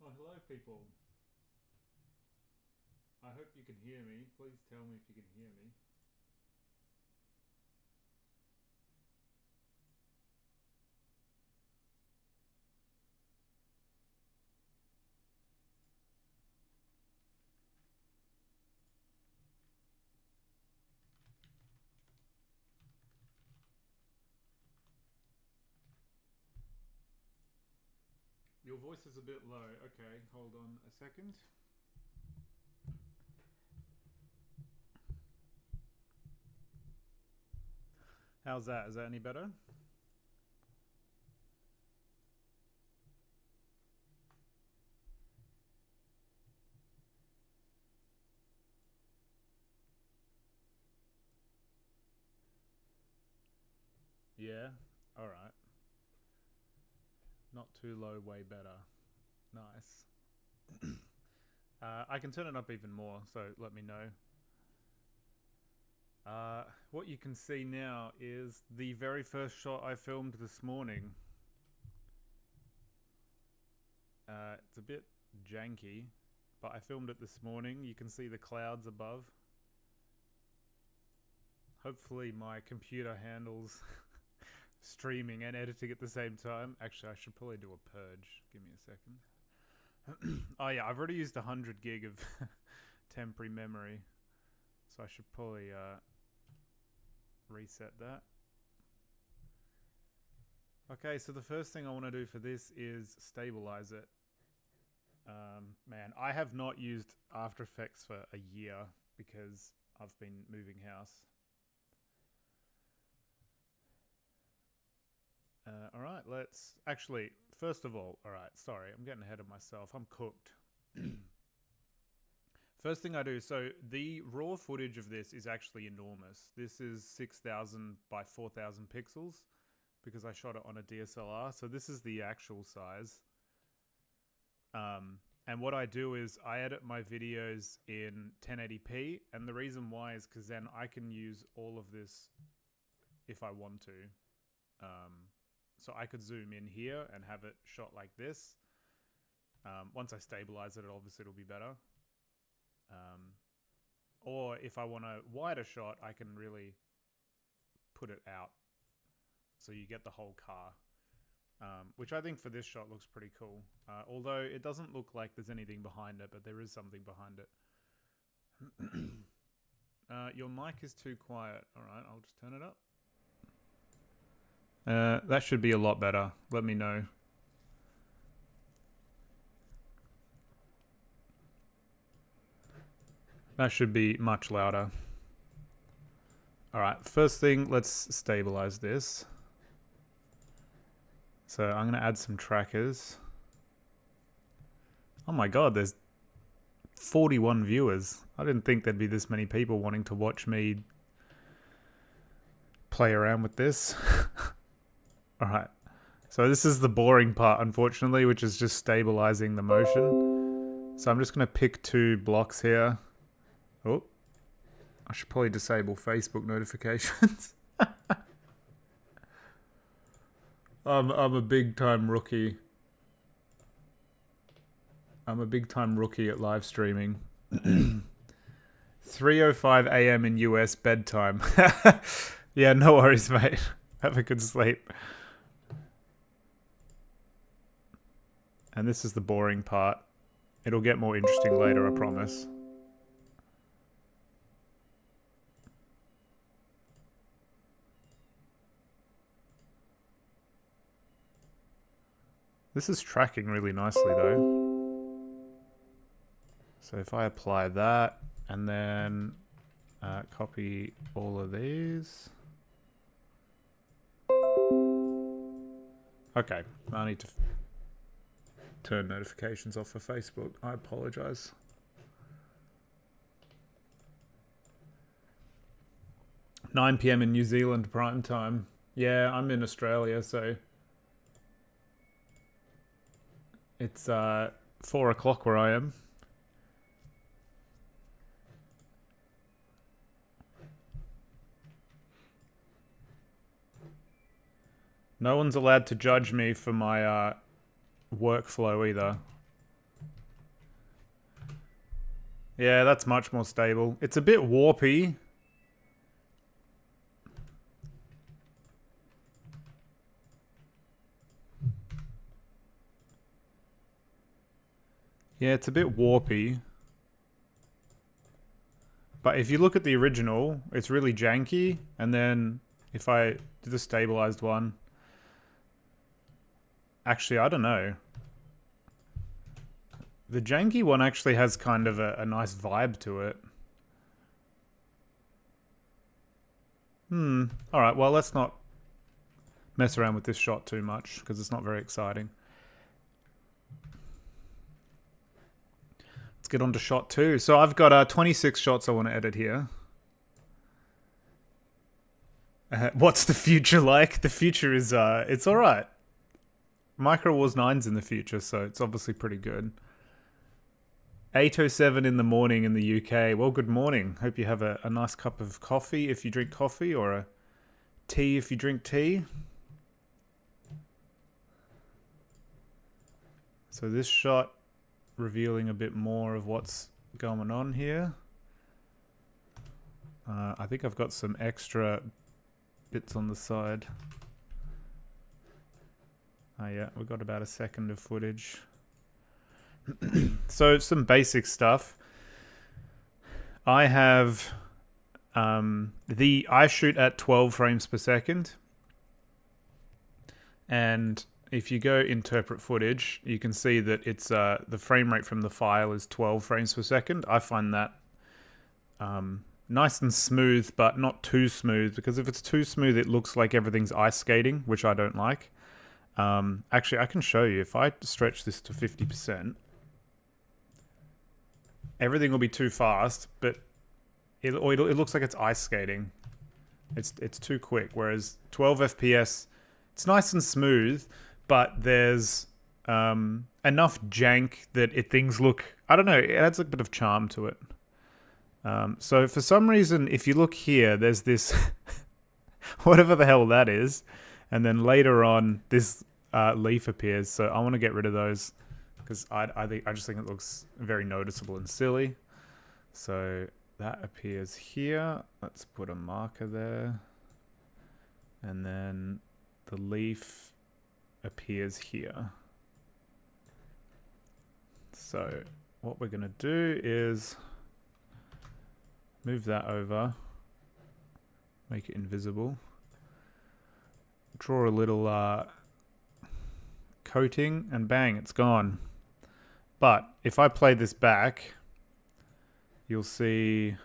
Oh, hello people. I hope you can hear me. Please tell me if you can hear me. Your voice is a bit low. Okay, hold on a second. How's that? Is that any better? Yeah? Alright. Not too low, way better. Nice. I can turn it up even more, so let me know. What you can see now is the very first shot I filmed this morning. It's a bit janky, but I filmed it this morning. You can see the clouds above. Hopefully my computer handles streaming and editing at the same time. Actually, I should probably do a purge. Give me a second. Oh yeah, I've already used 100 gig of temporary memory, so I should probably reset that. Okay, so the first thing I want to do for this is stabilize it. Man, I have not used After Effects for a year because I've been moving house. Alright, let's... Actually, first of all, alright, sorry, I'm getting ahead of myself. I'm cooked. First thing I do, so the raw footage of this is actually enormous. This is 6,000 by 4,000 pixels because I shot it on a DSLR. So this is the actual size. And what I do is I edit my videos in 1080p. And the reason why is because then I can use all of this if I want to. So I could zoom in here and have it shot like this. Once I stabilize it, obviously it'll be better. Or if I want a wider shot, I can really put it out. So you get the whole car. Which I think for this shot looks pretty cool. Although it doesn't look like there's anything behind it, but there is something behind it. Your mic is too quiet. Alright, I'll just turn it up. That should be a lot better. Let me know. That should be much louder. Alright, first thing, let's stabilize this. So I'm going to add some trackers. Oh my god, there's 41 viewers. I didn't think there'd be this many people wanting to watch me play around with this. Alright, so this is the boring part, unfortunately, which is just stabilizing the motion. So I'm just going to pick 2 blocks here. Oh, I should probably disable Facebook notifications. I'm a big time rookie. I'm a big time rookie at live streaming. 3:05 a.m. in US bedtime. Yeah, no worries, mate. Have a good sleep. And this is the boring part. It'll get more interesting later, I promise. This is tracking really nicely though. So if I apply that and then copy all of these. Okay, I need to turn notifications off for Facebook. I apologize. $9 p.m. in New Zealand prime time. Yeah, I'm in Australia, so it's 4 o'clock where I am. No one's allowed to judge me for my workflow either. Yeah, that's much more stable. It's a bit warpy. Yeah, it's a bit warpy. But if you look at the original, it's really janky. And then if I do the stabilized one... Actually, I don't know. The janky one actually has kind of a nice vibe to it. Alright, well, let's not mess around with this shot too much, because it's not very exciting. Let's get on to shot 2. So I've got 26 shots I want to edit here. What's the future like? The future is, it's alright. Micro Wars 9's in the future, so it's obviously pretty good. 8:07 in the morning in the UK. Well, good morning. Hope you have a nice cup of coffee if you drink coffee, or a tea if you drink tea. So this shot revealing a bit more of what's going on here. I think I've got some extra bits on the side. Oh yeah, we've got about a second of footage. So some basic stuff. I have I shoot at 12 frames per second, and if you go interpret footage, you can see that it's the frame rate from the file is 12 frames per second. I find that nice and smooth, but not too smooth, because if it's too smooth, it looks like everything's ice skating, which I don't like. Actually, I can show you. If I stretch this to 50%, everything will be too fast, but it looks like it's ice skating. It's too quick. Whereas 12 FPS, it's nice and smooth, but there's enough jank that things look, I don't know, it adds a bit of charm to it. So for some reason, if you look here, there's this whatever the hell that is, and then later on this leaf appears. So I want to get rid of those, because I just think it looks very noticeable and silly. So that appears here. Let's put a marker there, and then the leaf appears here. So what we're going to do is move that over, make it invisible, draw a little coating, and bang, it's gone. But if I play this back, you'll see,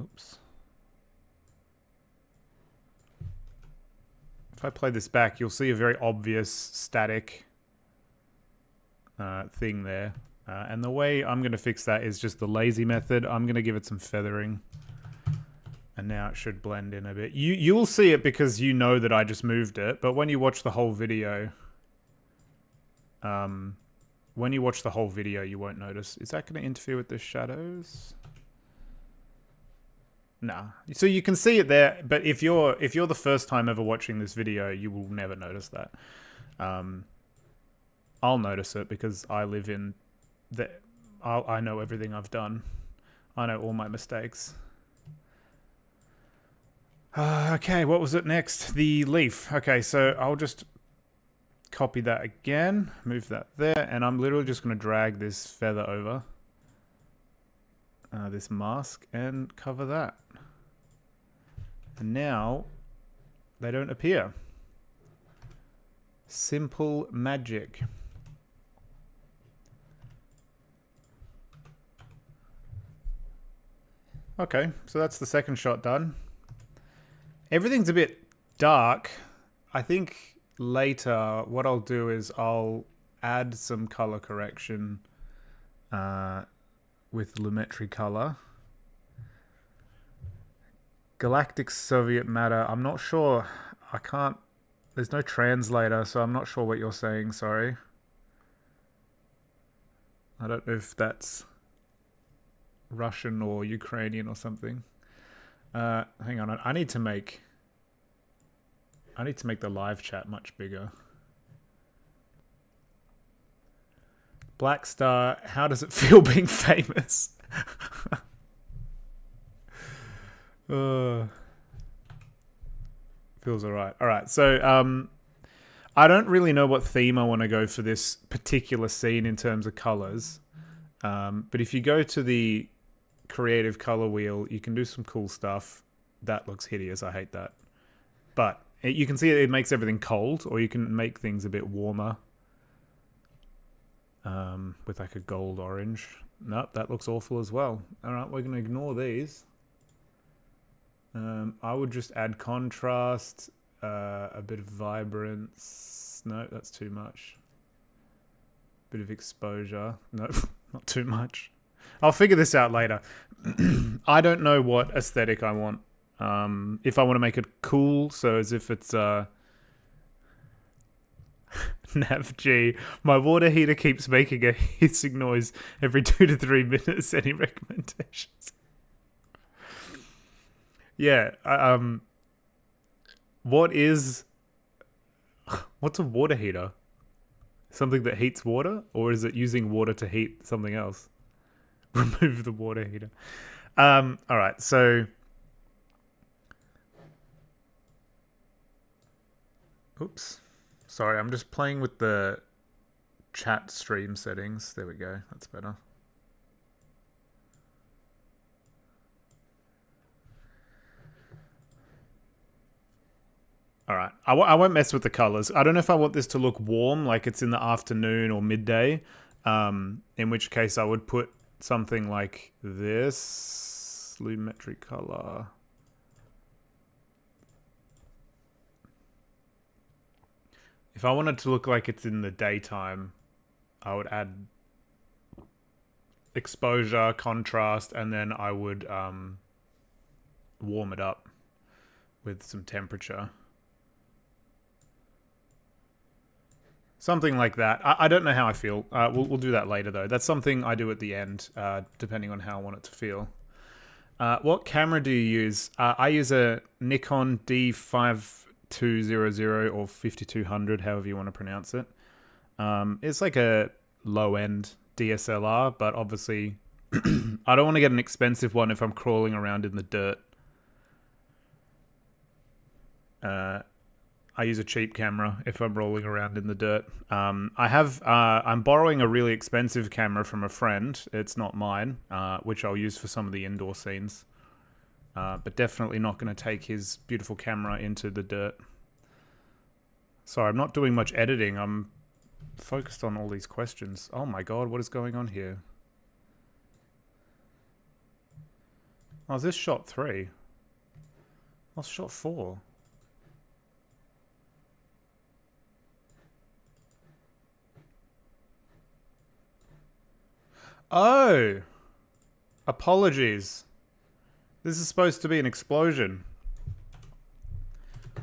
oops. If I play this back, you'll see a very obvious static thing there. And the way I'm going to fix that is just the lazy method. I'm going to give it some feathering. And now it should blend in a bit. You'll see it because you know that I just moved it. But when you watch the whole video, you won't notice. Is that going to interfere with the shadows? Nah. So you can see it there, but if you're the first time ever watching this video, you will never notice that. I'll notice it because I live in I know everything I've done. I know all my mistakes. Okay, what was it next? The leaf. Okay, so I'll just copy that again, move that there, and I'm literally just going to drag this feather over this mask and cover that. And now they don't appear. Simple magic. Okay, so that's the second shot done. Everything's a bit dark. I think later what I'll do is I'll add some color correction with Lumetri color. Galactic Soviet Matter. I'm not sure. I can't. There's no translator, so I'm not sure what you're saying. Sorry. I don't know if that's Russian or Ukrainian or something. Hang on. I need to make the live chat much bigger. Black Star, how does it feel being famous? Feels alright. Alright, so I don't really know what theme I want to go for this particular scene in terms of colors. But if you go to the creative color wheel, you can do some cool stuff. That looks hideous. I hate that. But you can see it makes everything cold, or you can make things a bit warmer. With like a gold orange. Nope, that looks awful as well. Alright, we're going to ignore these. I would just add contrast, a bit of vibrance. No, that's too much. Bit of exposure. No, not too much. I'll figure this out later. I don't know what aesthetic I want. If I want to make it cool, so as if it's Nav G, my water heater keeps making a hissing noise every 2 to 3 minutes. Any recommendations? Yeah. What's a water heater? Something that heats water, or is it using water to heat something else? Remove the water heater. All right, so oops. Sorry, I'm just playing with the chat stream settings. There we go. That's better. All right. I won't mess with the colors. I don't know if I want this to look warm, like it's in the afternoon or midday, in which case I would put something like this. Lumetri color. If I wanted to look like it's in the daytime, I would add exposure, contrast, and then I would warm it up with some temperature. Something like that. I don't know how I feel. We'll do that later, though. That's something I do at the end, depending on how I want it to feel. What camera do you use? I use a Nikon D5200 or 5200, however you want to pronounce it. It's like a low-end DSLR, but obviously I don't want to get an expensive one if I'm crawling around in the dirt. I use a cheap camera if I'm rolling around in the dirt. I'm borrowing a really expensive camera from a friend. It's not mine, which I'll use for some of the indoor scenes. But definitely not going to take his beautiful camera into the dirt. Sorry, I'm not doing much editing. I'm focused on all these questions. Oh my god, what is going on here? Oh, is this shot 3? What's shot 4? Oh! Apologies. This is supposed to be an explosion.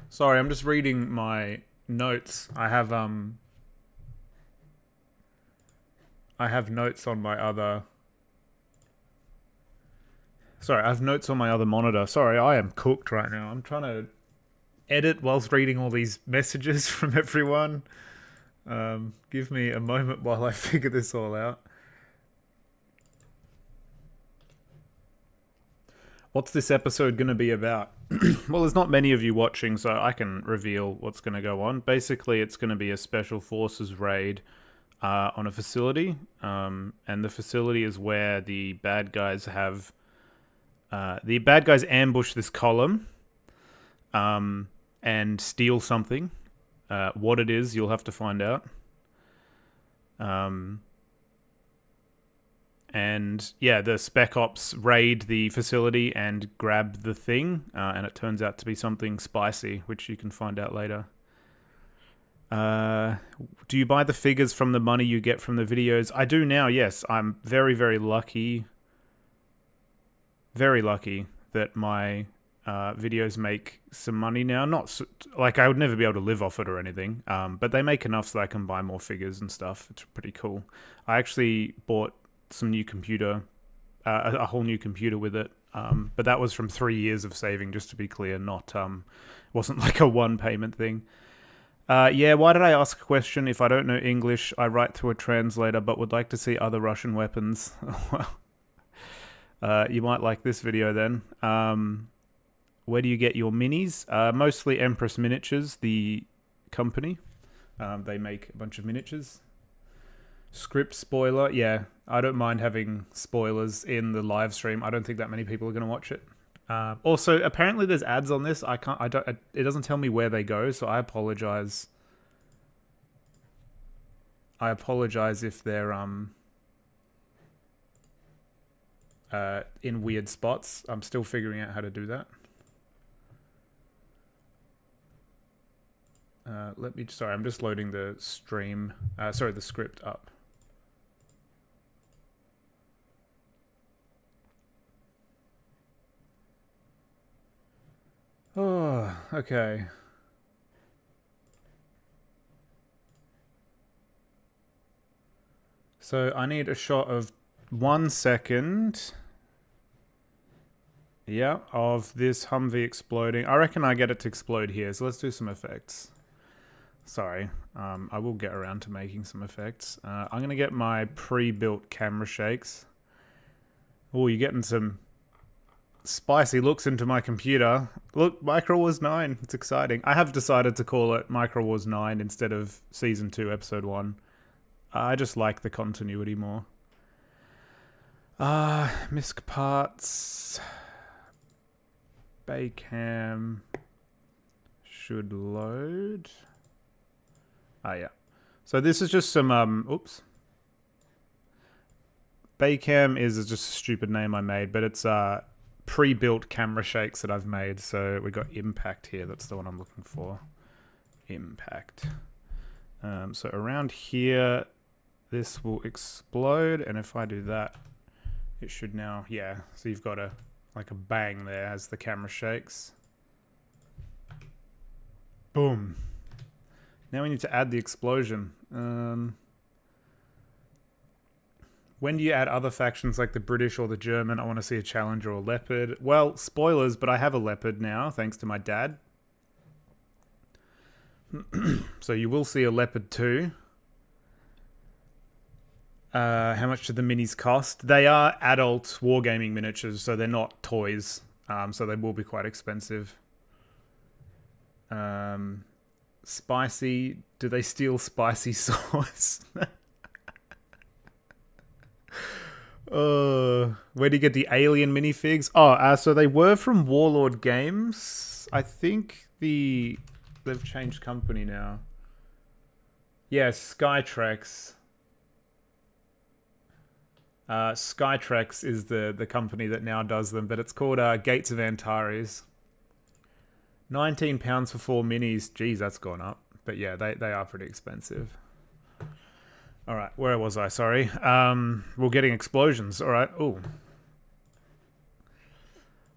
Sorry, I'm just reading my notes. I have notes on my other... Sorry, I have notes on my other monitor. Sorry, I am cooked right now. I'm trying to edit whilst reading all these messages from everyone. Give me a moment while I figure this all out. What's this episode going to be about? Well, there's not many of you watching, so I can reveal what's going to go on. Basically, it's going to be a Special Forces raid on a facility. And the facility is where the bad guys have... the bad guys ambush this column and steal something. What it is, you'll have to find out. And yeah, the Spec Ops raid the facility and grab the thing, and it turns out to be something spicy, which you can find out later. Do you buy the figures from the money you get from the videos? I do now, yes. I'm very, very lucky. Very lucky that my videos make some money now. Not like I would never be able to live off it or anything, but they make enough so I can buy more figures and stuff. It's pretty cool. I actually bought some new computer, a whole new computer with it, but that was from 3 years of saving, just to be clear. Not wasn't like a one payment thing. Yeah, why did I ask a question? If I don't know English, I write to a translator, but would like to see other Russian weapons. You might like this video then. Where do you get your minis? Mostly Empress Miniatures, the company. They make a bunch of miniatures. Script spoiler, yeah, I don't mind having spoilers in the live stream. I don't think that many people are going to watch it. Also, apparently there's ads on this. It doesn't tell me where they go, so I apologize. I apologize if they're in weird spots. I'm still figuring out how to do that. Sorry, I'm just loading the stream, sorry, the script up. Oh, okay. So I need a shot of 1 second. Yeah, of this Humvee exploding. I reckon I get it to explode here, so let's do some effects. Sorry, I will get around to making some effects. I'm going to get my pre-built camera shakes. Oh, you're getting some spicy looks into my computer. Look, Micro Wars 9. It's exciting. I have decided to call it Micro Wars 9 instead of Season 2, Episode 1. I just like the continuity more. Misc parts. Baycam should load. Yeah. So this is just some, oops. Baycam is just a stupid name I made, but it's pre-built camera shakes that I've made. So we got Impact here. That's the one I'm looking for. Impact. So around here, this will explode. And if I do that, it should now, yeah. So you've got like a bang there as the camera shakes. Boom. Now we need to add the explosion. When do you add other factions like the British or the German? I want to see a Challenger or Leopard. Well, spoilers, but I have a Leopard now, thanks to my dad. So you will see a Leopard too. How much do the minis cost? They are adult wargaming miniatures, so they're not toys. So they will be quite expensive. Spicy. Do they steal spicy sauce? Where do you get the alien minifigs? So they were from Warlord Games. I think they've changed company now. Yeah, Skytrex. Skytrex is the company that now does them, but it's called Gates of Antares. £19 for 4 minis. Geez, that's gone up. But yeah, they are pretty expensive. All right, where was I? Sorry. We're getting explosions. All right. Ooh.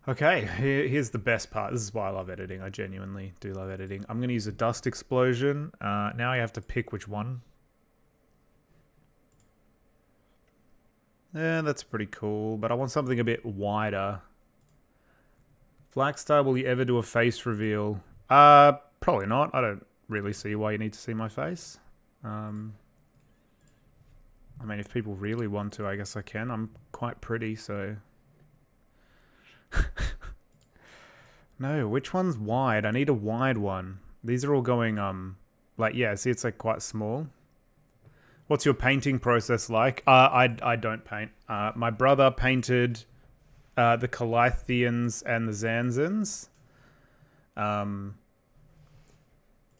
Okay, here's the best part. This is why I love editing. I genuinely do love editing. I'm going to use a dust explosion. Now I have to pick which one. Yeah, that's pretty cool, but I want something a bit wider. Flagstar, will you ever do a face reveal? Probably not. I don't really see why you need to see my face. I mean, if people really want to, I guess I can. I'm quite pretty, so... No, which one's wide? I need a wide one. These are all going, like, yeah, see, it's like quite small. What's your painting process like? I don't paint. My brother painted the Calithians and the Zanzans.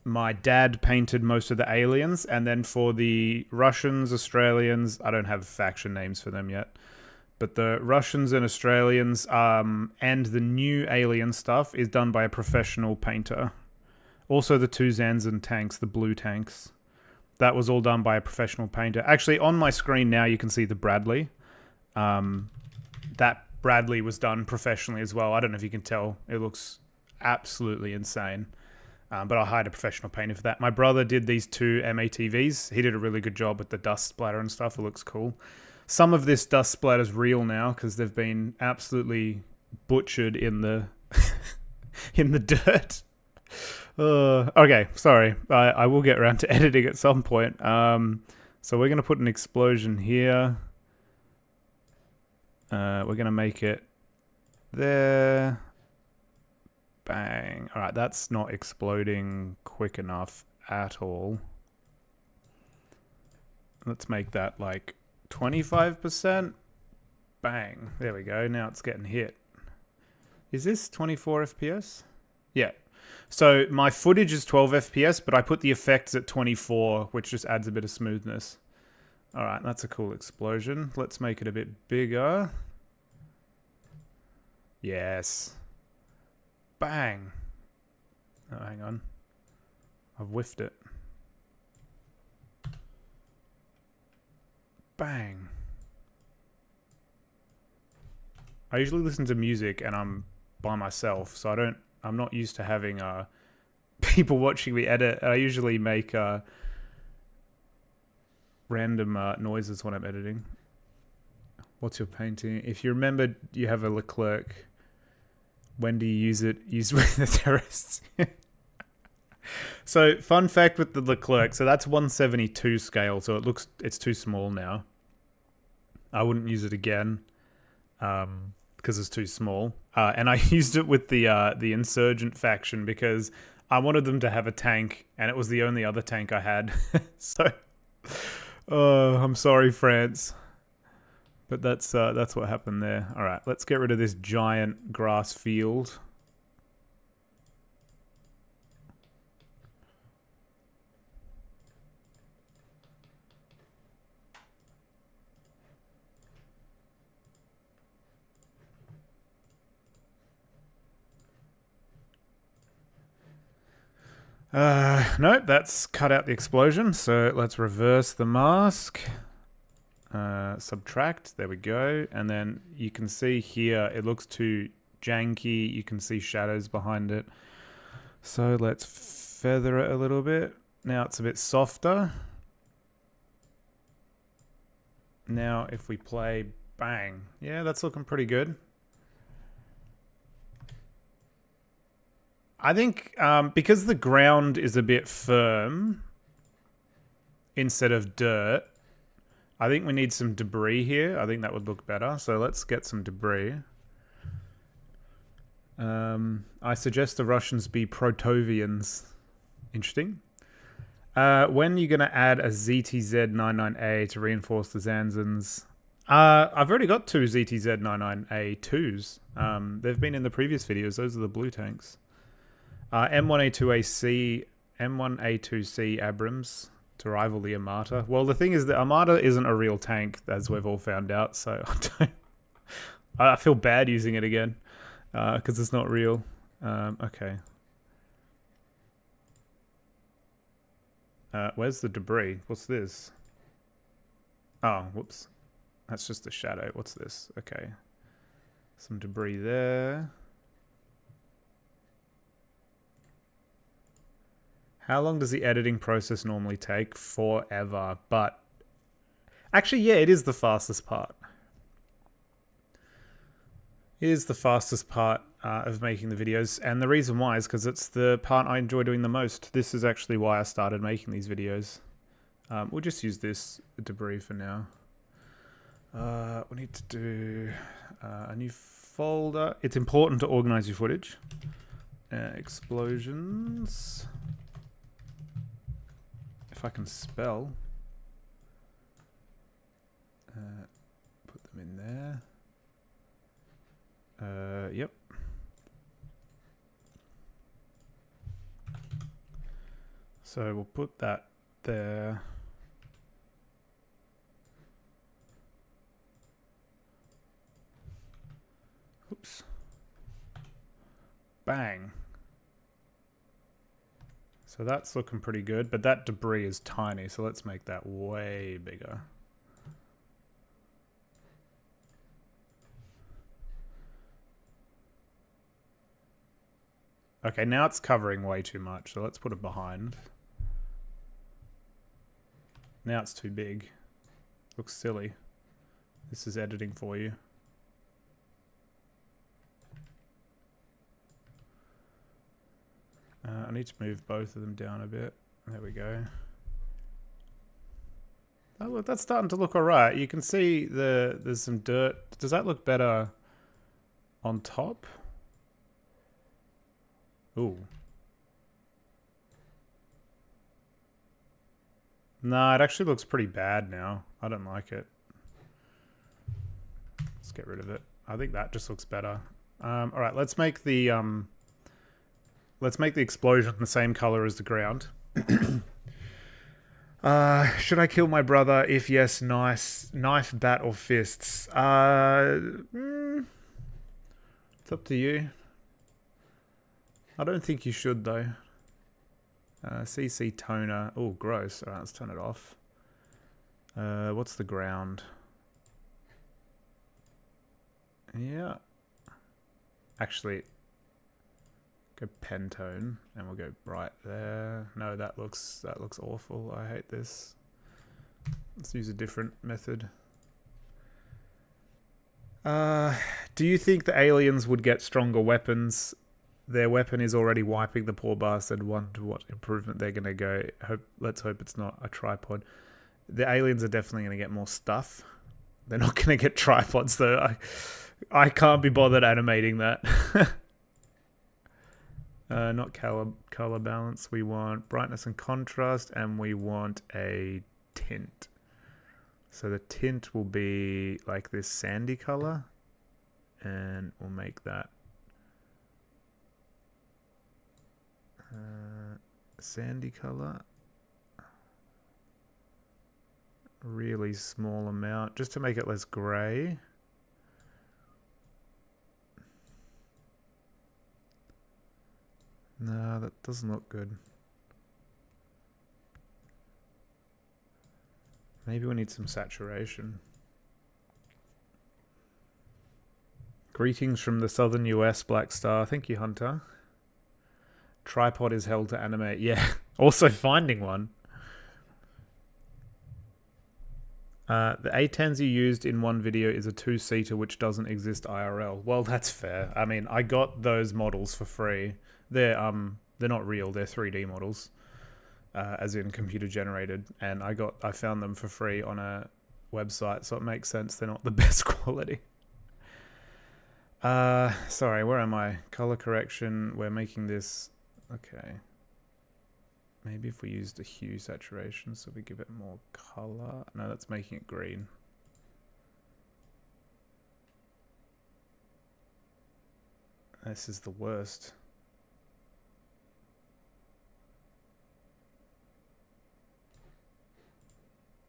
My dad painted most of the aliens, and then for the Russians, Australians, I don't have faction names for them yet, but the Russians and Australians and the new alien stuff is done by a professional painter. Also the 2 Zanzan tanks, the blue tanks. That was all done by a professional painter. Actually, on my screen now, you can see the Bradley. That Bradley was done professionally as well. I don't know if you can tell. It looks absolutely insane. But I hired a professional painter for that. My brother did these 2 MATVs. He did a really good job with the dust splatter and stuff. It looks cool. Some of this dust splatter is real now because they've been absolutely butchered in the in the dirt. Okay, sorry. I will get around to editing at some point. So we're going to put an explosion here. We're going to make it there. Bang. All right, that's not exploding quick enough at all. Let's make that like 25%. Bang. There we go. Now it's getting hit. Is this 24 FPS? Yeah. So my footage is 12 FPS, but I put the effects at 24, which just adds a bit of smoothness. All right, that's a cool explosion. Let's make it a bit bigger. Yes. Bang. Oh, hang on. I've whiffed it. Bang. I usually listen to music and I'm by myself, so I'm not used to having people watching me edit. I usually make random noises when I'm editing. What's your painting? If you remember, you have a Leclerc. When do you use it? Use with the terrorists. So, fun fact with the Leclerc. So that's 172 scale. So it's too small now. I wouldn't use it again because it's too small. And I used it with the insurgent faction because I wanted them to have a tank, and it was the only other tank I had. So, I'm sorry, France. But that's what happened there. All right, let's get rid of this giant grass field. Nope, that's cut out the explosion. So let's reverse the mask. Subtract, there we go. And then you can see here, it looks too janky. You can see shadows behind it. So let's feather it a little bit. Now it's a bit softer. Now if we play, bang. Yeah, that's looking pretty good. I think because the ground is a bit firm instead of dirt, I think we need some debris here. I think that would look better. So let's get some debris. I suggest the Russians be Protovians. Interesting. When are you going to add a ZTZ-99A to reinforce the Zanzans? I've already got two ZTZ-99A2s. They've been in the previous videos. Those are the blue tanks. M1A2AC, M1A2C Abrams to rival the Armata. Well, the thing is that Armata isn't a real tank, as we've all found out, so I feel bad using it again because it's not real. Okay. Where's the debris? What's this? Oh, whoops. That's just a shadow. What's this? Okay. Some debris there. How long does the editing process normally take? Forever. But actually, yeah, it is the fastest part. It is the fastest part of making the videos. And the reason why is because it's the part I enjoy doing the most. This is actually why I started making these videos. We'll just use this debris for now. We need to do a new folder. It's important to organize your footage. Explosions. If I can spell. Put them in there. Yep. So we'll put that there. Oops. Bang. So that's looking pretty good, but that debris is tiny, so let's make that way bigger. Okay, now it's covering way too much, so let's put it behind. Now it's too big. Looks silly. This is editing for you. I need need to move both of them down a bit. There we go. Oh, look, that's starting to look all right. You can see there's some dirt. Does that look better on top? Ooh. No, it actually looks pretty bad now. I don't like it. Let's get rid of it. I think that just looks better. All right, let's make the explosion the same color as the ground. Should I kill my brother? If yes, knife, bat, or fists? It's up to you. I don't think you should though. CC toner. Oh, gross. Alright, let's turn it off. What's the ground? Yeah. Actually, go Pentone, and we'll go bright there. No, that looks awful. I hate this. Let's use a different method. Do you think the aliens would get stronger weapons? Their weapon is already wiping the poor bastard. Wonder what improvement they're gonna go. Let's hope it's not a tripod. The aliens are definitely gonna get more stuff. They're not gonna get tripods though. I can't be bothered animating that. Not color balance. We want brightness and contrast, and we want a tint. So the tint will be like this sandy color, and we'll make that sandy color. Really small amount, just to make it less gray. No, that doesn't look good. Maybe we need some saturation. Greetings from the southern US, Black Star. Thank you, Hunter. Tripod is held to animate. Yeah, also finding one. The A10s you used in one video is a 2-seater which doesn't exist IRL. Well, that's fair. I mean, I got those models for free. They're not real. They're 3D models, as in computer generated, and I found them for free on a website, so it makes sense they're not the best quality. Sorry, where am I? Color correction. We're making this. Okay. Maybe if we use the hue saturation, so we give it more color. No, that's making it green. This is the worst.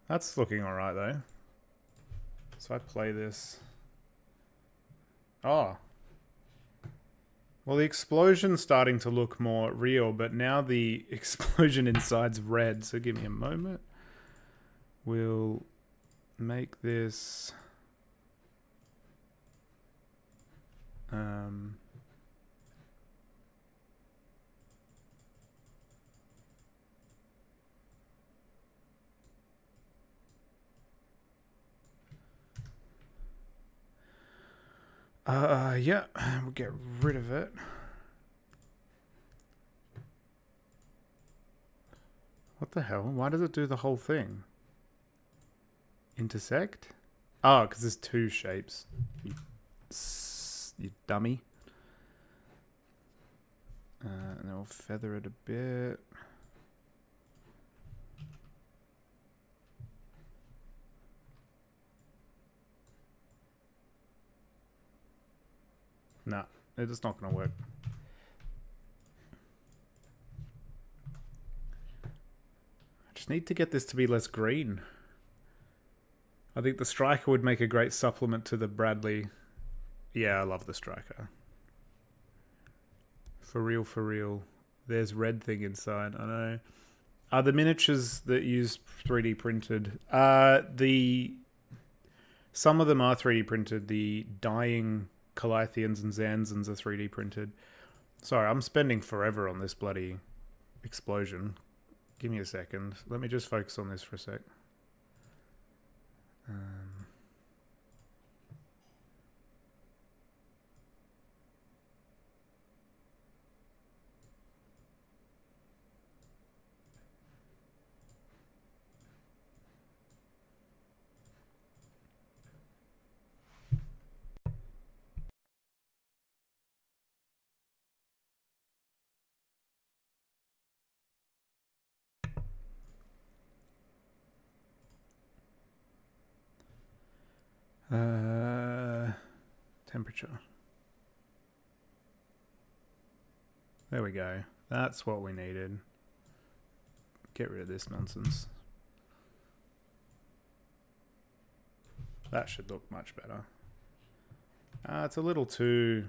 That's looking alright though. So I play this. Oh. Well, the explosion's starting to look more real, but now the explosion inside's red, so give me a moment. We'll make this... yeah, we'll get rid of it. What the hell? Why does it do the whole thing? Intersect? Oh, because there's two shapes. You dummy. And then we'll feather it a bit. Nah, it's not going to work. I just need to get this to be less green. I think the Striker would make a great supplement to the Bradley. Yeah, I love the Striker. For real, for real. There's red thing inside, I know. Are the miniatures that use 3D printed? Some of them are 3D printed. The dying Calithians and Zanzans are 3D printed. Sorry, I'm spending forever on this bloody explosion. Give me a second. Let me just focus on this for a sec. Temperature. There we go. That's what we needed. Get rid of this nonsense. That should look much better. It's a little too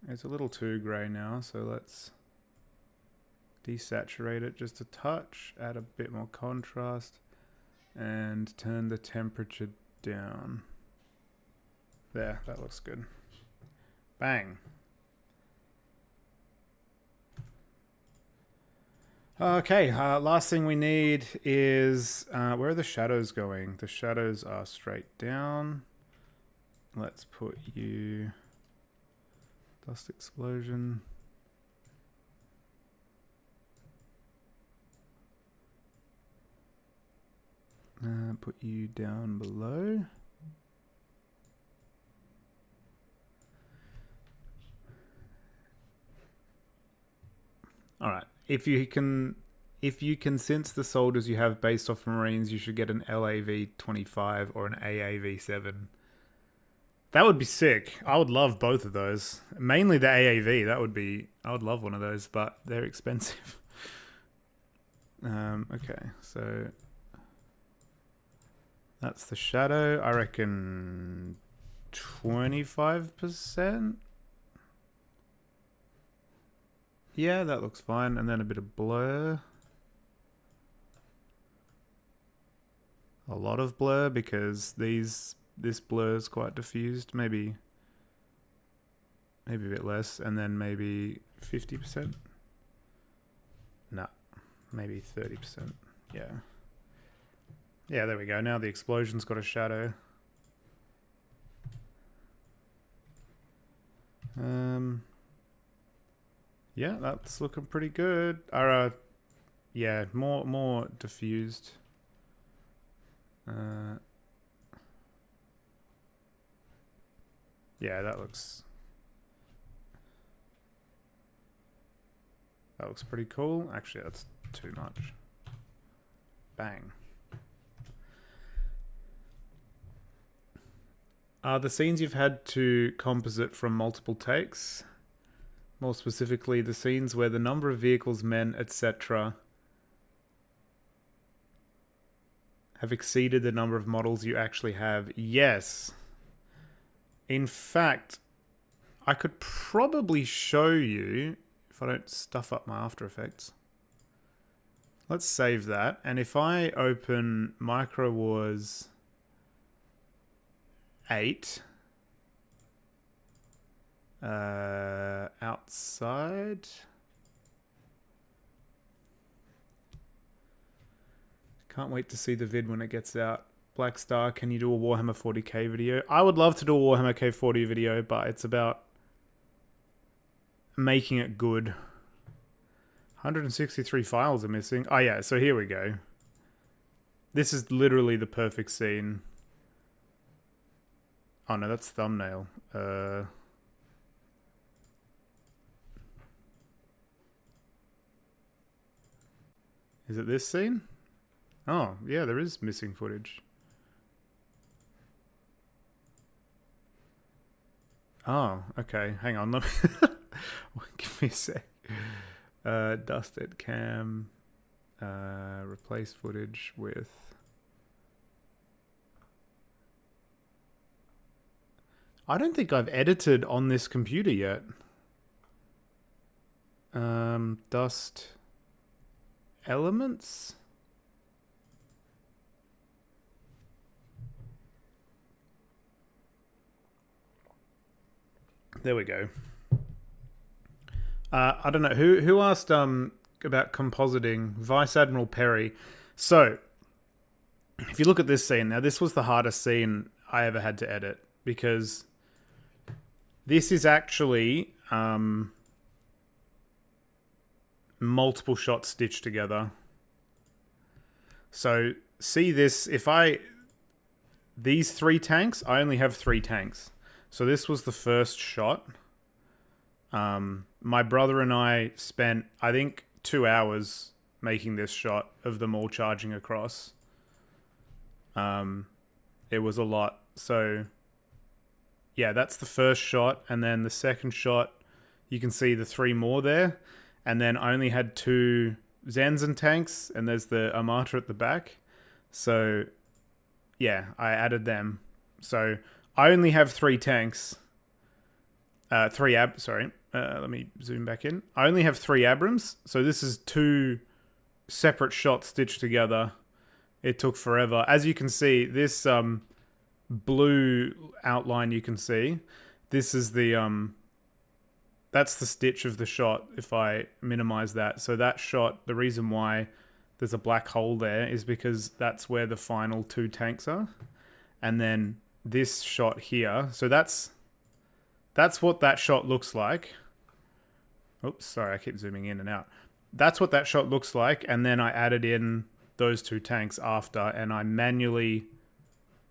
grey now, so let's desaturate it just a touch, add a bit more contrast, and turn the temperature down. There, that looks good. Bang. Okay, last thing we need is, where are the shadows going? The shadows are straight down. Let's put you, dust explosion. Put you down below. All right. If you can sense the soldiers you have based off Marines, you should get an LAV-25 or an AAV-7. That would be sick. I would love both of those. Mainly the AAV. I would love one of those, but they're expensive. Okay, so that's the shadow. I reckon 25%. Yeah, that looks fine. And then a bit of blur. A lot of blur because this blur is quite diffused. Maybe a bit less. And then maybe 50%. Nah, maybe 30%. Yeah. Yeah, there we go. Now the explosion's got a shadow. Yeah, that's looking pretty good. Yeah, more diffused. Yeah, that looks pretty cool. Actually, that's too much. Bang. The scenes you've had to composite from multiple takes. More specifically, the scenes where the number of vehicles, men, etc. have exceeded the number of models you actually have. Yes. In fact, I could probably show you, if I don't stuff up my After Effects. Let's save that. And if I open Micro Wars 8... outside. Can't wait to see the vid when it gets out. Black Star, can you do a Warhammer 40k video? I would love to do a Warhammer K40 video, but it's about making it good. 163 files are missing. Oh yeah, so here we go. This is literally the perfect scene. Oh no, that's thumbnail. Is it this scene? Oh, yeah, there is missing footage. Oh, okay. Hang on. Let me give me a sec. Dusted cam. Replace footage with... I don't think I've edited on this computer yet. Dust... elements. There we go. I don't know who asked about compositing. Vice Admiral Perry. So if you look at this scene now, this was the hardest scene I ever had to edit because this is actually multiple shots stitched together. So see this, these 3 tanks, I only have 3 tanks. So this was the first shot. My brother and I spent, I think, 2 hours making this shot of them all charging across. it was a lot. So yeah, that's the first shot, and then the second shot, you can see the 3 more there, and then I only had 2 Zenzen tanks, and there's the Armata at the back. So yeah, I added them. So I only have 3 tanks. Let me zoom back in. I only have 3 Abrams, so this is 2 separate shots stitched together. It took forever. As you can see, this blue outline you can see, this is the that's the stitch of the shot if I minimize that. So that shot, the reason why there's a black hole there is because that's where the final 2 tanks are. And then this shot here, so that's what that shot looks like. Oops, sorry, I keep zooming in and out. That's what that shot looks like, and then I added in those 2 tanks after, and I manually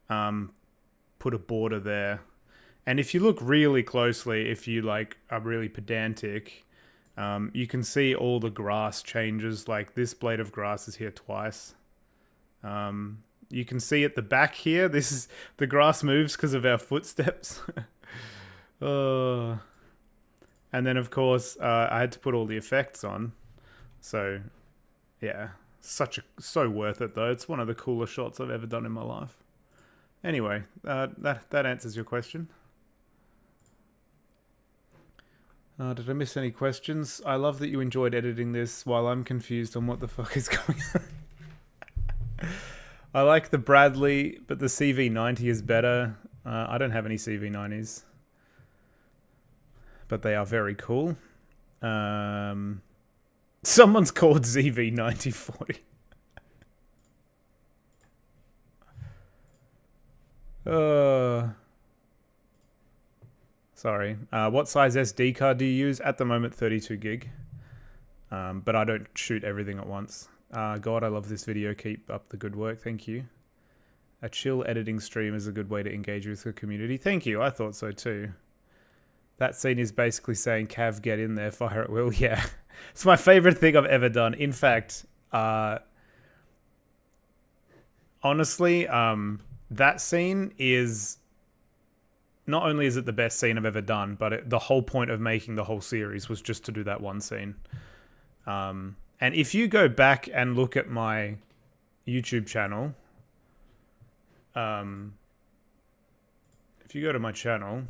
put a border there. And if you look really closely, if you like are really pedantic, you can see all the grass changes. Like this blade of grass is here twice. You can see at the back here, this is the grass moves because of our footsteps. And then of course I had to put all the effects on. So yeah, so worth it though. It's one of the coolest shots I've ever done in my life. Anyway, that answers your question. Did I miss any questions? I love that you enjoyed editing this while I'm confused on what the fuck is going on. I like the Bradley, but the CV90 is better. I don't have any CV90s, but they are very cool. Someone's called ZV9040. Sorry. What size SD card do you use? At the moment, 32 gig. But I don't shoot everything at once. God, I love this video. Keep up the good work. Thank you. A chill editing stream is a good way to engage with the community. Thank you. I thought so too. That scene is basically saying, Cav, get in there, fire at will. Yeah. It's my favorite thing I've ever done. In fact, honestly, that scene is... Not only is it the best scene I've ever done, but the whole point of making the whole series was just to do that one scene. And if you go back and look at my YouTube channel, if you go to my channel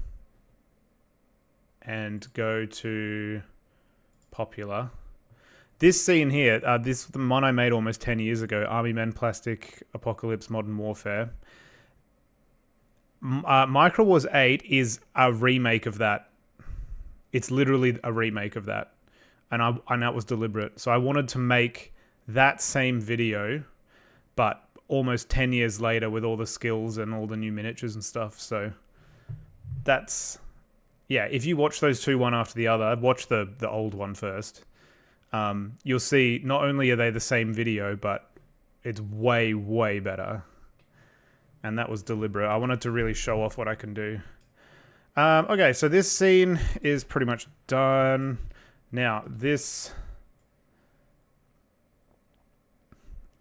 and go to popular, this scene here, the one I made almost 10 years ago, Army Men, Plastic, Apocalypse, Modern Warfare, Micro Wars 8 is a remake of that. It's literally a remake of that. And that was deliberate. So I wanted to make that same video, but almost 10 years later with all the skills and all the new miniatures and stuff. So that's... Yeah, if you watch those two one after the other, watch the old one first. You'll see not only are they the same video, but it's way, way better. And that was deliberate. I wanted to really show off what I can do. Okay, so this scene is pretty much done. Now, this...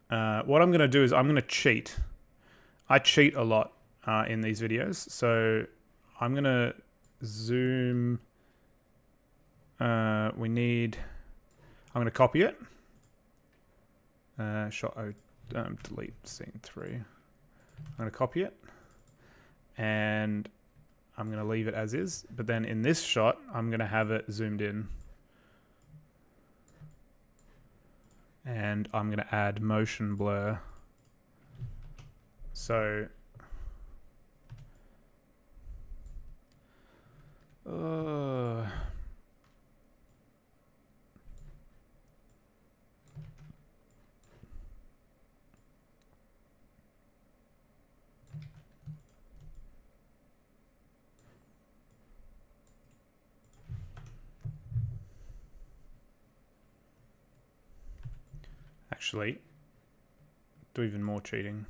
what I'm going to do is I'm going to cheat. I cheat a lot in these videos. So I'm going to zoom... I'm going to copy it. Delete scene 3. I'm going to copy it, and I'm going to leave it as is, but then in this shot, I'm going to have it zoomed in, and I'm going to add motion blur. So, actually, do even more cheating.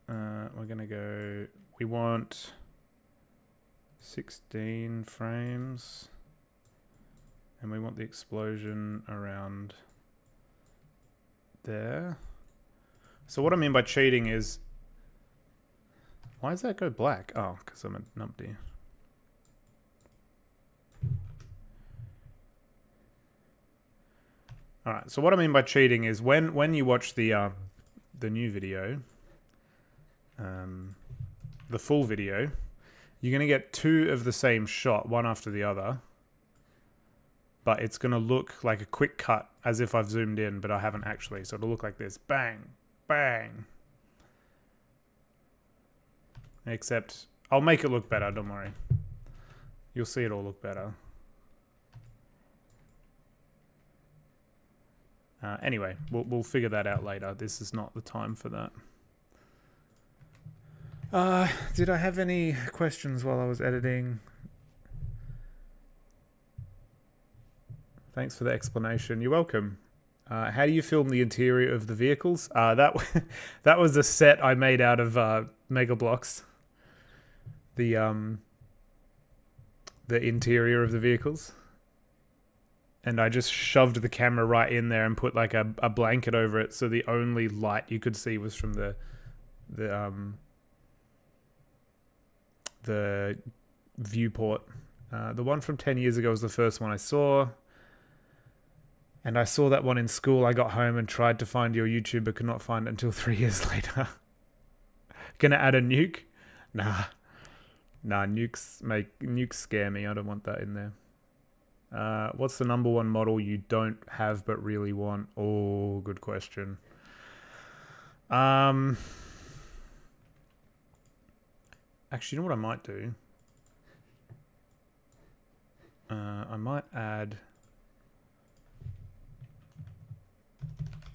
We're going to go, we want 16 frames, and we want the explosion around there. So what I mean by cheating is Why does that go black? Oh, because I'm a numpty. All right. So what I mean by cheating is when you watch the new video, the full video, you're gonna get two of the same shot, one after the other. But it's gonna look like a quick cut, as if I've zoomed in, but I haven't actually. So it'll look like this: bang, bang. Except I'll make it look better. Don't worry. You'll see it all look better. Anyway, we'll figure that out later. This is not the time for that. Did I have any questions while I was editing? Thanks for the explanation. You're welcome. How do you film the interior of the vehicles? That was a set I made out of Mega Blocks. The interior of the vehicles. And I just shoved the camera right in there and put like a blanket over it, so the only light you could see was from the viewport. The one from 10 years ago was the first one I saw. And I saw that one in school. I got home and tried to find your YouTube, but could not find it until 3 years later. Gonna add a nuke? Nah, nukes scare me. I don't want that in there. What's the number one model you don't have but really want? Oh, good question. Actually, you know what I might do? I might add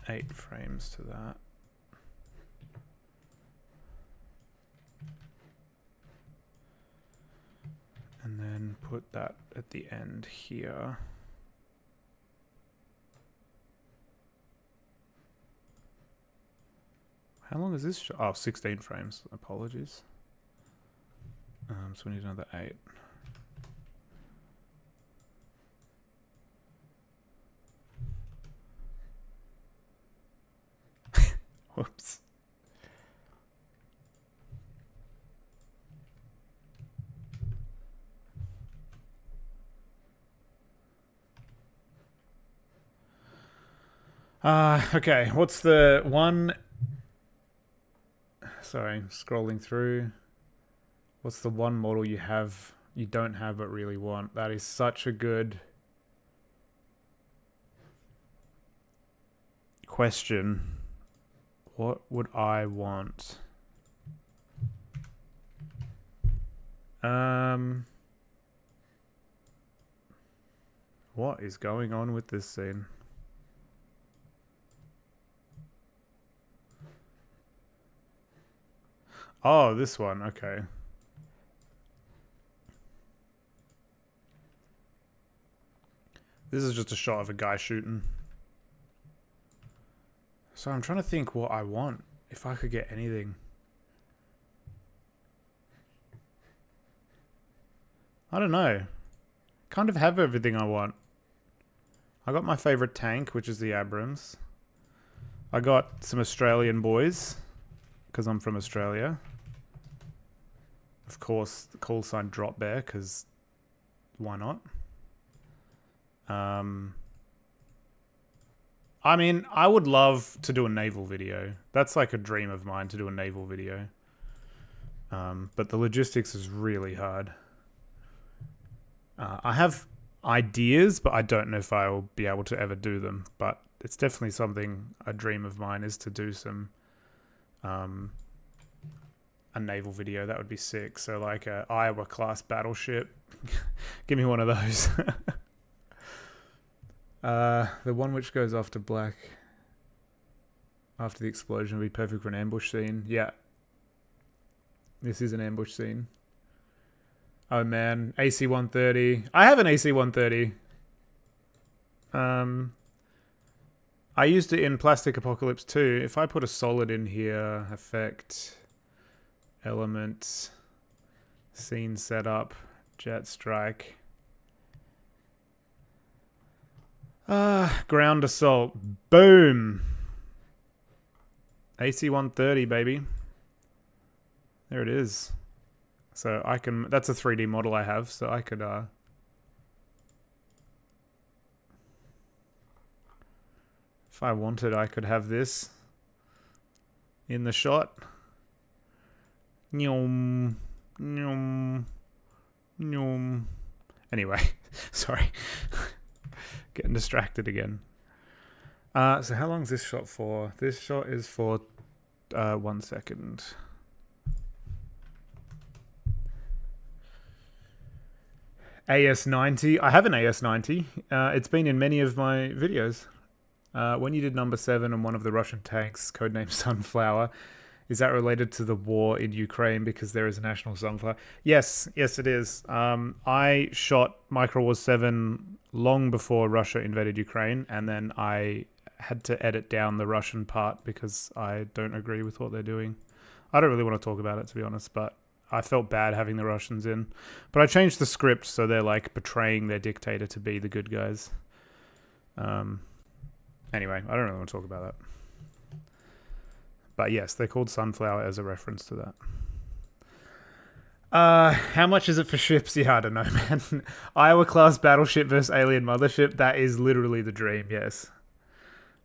8 frames to that. And then put that at the end here. How long is this? Oh, 16 frames. Apologies. So we need another 8. Whoops. Okay, what's the one? Sorry, scrolling through. What's the one model you don't have but really want? That is such a good question. What would I want? What is going on with this scene? Oh, this one. Okay. This is just a shot of a guy shooting. So I'm trying to think what I want, if I could get anything. I don't know. Kind of have everything I want. I got my favorite tank, which is the Abrams. I got some Australian boys, because I'm from Australia. Of course, the call sign Drop Bear, because why not? I mean, I would love to do a naval video. That's like a dream of mine, to do a naval video. But the logistics is really hard. I have ideas, but I don't know if I'll be able to ever do them. But it's definitely something, a dream of mine, is to do some a naval video. That would be sick. So like a Iowa class battleship. Give me one of those. The one which goes after black after the explosion would be perfect for an ambush scene. Yeah. This is an ambush scene. Oh man, AC-130. I have an AC-130. I used it in Plastic Apocalypse 2. If I put a solid in here, effect, element, scene setup, jet strike. Ground assault. Boom. AC-130, baby. There it is. So I can, that's a 3D model I have, so I could, if I wanted, I could have this in the shot. Nyom, nyom, nyom. Anyway, sorry. Getting distracted again. So how long is this shot for? This shot is for 1 second. AS90. I have an AS90. It's been in many of my videos. When you did number 7 on one of the Russian tanks, codenamed Sunflower, is that related to the war in Ukraine because there is a national sunflower? Yes, yes it is. I shot Micro Wars 7 long before Russia invaded Ukraine, and then I had to edit down the Russian part because I don't agree with what they're doing. I don't really want to talk about it, to be honest, but I felt bad having the Russians in. But I changed the script so they're like betraying their dictator to be the good guys. Anyway, I don't really want to talk about that. But yes, they're called Sunflower as a reference to that. How much is it for ships? Yeah, I don't know, man. Iowa class battleship versus alien mothership. That is literally the dream. Yes,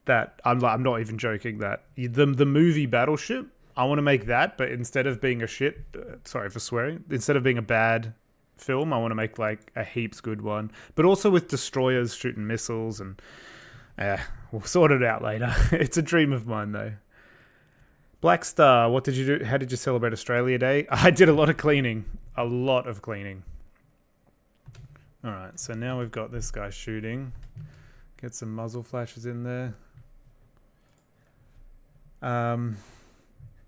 that I'm not even joking. That the movie Battleship. I want to make that, but instead of being a shit, sorry for swearing. Instead of being a bad film, I want to make like a heaps good one. But also with destroyers shooting missiles, and we'll sort it out later. It's a dream of mine though. Black Star, what did you do? How did you celebrate Australia Day? I did a lot of cleaning. A lot of cleaning. Alright, so now we've got this guy shooting. Get some muzzle flashes in there.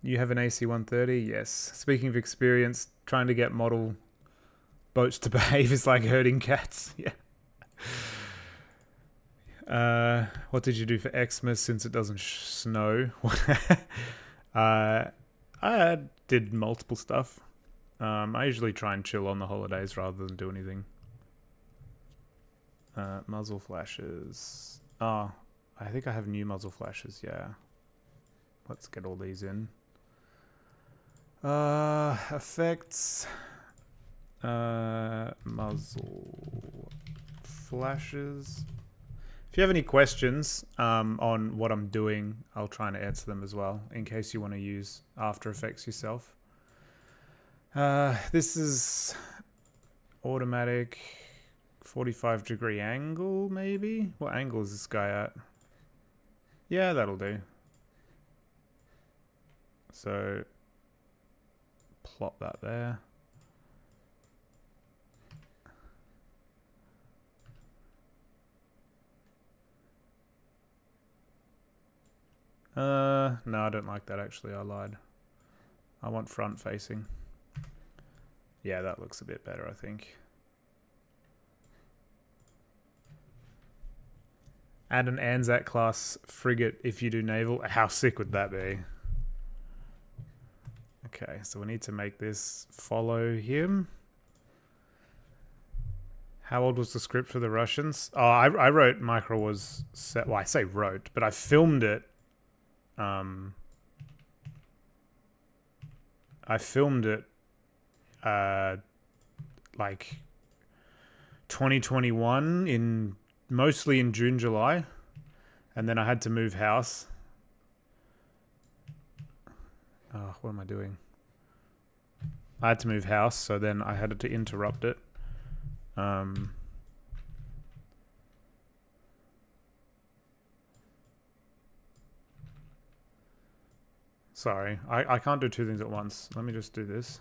You have an AC-130? Yes. Speaking of experience, trying to get model boats to behave is like herding cats. Yeah. What did you do for Xmas since it doesn't snow? I did multiple stuff. I usually try and chill on the holidays rather than do anything. Muzzle flashes. Oh, I think I have new muzzle flashes, yeah. Let's get all these in. Effects. Muzzle flashes. If you have any questions on what I'm doing, I'll try and answer them as well, in case you want to use After Effects yourself. This is automatic 45-degree angle, maybe? What angle is this guy at? Yeah, that'll do. So, plop that there. No, I don't like that actually, I lied. I want front facing. Yeah, that looks a bit better, I think. Add an Anzac class frigate if you do naval. How sick would that be? Okay, so we need to make this follow him. How old was the script for the Russians? Oh, I wrote Micro was set. Well, I say wrote, but I filmed it. I filmed it like 2021 mostly in June, July, and then I had to move house. Oh, what am I doing? I had to move house, so then I had to interrupt it. Sorry, I can't do two things at once. Let me just do this.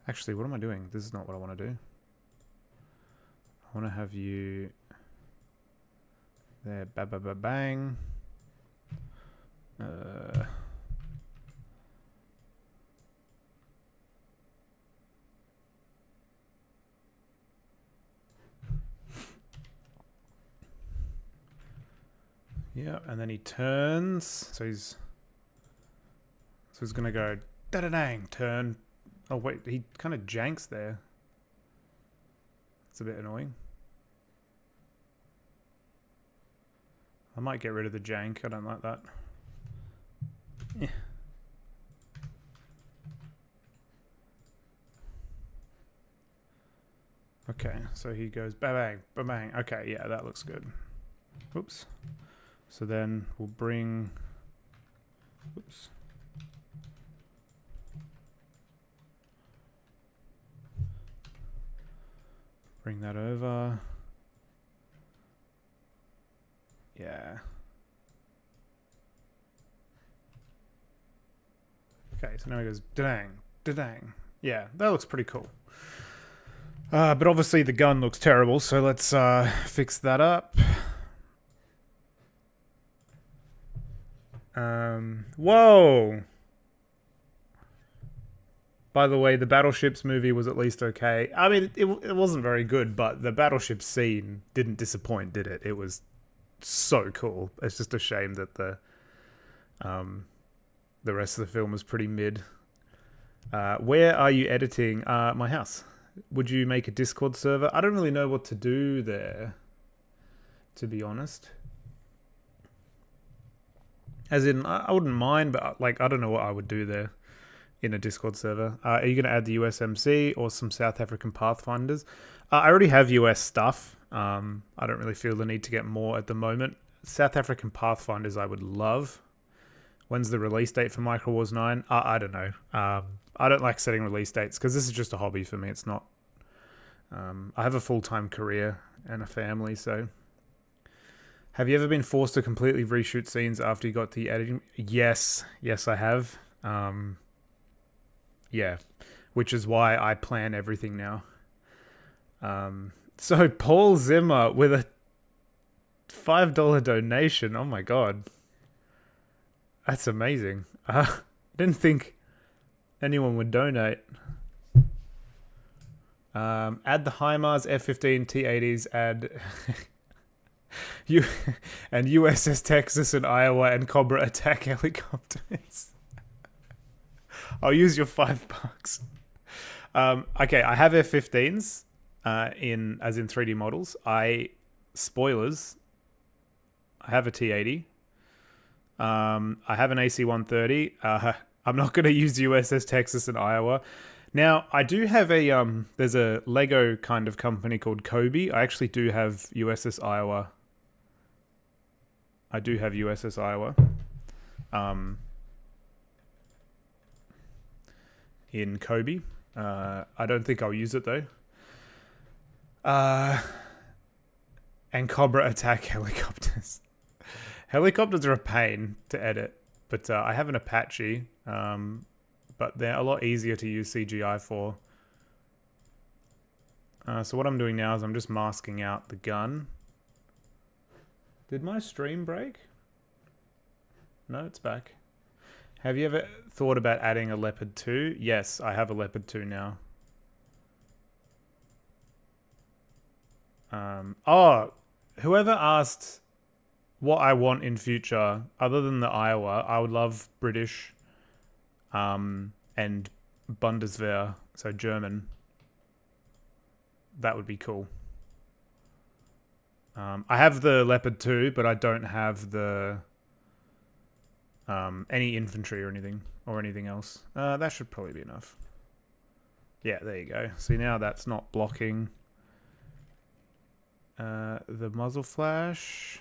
Actually, what am I doing? This is not what I want to do. I want to have you there, bang. Yeah, and then he turns. So he's gonna go da-da-dang, turn. Oh wait, he kind of janks there. It's a bit annoying. I might get rid of the jank. I don't like that. Yeah. Okay, so he goes bang, bang, bang. Okay, yeah, that looks good. Oops. So then we'll bring... Oops. Bring that over. Yeah. Okay, so now he goes da-dang, da-dang. Yeah, that looks pretty cool. But obviously the gun looks terrible, so let's fix that up. Whoa! By the way, the Battleships movie was at least okay. I mean, it wasn't very good, but the Battleship scene didn't disappoint, did it? It was so cool. It's just a shame that the rest of the film was pretty mid. Where are you editing? My house. Would you make a Discord server? I don't really know what to do there, to be honest. As in, I wouldn't mind, but like I don't know what I would do there in a Discord server. Are you going to add the USMC or some South African Pathfinders? I already have US stuff. I don't really feel the need to get more at the moment. South African Pathfinders I would love. When's the release date for Micro Wars 9? I don't know. I don't like setting release dates because this is just a hobby for me. It's not... I have a full-time career and a family, so... Have you ever been forced to completely reshoot scenes after you got the editing? Yes. Yes, I have. Yeah. Which is why I plan everything now. So Paul Zimmer with a $5 donation. Oh my god. That's amazing. Didn't think anyone would donate. Add the HIMARS, F-15, T-80s, add and USS Texas and Iowa and Cobra attack helicopters. I'll use your $5. Okay, I have F-15s as in 3D models. Spoilers. I have a T-80. I have an AC-130. I'm not going to use USS Texas and Iowa. Now, I do have a, there's a Lego kind of company called Kobe. I actually do have USS Iowa. I do have USS Iowa. In Kobe. I don't think I'll use it though. And Cobra attack helicopters. Helicopters are a pain to edit, but I have an Apache, but they're a lot easier to use CGI for. So what I'm doing now is I'm just masking out the gun. Did my stream break? No, it's back. Have you ever thought about adding a Leopard 2? Yes, I have a Leopard 2 now. Whoever asked what I want in future, other than the Iowa, I would love British and Bundeswehr, so German. That would be cool. I have the Leopard 2, but I don't have the any infantry or anything else. That should probably be enough. Yeah, there you go. See, now that's not blocking the muzzle flash.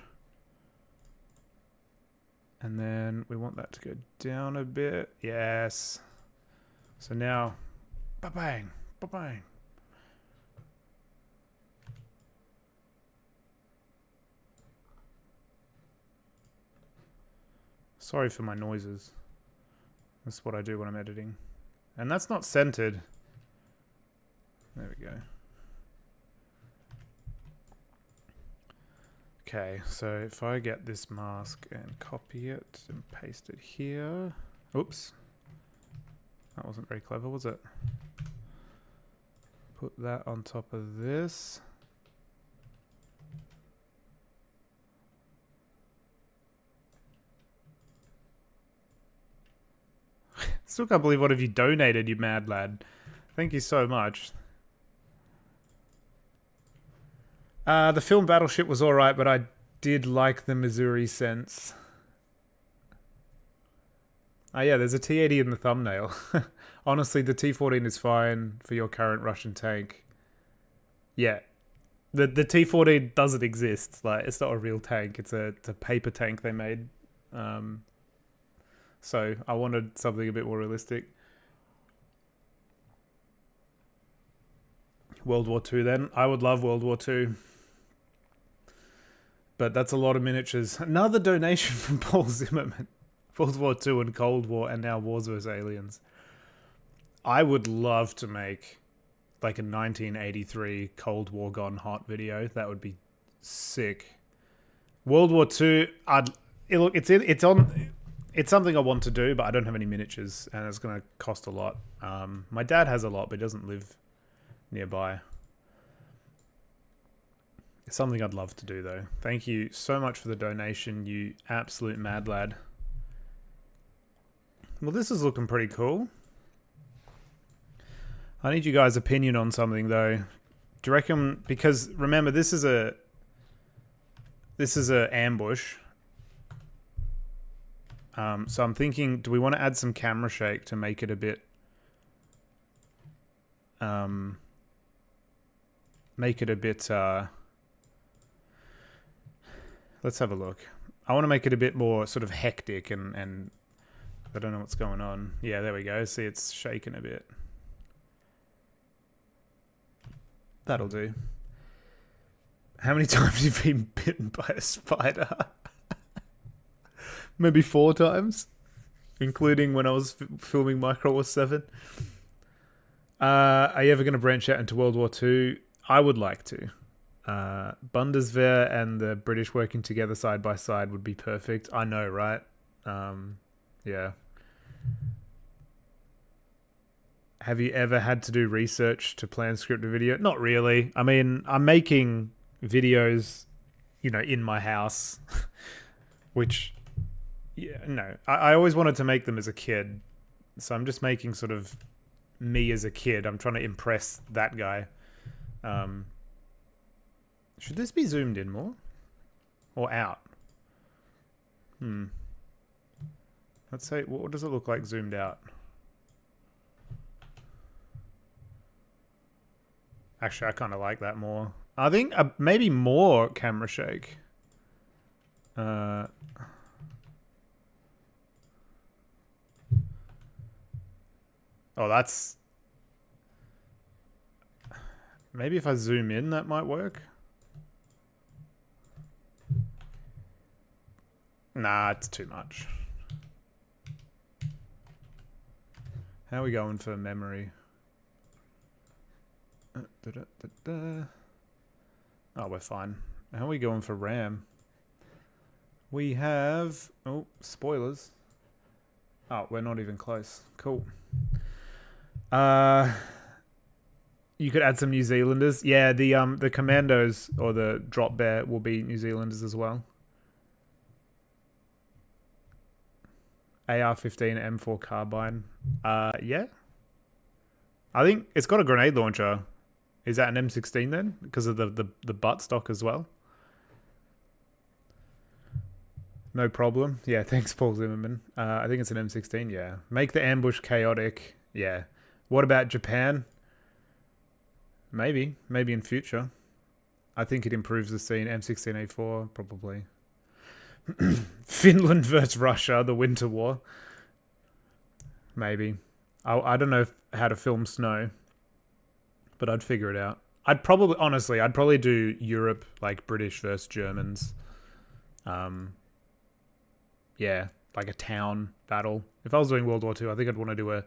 And then we want that to go down a bit. Yes. So now, ba-bang, ba-bang. Sorry for my noises. That's what I do when I'm editing. And that's not centered. There we go. Okay, so if I get this mask and copy it and paste it here. Oops. That wasn't very clever, was it? Put that on top of this. Still can't believe what have you donated, you mad lad. Thank you so much. The film Battleship was alright, but I did like the Missouri sense. Oh yeah, there's a T-80 in the thumbnail. Honestly, the T-14 is fine for your current Russian tank. Yeah. The T-14 doesn't exist. Like, it's not a real tank. It's a paper tank they made. So I wanted something a bit more realistic. World War II then. I would love World War II. But that's a lot of miniatures. Another donation from Paul Zimmerman. World War II and Cold War and now Wars vs. Aliens. I would love to make like a 1983 Cold War Gone Hot video. That would be sick. World War II, it's something I want to do, but I don't have any miniatures and it's going to cost a lot. My dad has a lot, but he doesn't live nearby. It's something I'd love to do though. Thank you so much for the donation, you absolute mad lad. Well, this is looking pretty cool. I need you guys' opinion on something though. Do you reckon, because remember this is a ambush. So I'm thinking, do we want to add some camera shake to make it a bit let's have a look. I want to make it a bit more sort of hectic and I don't know what's going on. Yeah, there we go. See, it's shaking a bit. That'll do. How many times have you been bitten by a spider? Maybe 4 times, including when I was filming Micro Wars 7. Are you ever going to branch out into World War II? I would like to. Bundeswehr and the British working together side by side would be perfect. I know, right? Yeah. Have you ever had to do research to plan script a video? Not really. I mean, I'm making videos, you know, in my house, which, yeah, no. I always wanted to make them as a kid. So I'm just making sort of me as a kid. I'm trying to impress that guy. Should this be zoomed in more? Or out? Let's say, what does it look like zoomed out? Actually, I kind of like that more. I think maybe more camera shake. Oh, that's... Maybe if I zoom in, that might work. Nah, it's too much. How are we going for memory? Oh, we're fine. How are we going for RAM? We have... Oh, spoilers. Oh, we're not even close. Cool. You could add some New Zealanders. Yeah, the commandos or the drop bear will be New Zealanders as well. AR-15 M4 carbine. Yeah. I think it's got a grenade launcher. Is that an M16 then? Because of the butt stock as well. No problem. Yeah, thanks, Paul Zimmerman. I think it's an M16, yeah. Make the ambush chaotic. Yeah. What about Japan? Maybe. Maybe in future. I think it improves the scene. M16A4, probably. Finland versus Russia, the Winter War. Maybe. I don't know how to film snow, but I'd figure it out. I'd probably do Europe, like British versus Germans. Yeah, like a town battle. If I was doing World War II, I think I'd want to do a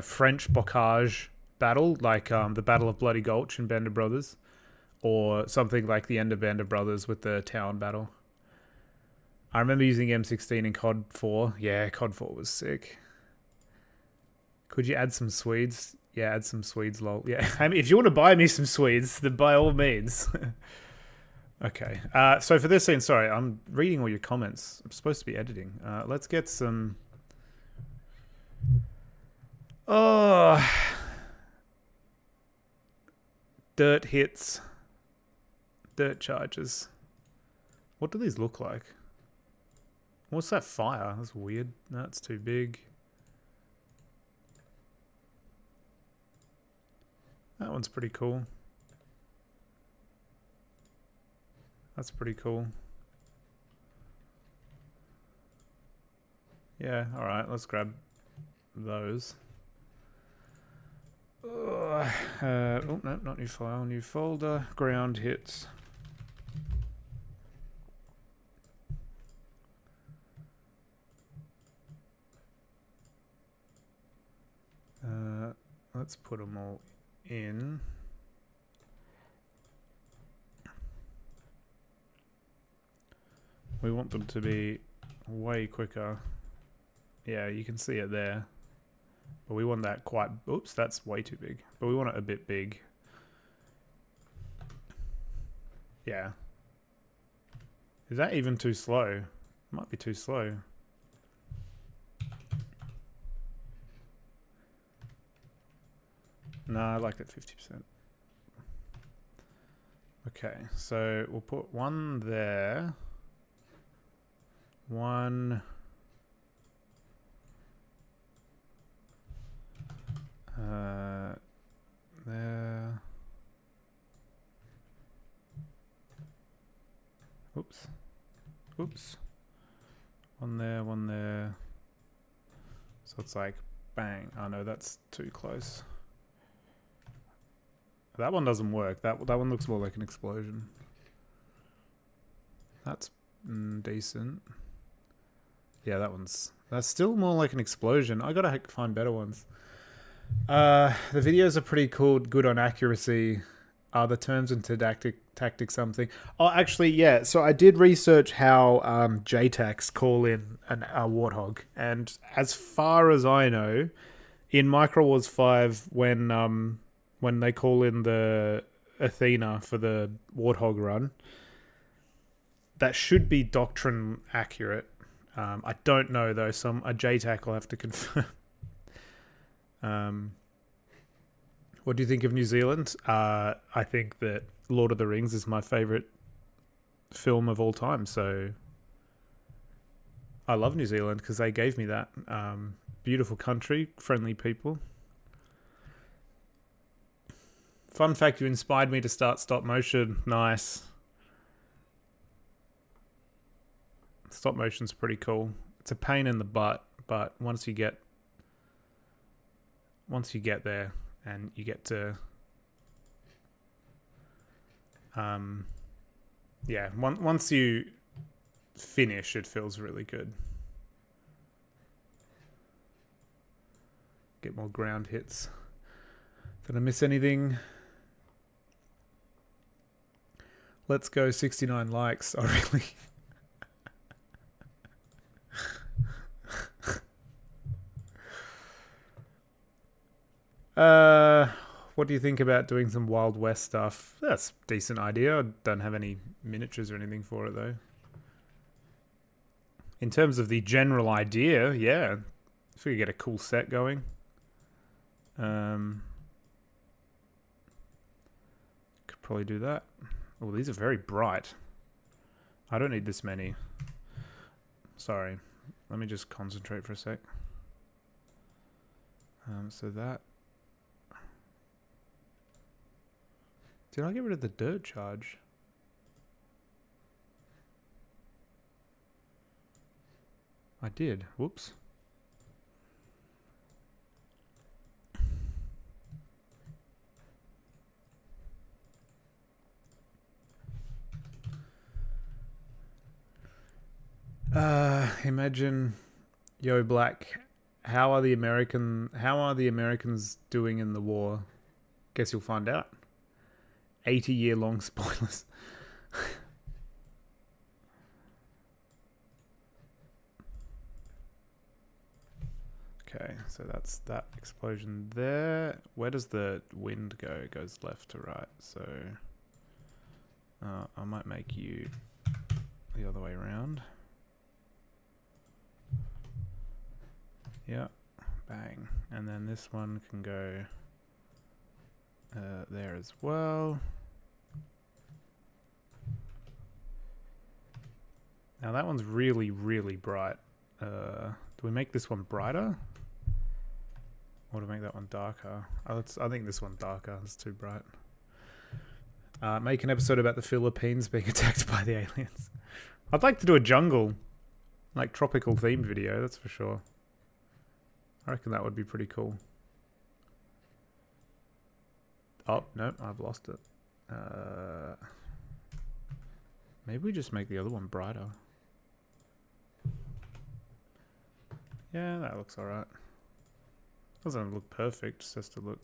French bocage battle, like the Battle of Bloody Gulch in Band of Brothers, or something like the end of Band of Brothers with the town battle. I remember using M16 in COD 4. Yeah, COD 4 was sick. Could you add some Swedes? Yeah, add some Swedes, lol. Yeah, I mean, if you want to buy me some Swedes, then by all means. Okay, so for this scene, sorry, I'm reading all your comments. I'm supposed to be editing. Let's get some... Oh... Dirt hits. Dirt charges. What do these look like? What's that fire? That's weird. That's too big. That one's pretty cool. That's pretty cool. Yeah, alright, let's grab those. Oh no, not new file, new folder. Ground hits. Let's put them all in. We want them to be way quicker. Yeah, you can see it there. But we want that quite... Oops, that's way too big. But we want it a bit big. Yeah. Is that even too slow? It might be too slow. No, I like that 50%. Okay, so we'll put one there. One... there. Oops. Oops. One there, one there. So it's like, bang. Oh no, that's too close. That one doesn't work. That one looks more like an explosion. That's decent. Yeah, that's still more like an explosion. I gotta find better ones. The videos are pretty cool, good on accuracy. The terms and tactic something. Oh, actually, yeah. So I did research how JTACs call in a Warthog, and as far as I know, in Micro Wars 5, when they call in the Athena for the Warthog run, that should be doctrine accurate. I don't know though. A JTAC will have to confirm. What do you think of New Zealand? I think that Lord of the Rings is my favorite film of all time. So I love New Zealand because they gave me that. Beautiful country, friendly people. Fun fact, you inspired me to start stop motion. Nice. Stop motion's pretty cool. It's a pain in the butt, but once you get there and you get to yeah, once you finish, it feels really good. Get more ground hits. Did I miss anything? Let's go 69 likes. Oh, really? What do you think about doing some Wild West stuff? That's a decent idea. I don't have any miniatures or anything for it, though. In terms of the general idea, yeah. If we could get a cool set going. Could probably do that. Oh, these are very bright. I don't need this many. Sorry. Let me just concentrate for a sec. So that... Did I get rid of the dirt charge? I did. Whoops. Imagine, Yo Black, how are the Americans doing in the war? Guess you'll find out. 80-year-long spoilers. Okay, so that's that explosion there. Where does the wind go? It goes left to right. So I might make you the other way around. Yeah, bang. And then this one can go there as well. Now that one's really, really bright. Do we make this one brighter? Or to make that one darker? I think this one darker. It's too bright. Make an episode about the Philippines being attacked by the aliens. I'd like to do a jungle, like tropical themed video, that's for sure. I reckon that would be pretty cool. Oh, no, I've lost it. Maybe we just make the other one brighter. Yeah, that looks alright. Doesn't look perfect, just has to look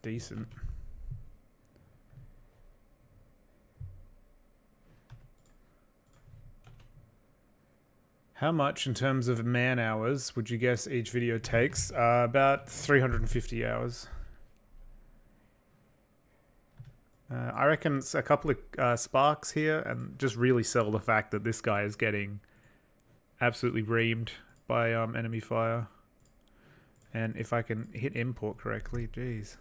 decent. How much in terms of man hours would you guess each video takes? About 350 hours. I reckon it's a couple of sparks here and just really sell the fact that this guy is getting absolutely reamed by enemy fire. And if I can hit import correctly, geez.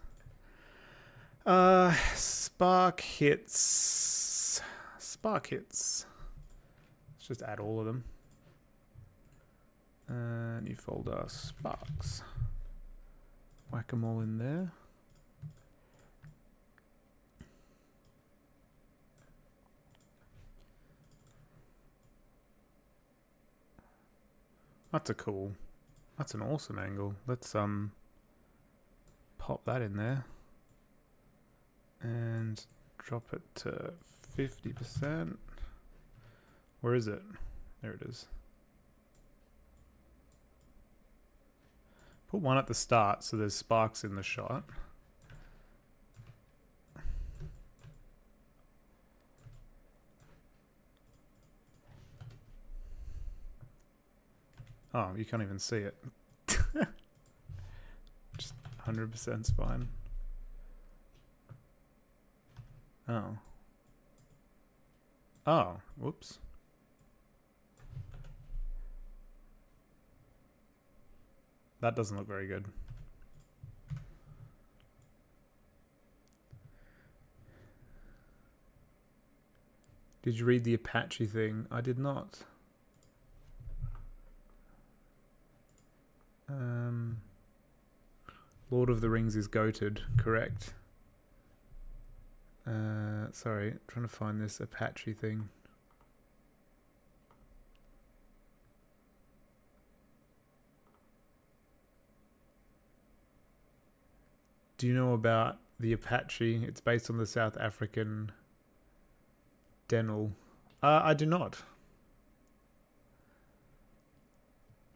Spark hits. Spark hits. Let's just add all of them. New folder, sparks. Whack them all in there. That's an awesome angle. Let's pop that in there and drop it to 50%. Where is it? There it is. Put one at the start so there's sparks in the shot. Oh, you can't even see it. Just 100% is fine. Oh. Oh, whoops. That doesn't look very good. Did you read the Apache thing? I did not. Lord of the Rings is goated, correct. Sorry, trying to find this Apache thing. Do you know about the Apache? It's based on the South African Denel. I do not.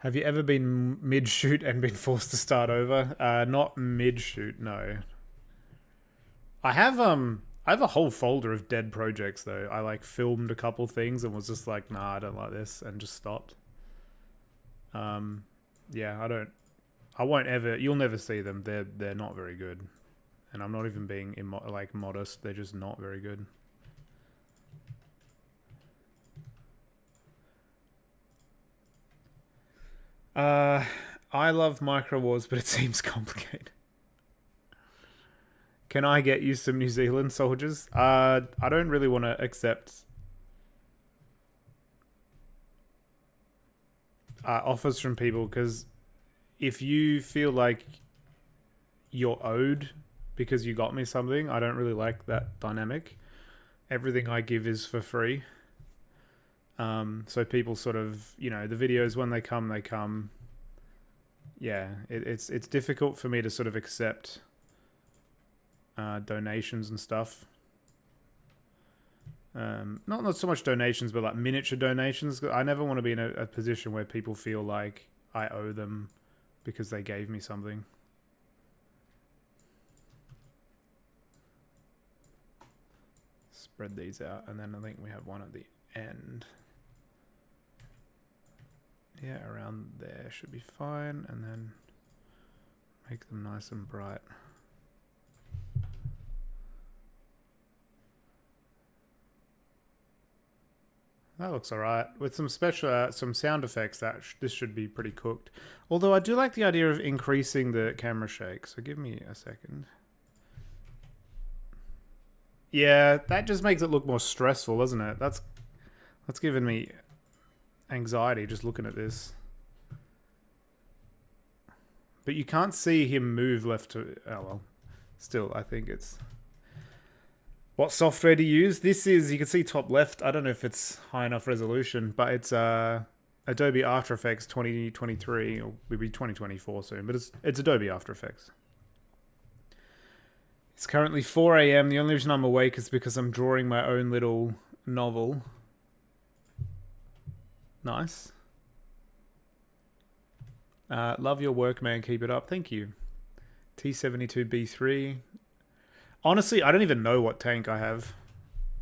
Have you ever been mid-shoot and been forced to start over? Not mid-shoot, no. I have a whole folder of dead projects though. I like filmed a couple things and was just like, nah, I don't like this, and just stopped. Yeah, I won't ever. You'll never see them. They're not very good, and I'm not even being like modest. They're just not very good. I love Micro Wars, but it seems complicated. Can I get you some New Zealand soldiers? I don't really want to accept offers from people, because if you feel like you're owed because you got me something, I don't really like that dynamic. Everything I give is for free. So people sort of, you know, the videos, when they come, they come. Yeah, it's difficult for me to sort of accept donations and stuff. Not so much donations, but like miniature donations. I never want to be in a position where people feel like I owe them because they gave me something. Spread these out, and then I think we have one at the end. Yeah, around there should be fine, and then make them nice and bright. That looks alright. With some special, some sound effects, this should be pretty cooked. Although I do like the idea of increasing the camera shake, so give me a second. Yeah, that just makes it look more stressful, doesn't it? That's giving me anxiety just looking at this. But you can't see him move left to... Oh, well. Still, I think it's... What software to use? This is, you can see top left. I don't know if it's high enough resolution, but it's Adobe After Effects 2023, or maybe 2024 soon, but it's Adobe After Effects. It's currently 4 a.m. The only reason I'm awake is because I'm drawing my own little novel. Nice. Love your work, man. Keep it up. Thank you. T72B3. Honestly, I don't even know what tank I have.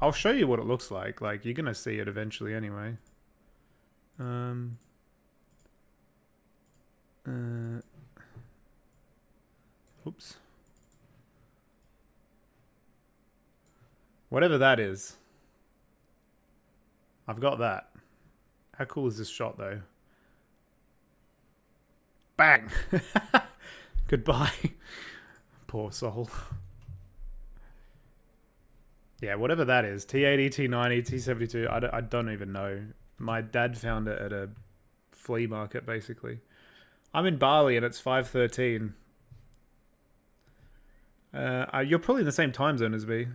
I'll show you what it looks like. Like, you're going to see it eventually anyway. Oops. Whatever that is. I've got that. How cool is this shot, though? Bang! Goodbye. Poor soul. Yeah, whatever that is. T80, T90, T72. I don't even know. My dad found it at a flea market, basically. I'm in Bali and it's 5:13. You're probably in the same time zone as me.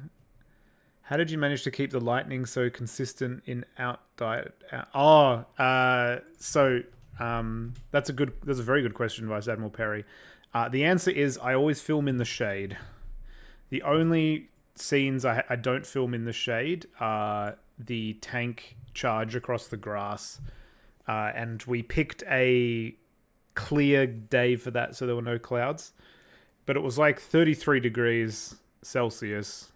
How did you manage to keep the lightning so consistent in that's a very good question, Vice Admiral Perry. The answer is I always film in the shade. The only scenes I don't film in the shade are the tank charge across the grass, and we picked a clear day for that, so there were no clouds. But it was like 33 degrees Celsius.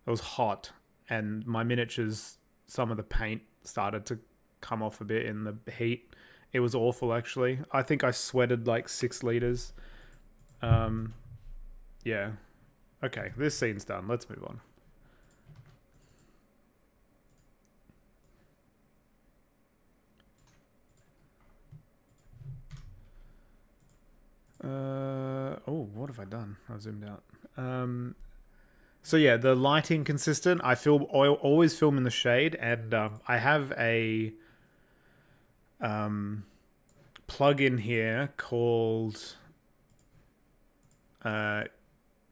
It was hot, and my miniatures, some of the paint started to come off a bit in the heat. It was awful, actually. I think I sweated like 6 liters. Yeah. Okay, this scene's done. Let's move on. Oh, what have I done? I zoomed out. So yeah, the lighting consistent. I always film in the shade, and I have a plug-in here called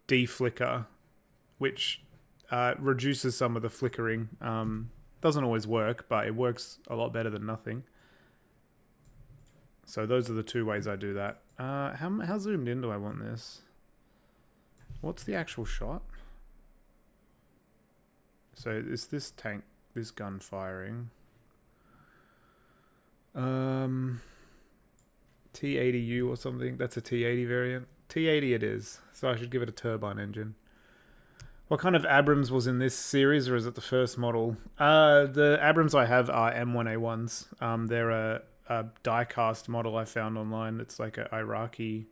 deflicker, which reduces some of the flickering. Doesn't always work, but it works a lot better than nothing. So those are the 2 ways I do that. How zoomed in do I want this? What's the actual shot? So is this tank, this gun firing? T80U or something. That's a T80 variant. T80 it is. So I should give it a turbine engine. What kind of Abrams was in this series, or is it the first model? The Abrams I have are M1A1s. They're a die-cast model I found online. It's like an Iraqi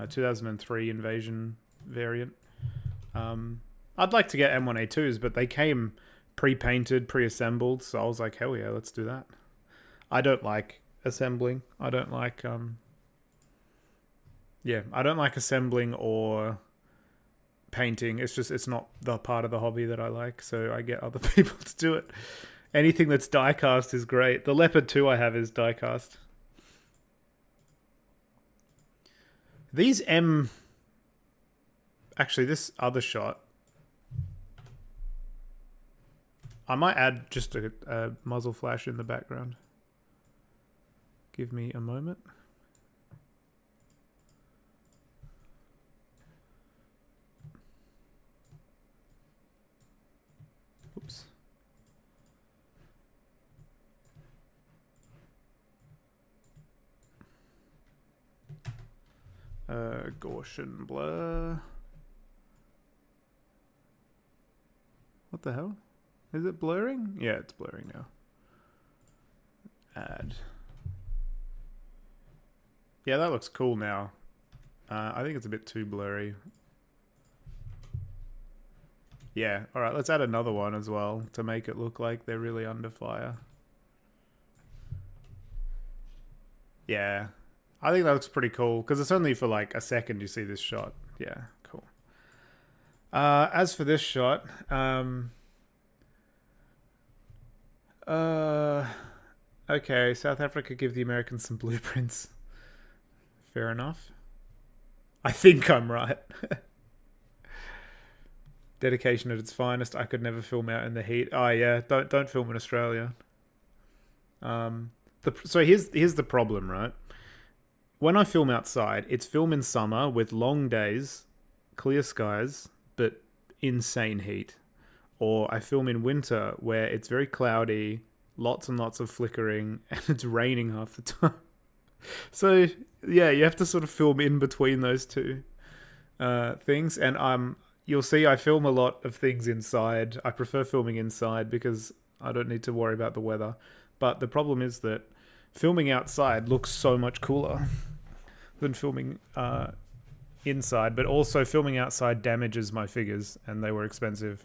2003 invasion variant. I'd like to get M1A2s, but they came pre-painted, pre-assembled, so I was like, hell yeah, let's do that. I don't like assembling. I don't like I don't like assembling or painting. It's not the part of the hobby that I like, so I get other people to do it. Anything that's die-cast is great. The Leopard 2 I have is die-cast. These actually, this other shot, I might add just a muzzle flash in the background. Give me a moment. Oops. Gaussian blur. What the hell? Is it blurring? Yeah, it's blurring now. Add. Yeah, that looks cool now. I think it's a bit too blurry. Yeah, alright, let's add another one as well to make it look like they're really under fire. Yeah, I think that looks pretty cool because it's only for like a second you see this shot. Yeah, cool. As for this shot, Okay, South Africa give the Americans some blueprints. Fair enough. I think I'm right. Dedication at its finest. I could never film out in the heat. Oh yeah, don't film in Australia. So here's the problem, right? When I film outside, it's film in summer with long days, clear skies, but insane heat. Or I film in winter where it's very cloudy, lots and lots of flickering, and it's raining half the time. So yeah, you have to sort of film in between those two things. And you'll see I film a lot of things inside. I prefer filming inside because I don't need to worry about the weather. But the problem is that filming outside looks so much cooler than filming inside. But also filming outside damages my figures, and they were expensive.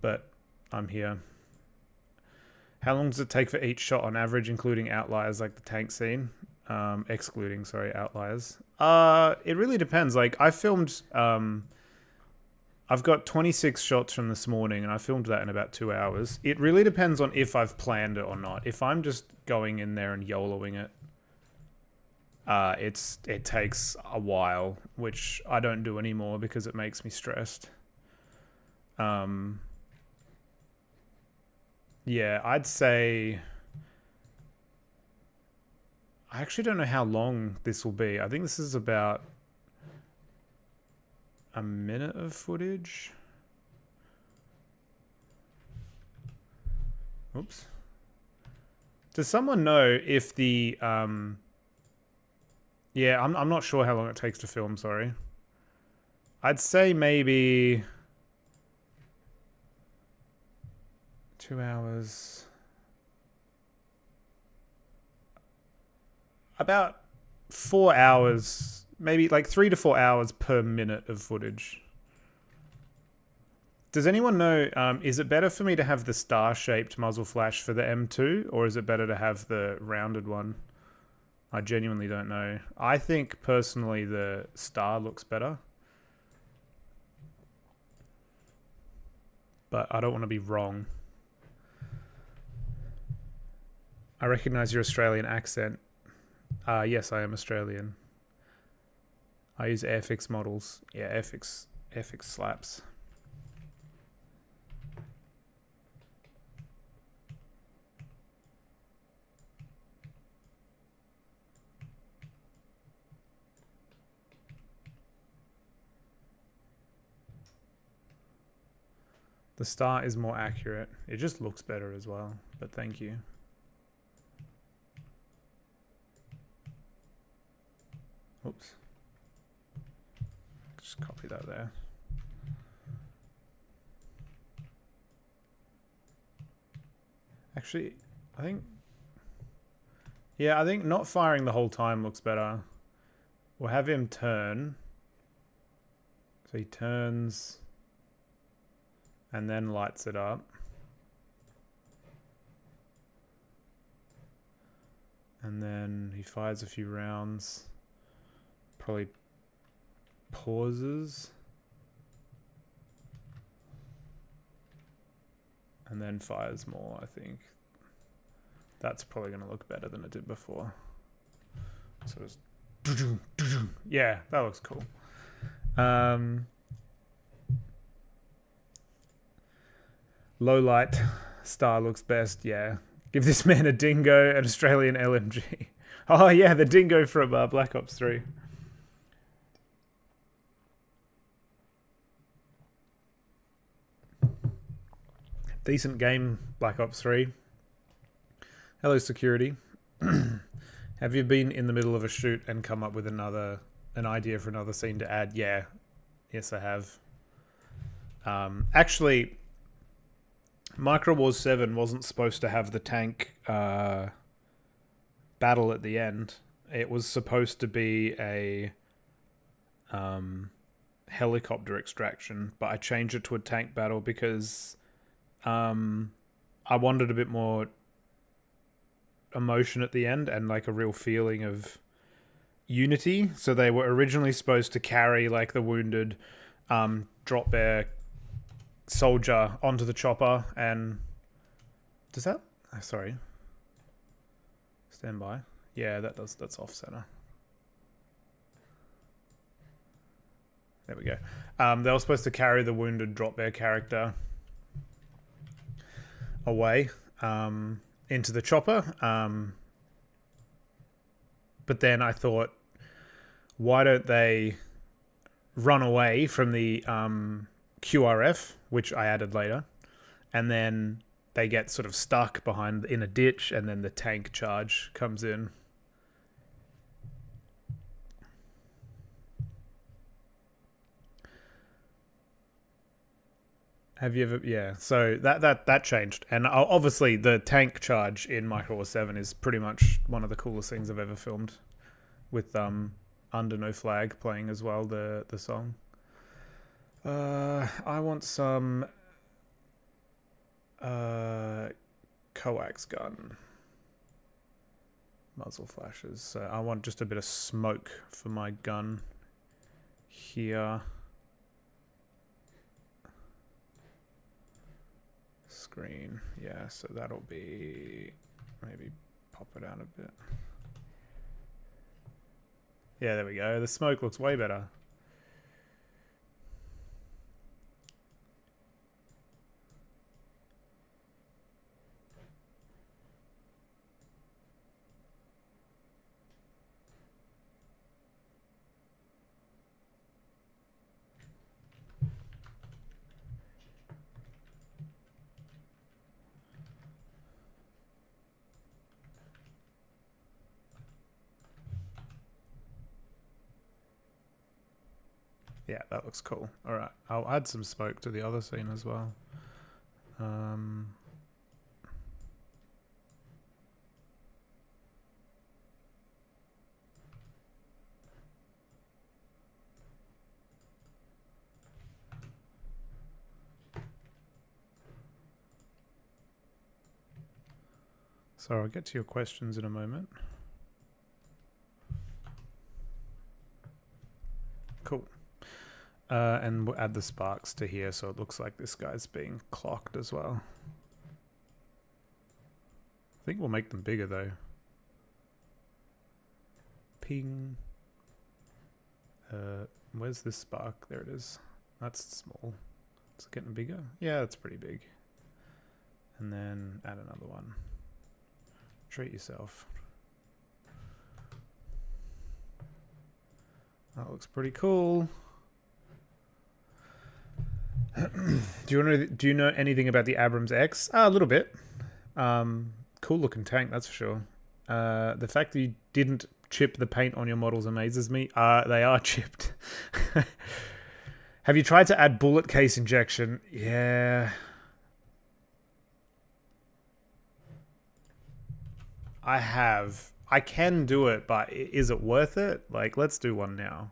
But I'm here. How long does it take for each shot on average, including outliers like the tank scene? Excluding, sorry, outliers. It really depends. Like I filmed, I've got 26 shots from this morning, and I filmed that in about 2 hours. It really depends on if I've planned it or not. If I'm just going in there and YOLOing it, it takes a while, which I don't do anymore because it makes me stressed. Yeah, I'd say... I actually don't know how long this will be. I think this is about a minute of footage. Oops. Does someone know if the... Yeah, I'm not sure how long it takes to film, sorry. I'd say maybe... 2 hours... About 4 hours, maybe like 3 to 4 hours per minute of footage. Does anyone know, is it better for me to have the star-shaped muzzle flash for the M2, or is it better to have the rounded one? I genuinely don't know. I think, personally, the star looks better. But I don't want to be wrong. I recognize your Australian accent. Yes, I am Australian. I use Airfix models. Yeah, Airfix slaps. The star is more accurate. It just looks better as well, but thank you. Oops. Just copy that there. Actually, I think... Yeah, I think not firing the whole time looks better. We'll have him turn. So he turns... and then lights it up. And then he fires a few rounds. Probably pauses. And then fires more, I think. That's probably going to look better than it did before. So it's... Yeah, that looks cool. Low light star looks best, yeah. Give this man a dingo, an Australian LMG. Oh yeah, the dingo from Black Ops 3. Decent game, Black Ops 3. Hello, security. Have you been in the middle of a shoot and come up with an idea for another scene to add? Yeah. Yes, I have. Actually... Micro Wars 7 wasn't supposed to have the tank battle at the end. It was supposed to be a helicopter extraction, but I changed it to a tank battle because I wanted a bit more emotion at the end and like a real feeling of unity. So they were originally supposed to carry like the wounded drop bear soldier onto the chopper and Does that? Sorry. Stand by. Yeah, that does. That's off center. There we go. They were supposed to carry the wounded drop bear character away into the chopper. But then I thought, why don't they run away from the QRF, which I added later, and then they get sort of stuck behind in a ditch, and then the tank charge comes in. Have you ever? Yeah. So that changed, and obviously the tank charge in Micro War 7 is pretty much one of the coolest things I've ever filmed, with Under No Flag playing as well, the song. I want some coax gun muzzle flashes. So I want just a bit of smoke for my gun here. Screen, yeah, so that'll be, maybe pop it out a bit. Yeah, there we go. The smoke looks way better. Yeah, that looks cool. All right, I'll add some smoke to the other scene as well. So I'll get to your questions in a moment. Cool. And we'll add the sparks to here so it looks like this guy's being clocked as well. I think we'll make them bigger though. Ping. Where's this spark? There it is. That's small. It's getting bigger. Yeah, that's pretty big. And then add another one. Treat yourself. That looks pretty cool. Do you know anything about the Abrams X? A little bit. Cool looking tank, that's for sure. The fact that you didn't chip the paint on your models amazes me. They are chipped. Have you tried to add bullet case injection? Yeah. I have. I can do it, but is it worth it? Like, let's do one now.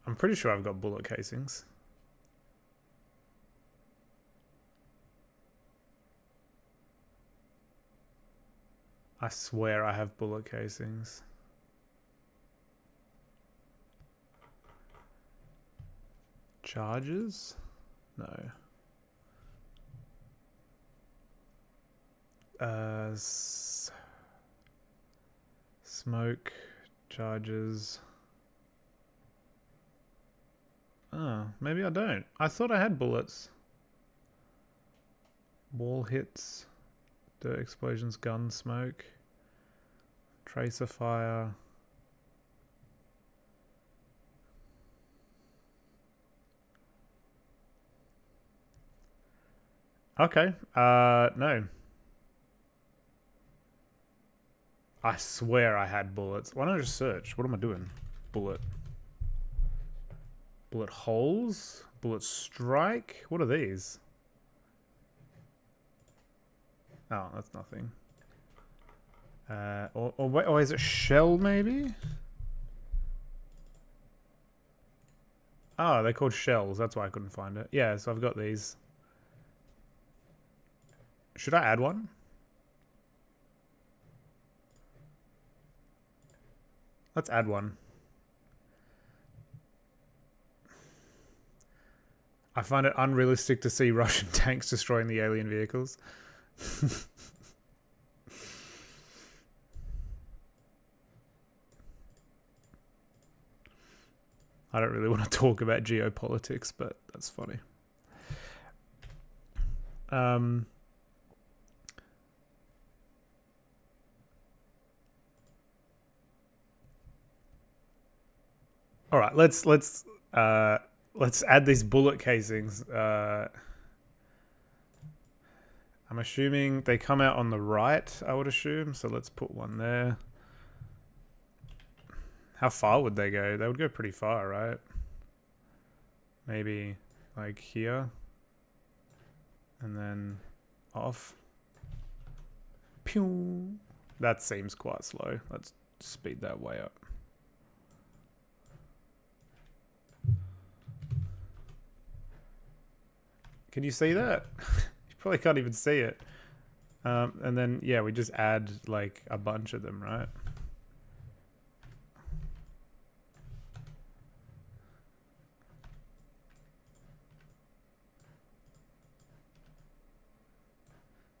I'm pretty sure I've got bullet casings. I swear I have bullet casings. Charges? No. Smoke, charges. Oh, maybe I don't. I thought I had bullets. Wall hits, dirt explosions, gun smoke, tracer fire. Okay, no. I swear I had bullets. Why don't I just search? What am I doing? Bullet. Bullet holes? Bullet strike? What are these? Oh, that's nothing. Or is it shell maybe? Oh, they're called shells. That's why I couldn't find it. Yeah, so I've got these. Should I add one? Let's add one. I find it unrealistic to see Russian tanks destroying the alien vehicles. I don't really want to talk about geopolitics, but that's funny. All right, let's add these bullet casings. I'm assuming they come out on the right, I would assume. So let's put one there. How far would they go? They would go pretty far, right? Maybe like here. And then off. Pew! That seems quite slow. Let's speed that way up. Can you see that? You probably can't even see it. And then, yeah, we just add like a bunch of them, right?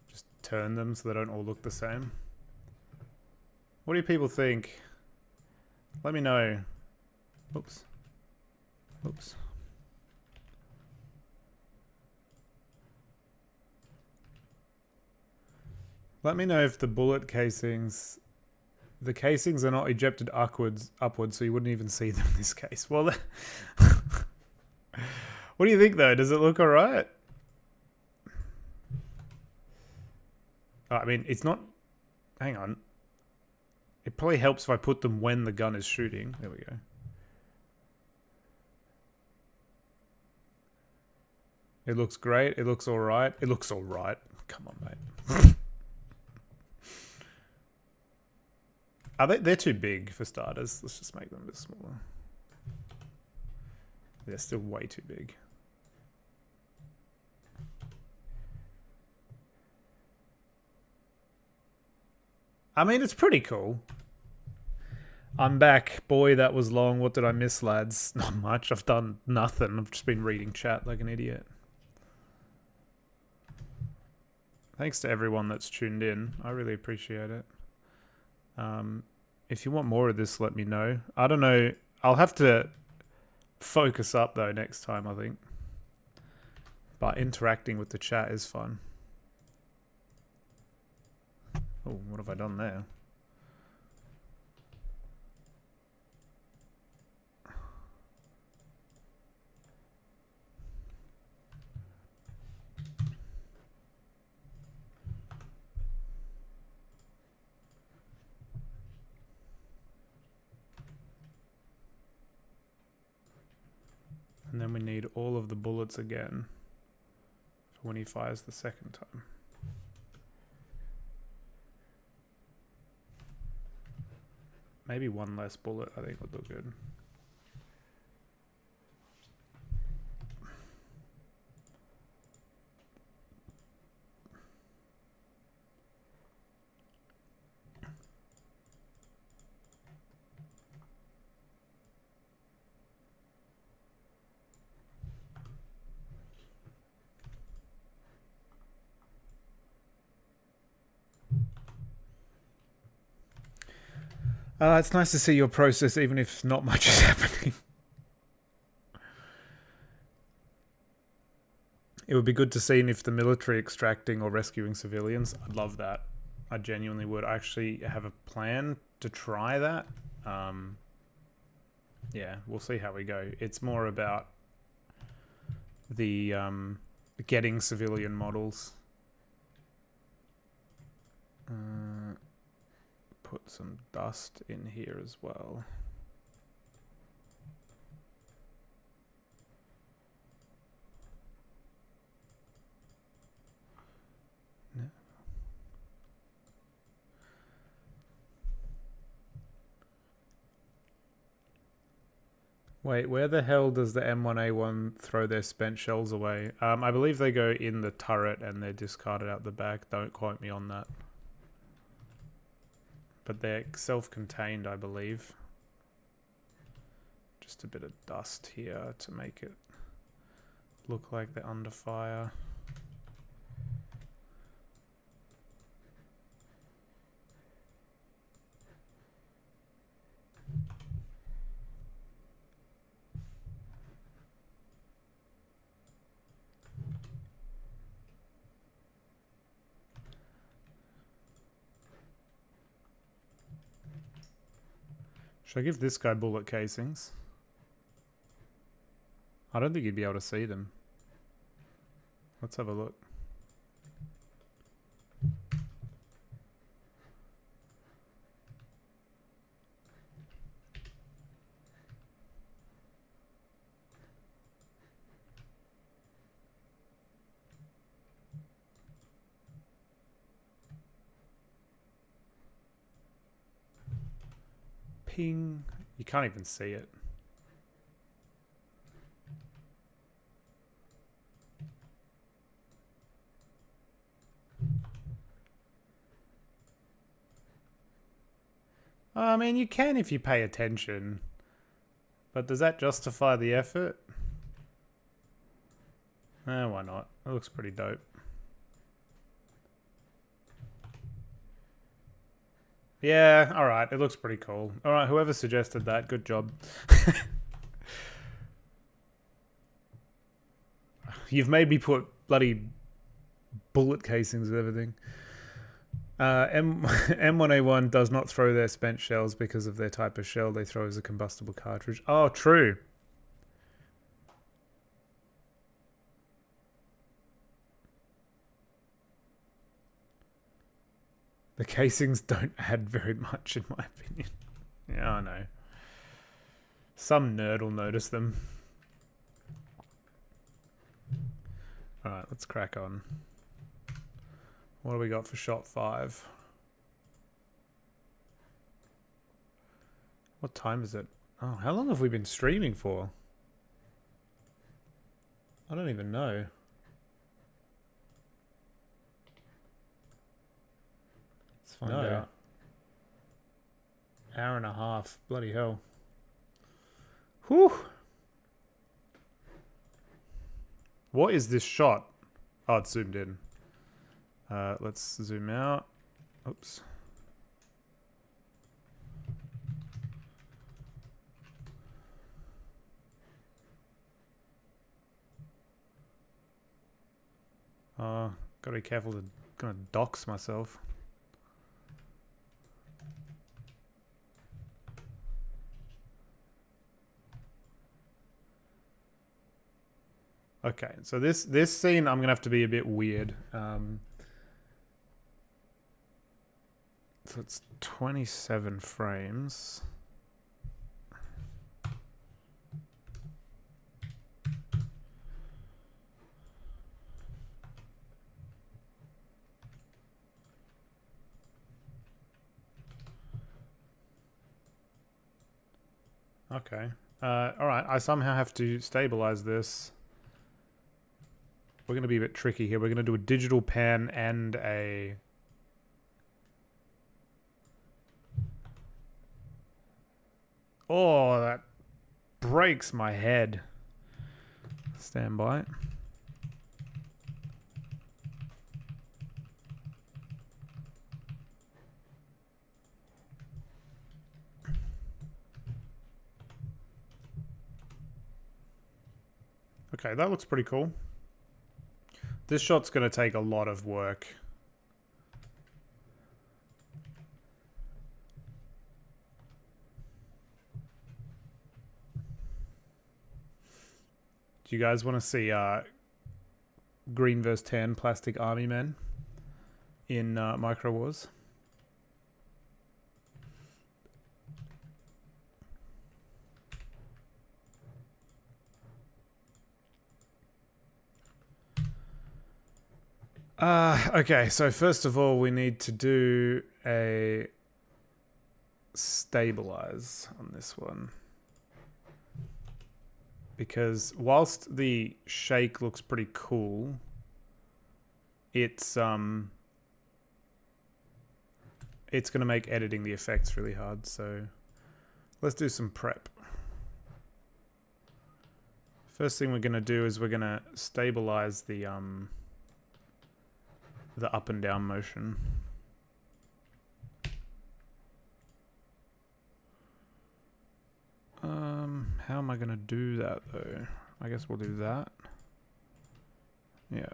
Just turn them so they don't all look the same. What do people think? Let me know. Oops. Oops. Let me know if the bullet casings, the casings are not ejected upwards, so you wouldn't even see them in this case. Well, what do you think though? Does it look alright? Oh, I mean, it's not, hang on. It probably helps if I put them when the gun is shooting. There we go. It looks great. It looks alright. It looks alright. Come on, mate. Are they? They're too big for starters. Let's just make them a bit smaller. They're still way too big. I mean, it's pretty cool. I'm back. Boy, that was long. What did I miss, lads? Not much. I've done nothing. I've just been reading chat like an idiot. Thanks to everyone that's tuned in. I really appreciate it. If you want more of this, let me know. I don't know. I'll have to focus up, though, next time, I think. But interacting with the chat is fun. Oh, what have I done there? And then we need all of the bullets again for when he fires the second time. Maybe one less bullet, I think would look good. It's nice to see your process, even if not much is happening. It would be good to see if the military extracting or rescuing civilians. I'd love that. I genuinely would. I actually have a plan to try that. Yeah, we'll see how we go. It's more about the getting civilian models. Put some dust in here as well. No. Wait, where the hell does the M1A1 throw their spent shells away? I believe they go in the turret and they're discarded out the back. Don't quote me on that. But they're self-contained, I believe. Just a bit of dust here to make it look like they're under fire. Should I give this guy bullet casings? I don't think you'd be able to see them. Let's have a look. Ping. You can't even see it. I mean, you can if you pay attention. But does that justify the effort? Why not? It looks pretty dope. Yeah, alright. It looks pretty cool. Alright, whoever suggested that, good job. You've made me put bloody bullet casings and everything. M1A1 does not throw their spent shells because of their type of shell they throw as a combustible cartridge. Oh, true. The casings don't add very much, in my opinion. Yeah, I know. Some nerd will notice them. Alright, let's crack on. What do we got for shot 5? What time is it? Oh, how long have we been streaming for? I don't even know. Let's find out. Hour and a half. Bloody hell. Whew. What is this shot? Oh, it's zoomed in. Let's zoom out. Oops. Gotta be careful to gonna dox myself. Okay, so this scene I'm gonna have to be a bit weird. So it's 27 frames. Okay. All right. I somehow have to stabilize this. We're going to be a bit tricky here. We're going to do a digital pan and a... Oh, that breaks my head. Stand by. Okay, that looks pretty cool. This shot's going to take a lot of work. Do you guys want to see green vs tan plastic army men in Micro Wars? Okay, so first of all, we need to do a stabilize on this one. Because whilst the shake looks pretty cool, it's going to make editing the effects really hard, so let's do some prep. First thing we're going to do is we're going to stabilize the up and down motion. How am I going to do that though? I guess we'll do that. Yeah.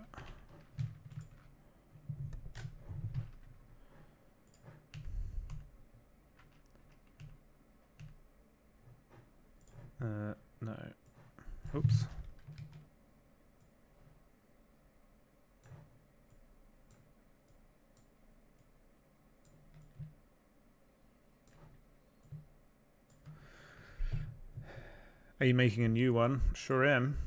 No. Oops. Are you making a new one? Sure am.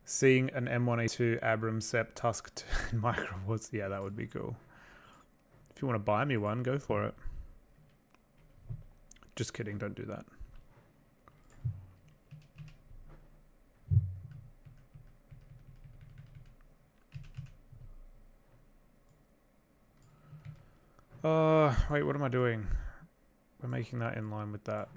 Seeing an M1A2 Abrams Sep tusked in microboards, yeah, that would be cool. If you want to buy me one, go for it. Just kidding, don't do that. Wait, what am I doing? We're making that in line with that.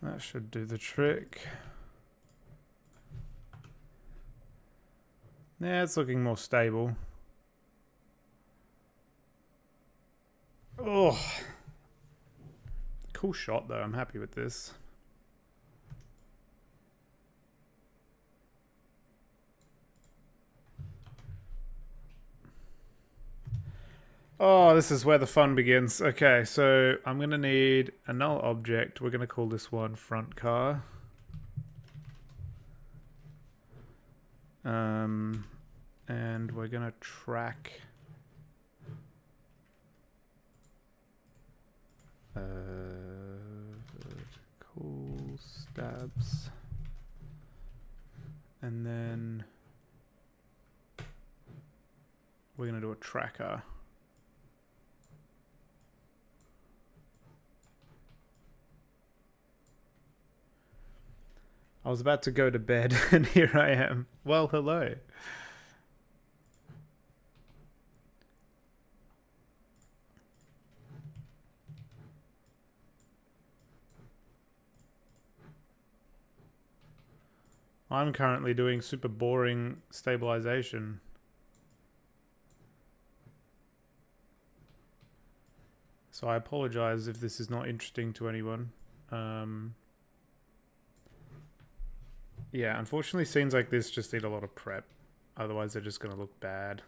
That should do the trick. Yeah, it's looking more stable. Oh, cool shot though. I'm happy with this. Oh, this is where the fun begins. Okay, so I'm going to need a null object. We're going to call this one front car. And we're going to track vertical stabs. And then we're going to do a tracker. I was about to go to bed and here I am. Well, hello. I'm currently doing super boring stabilization. So I apologize if this is not interesting to anyone. Yeah, unfortunately scenes like this just need a lot of prep. Otherwise they're just going to look bad.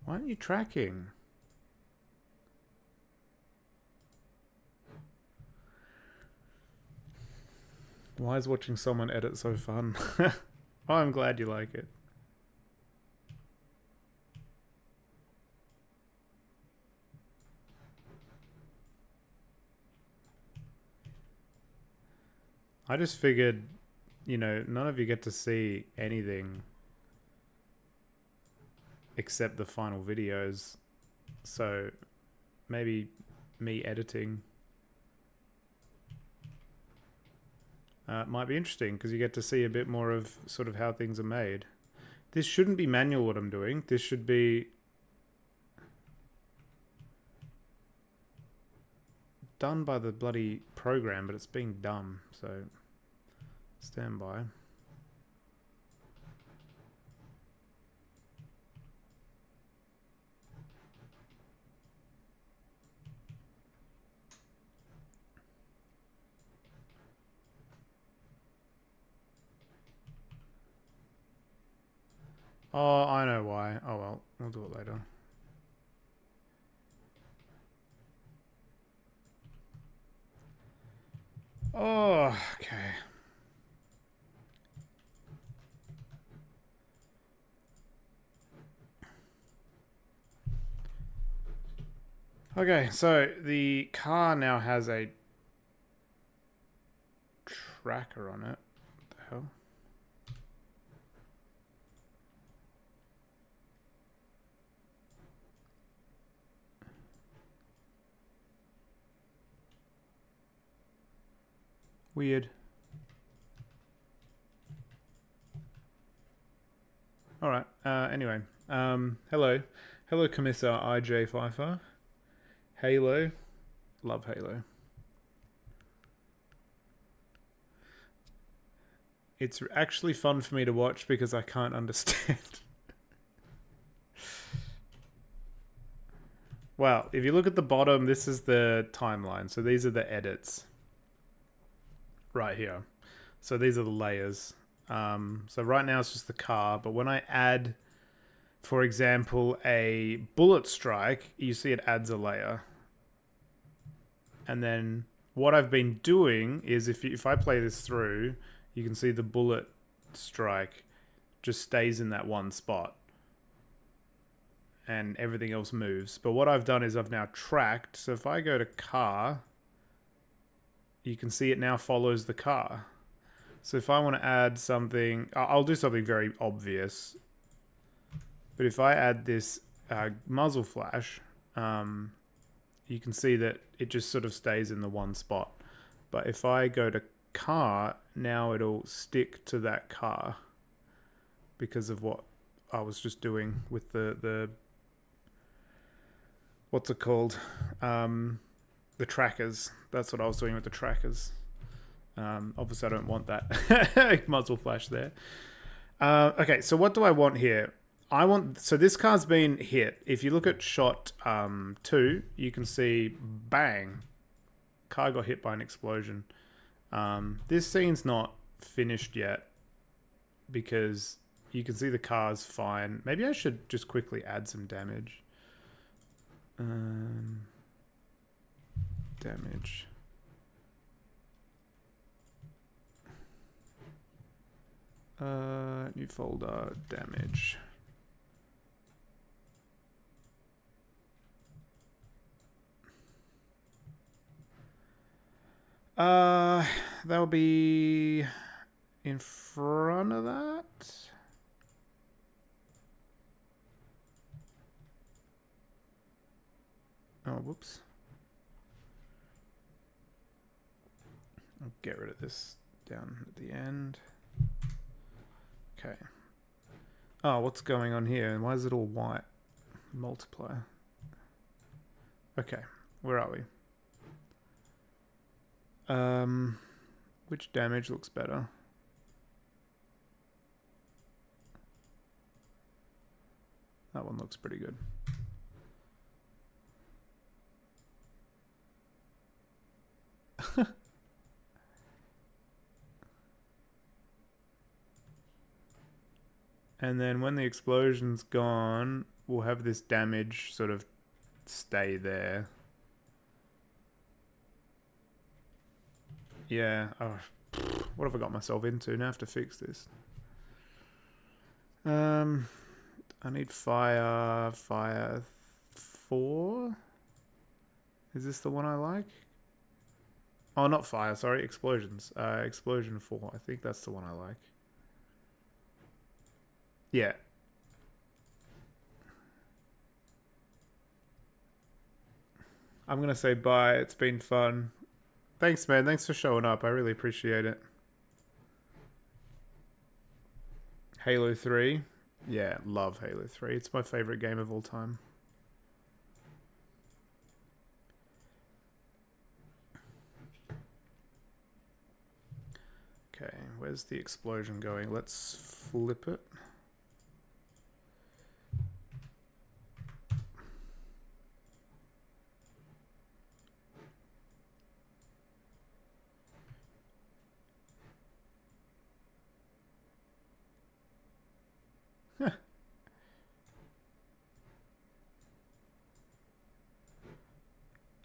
Why aren't you tracking? Why is watching someone edit so fun? Oh, I'm glad you like it. I just figured, you know, none of you get to see anything except the final videos. So maybe me editing might be interesting because you get to see a bit more of sort of how things are made. This shouldn't be manual what I'm doing. This should be done by the bloody program, but it's being dumb, so stand by. Oh, I know why. Oh well, we'll do it later. Oh, okay. Okay, so the car now has a tracker on it. What the hell? Weird. All right. Anyway, hello, Commissar IJ Pfeiffer. Halo, love Halo. It's actually fun for me to watch because I can't understand. Well, if you look at the bottom, this is the timeline. So these are the edits right here. So these are the layers. So right now it's just the car, but when I add, for example, a bullet strike, you see it adds a layer. And then what I've been doing is if I play this through, you can see the bullet strike just stays in that one spot. And everything else moves. But what I've done is I've now tracked. So if I go to car, you can see it now follows the car. So if I want to add something, I'll do something very obvious. But if I add this muzzle flash, you can see that it just sort of stays in the one spot. But if I go to car, now it'll stick to that car because of what I was just doing with the what's it called? The trackers. That's what I was doing with the trackers. Obviously, I don't want that muzzle flash there. Okay, so what do I want here? So this car's been hit. If you look at shot 2, you can see, bang, car got hit by an explosion. This scene's not finished yet because you can see the car's fine. Maybe I should just quickly add some damage. Damage. New folder, damage. That'll be in front of that. Oh, whoops. I'll get rid of this down at the end. Okay. Oh, what's going on here? And why is it all white? Multiply. Okay, where are we? Which damage looks better? That one looks pretty good. And then when the explosion's gone, we'll have this damage sort of stay there. Yeah. Oh, what have I got myself into? Now I have to fix this. I need fire 4. Is this the one I like? Oh, not fire, sorry, explosions. Explosion 4. I think that's the one I like. Yeah. I'm going to say bye. It's been fun. Thanks, man. Thanks for showing up. I really appreciate it. Halo 3. Yeah, love Halo 3. It's my favorite game of all time. Okay, where's the explosion going? Let's flip it.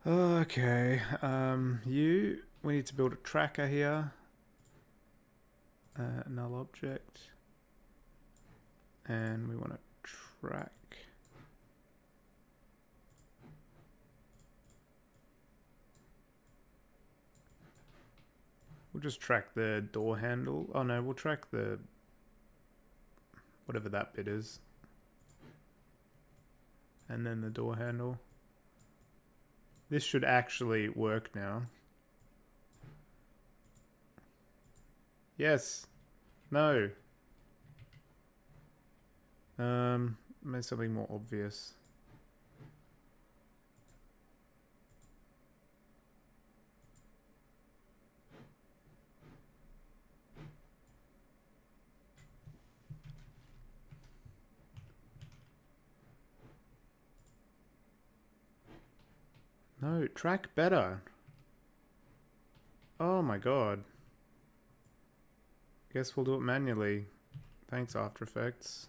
Okay, we need to build a tracker here. Null object. And we want to track. We'll just track the door handle. Oh no, we'll track the whatever that bit is. And then the door handle. This should actually work now. Yes. No. Maybe something more obvious. No, track better. Oh my god. Guess we'll do it manually. Thanks, After Effects.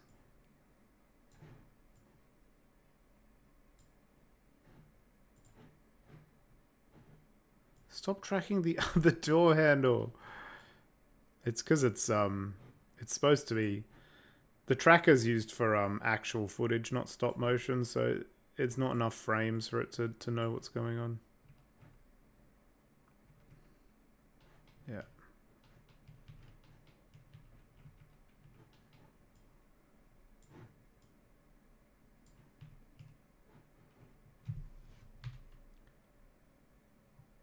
Stop tracking the other door handle. It's because it's supposed to be, the tracker's used for actual footage, not stop motion, so it's not enough frames for it to know what's going on. Yeah.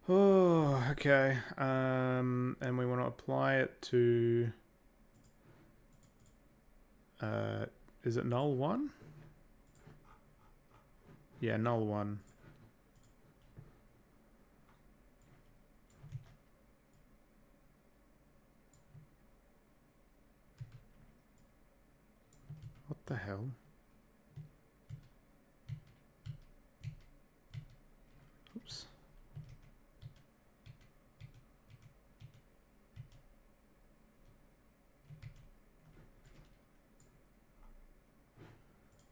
Oh, okay. And we want to apply it to, is it null 1? Yeah, null 1. What the hell? Oops.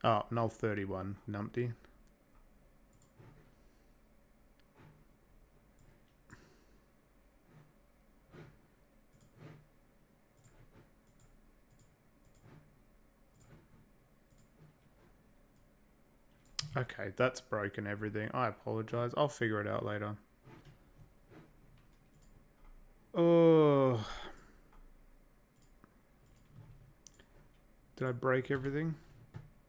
Oh, null 31, numpty. Okay, that's broken everything. I apologize. I'll figure it out later. Oh. Did I break everything?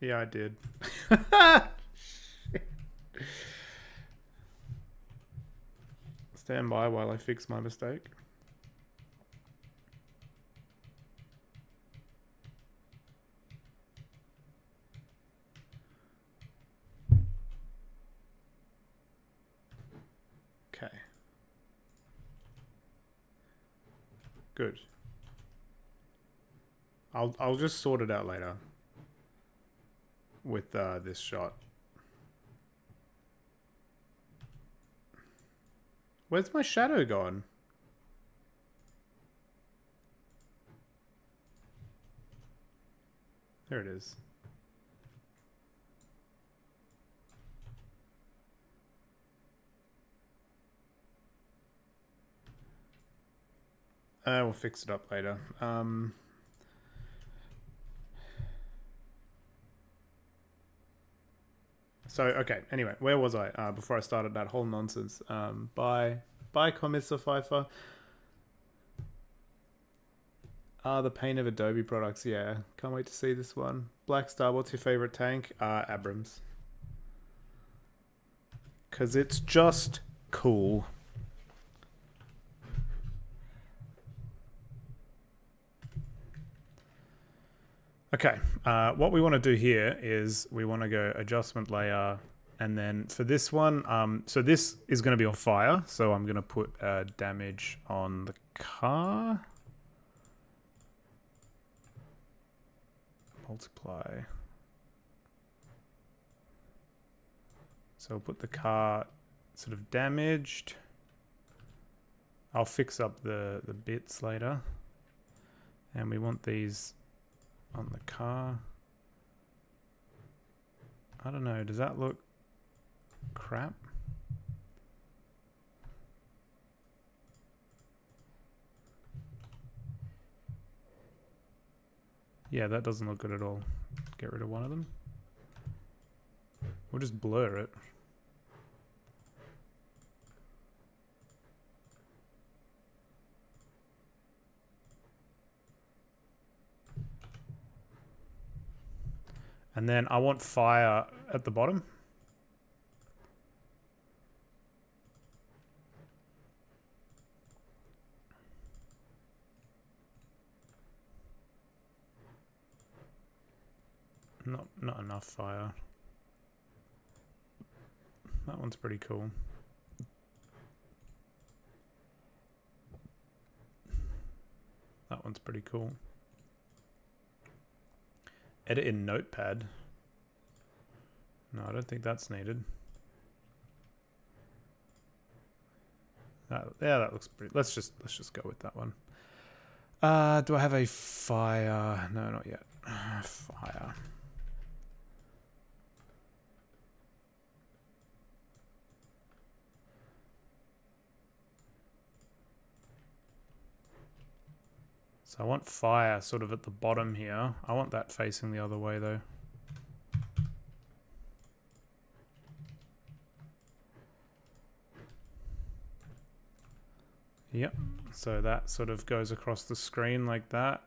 Yeah, I did. Stand by while I fix my mistake. Okay. Good. I'll just sort it out later with this shot. Where's my shadow gone? There it is. We'll fix it up later. So, okay, anyway, where was I before I started that whole nonsense? Bye, Commissar Pfeiffer. The pain of Adobe products, yeah. Can't wait to see this one. Black Star, what's your favorite tank? Abrams. Because it's just cool. Okay, what we want to do here is we want to go adjustment layer, and then for this one, so this is going to be on fire, so I'm going to put damage on the car. multiply. So I'll put the car sort of damaged. I'll fix up the bits later. And we want these on the car. I don't know, does that look crap? Yeah, that doesn't look good at all. Get rid of one of them. We'll just blur it. And then I want fire at the bottom. Not enough fire. That one's pretty cool. That one's pretty cool. Edit in Notepad. No, I don't think that's needed. Yeah, that looks pretty. Let's just go with that one. Do I have a fire? No, not yet. Fire. So I want fire sort of at the bottom here. I want that facing the other way though. Yep, so that sort of goes across the screen like that.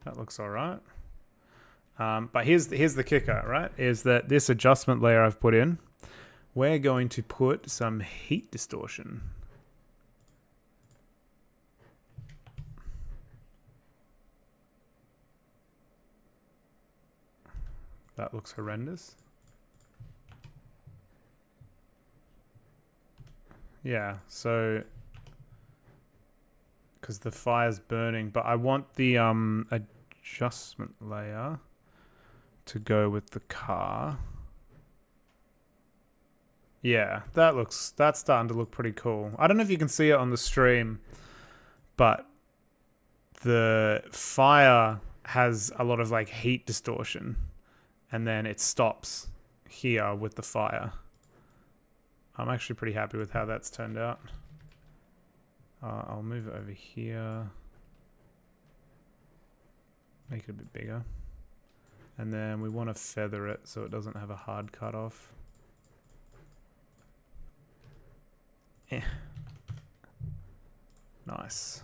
That looks all right. But here's the kicker, right? Is that this adjustment layer I've put in, we're going to put some heat distortion. That looks horrendous. Yeah, so because the fire's burning, but I want the adjustment layer to go with the car. Yeah, that's starting to look pretty cool. I don't know if you can see it on the stream, but the fire has a lot of like heat distortion, and then it stops here with the fire. I'm actually pretty happy with how that's turned out. I'll move it over here. Make it a bit bigger. And then we want to feather it so it doesn't have a hard cutoff. Eh. Nice.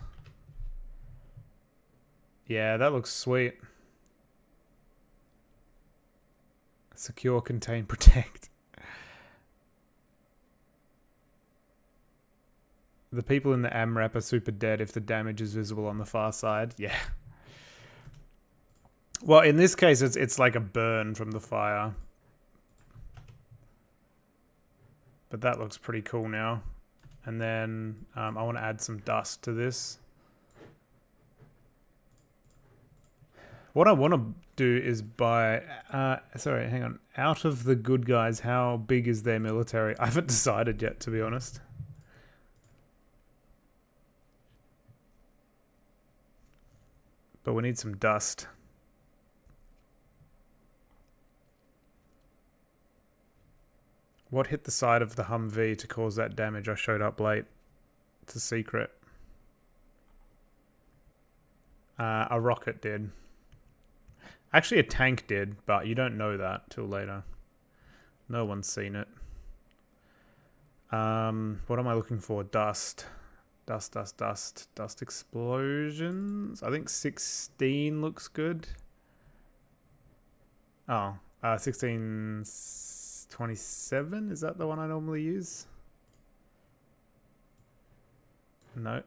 Yeah, that looks sweet. Secure, contain, protect. The people in the AMRAP are super dead if the damage is visible on the far side. Yeah. Well, in this case, it's like a burn from the fire. But that looks pretty cool now. And then I want to add some dust to this. What I want to do is buy... sorry, hang on. Out of the good guys, how big is their military? I haven't decided yet, to be honest. But we need some dust. What hit the side of the Humvee to cause that damage? I showed up late. It's a secret. A rocket did. Actually, a tank did, but you don't know that till later. No one's seen it. What am I looking for? Dust. Dust explosions. I think 16 looks good. Oh, 1627? Is that the one I normally use? No.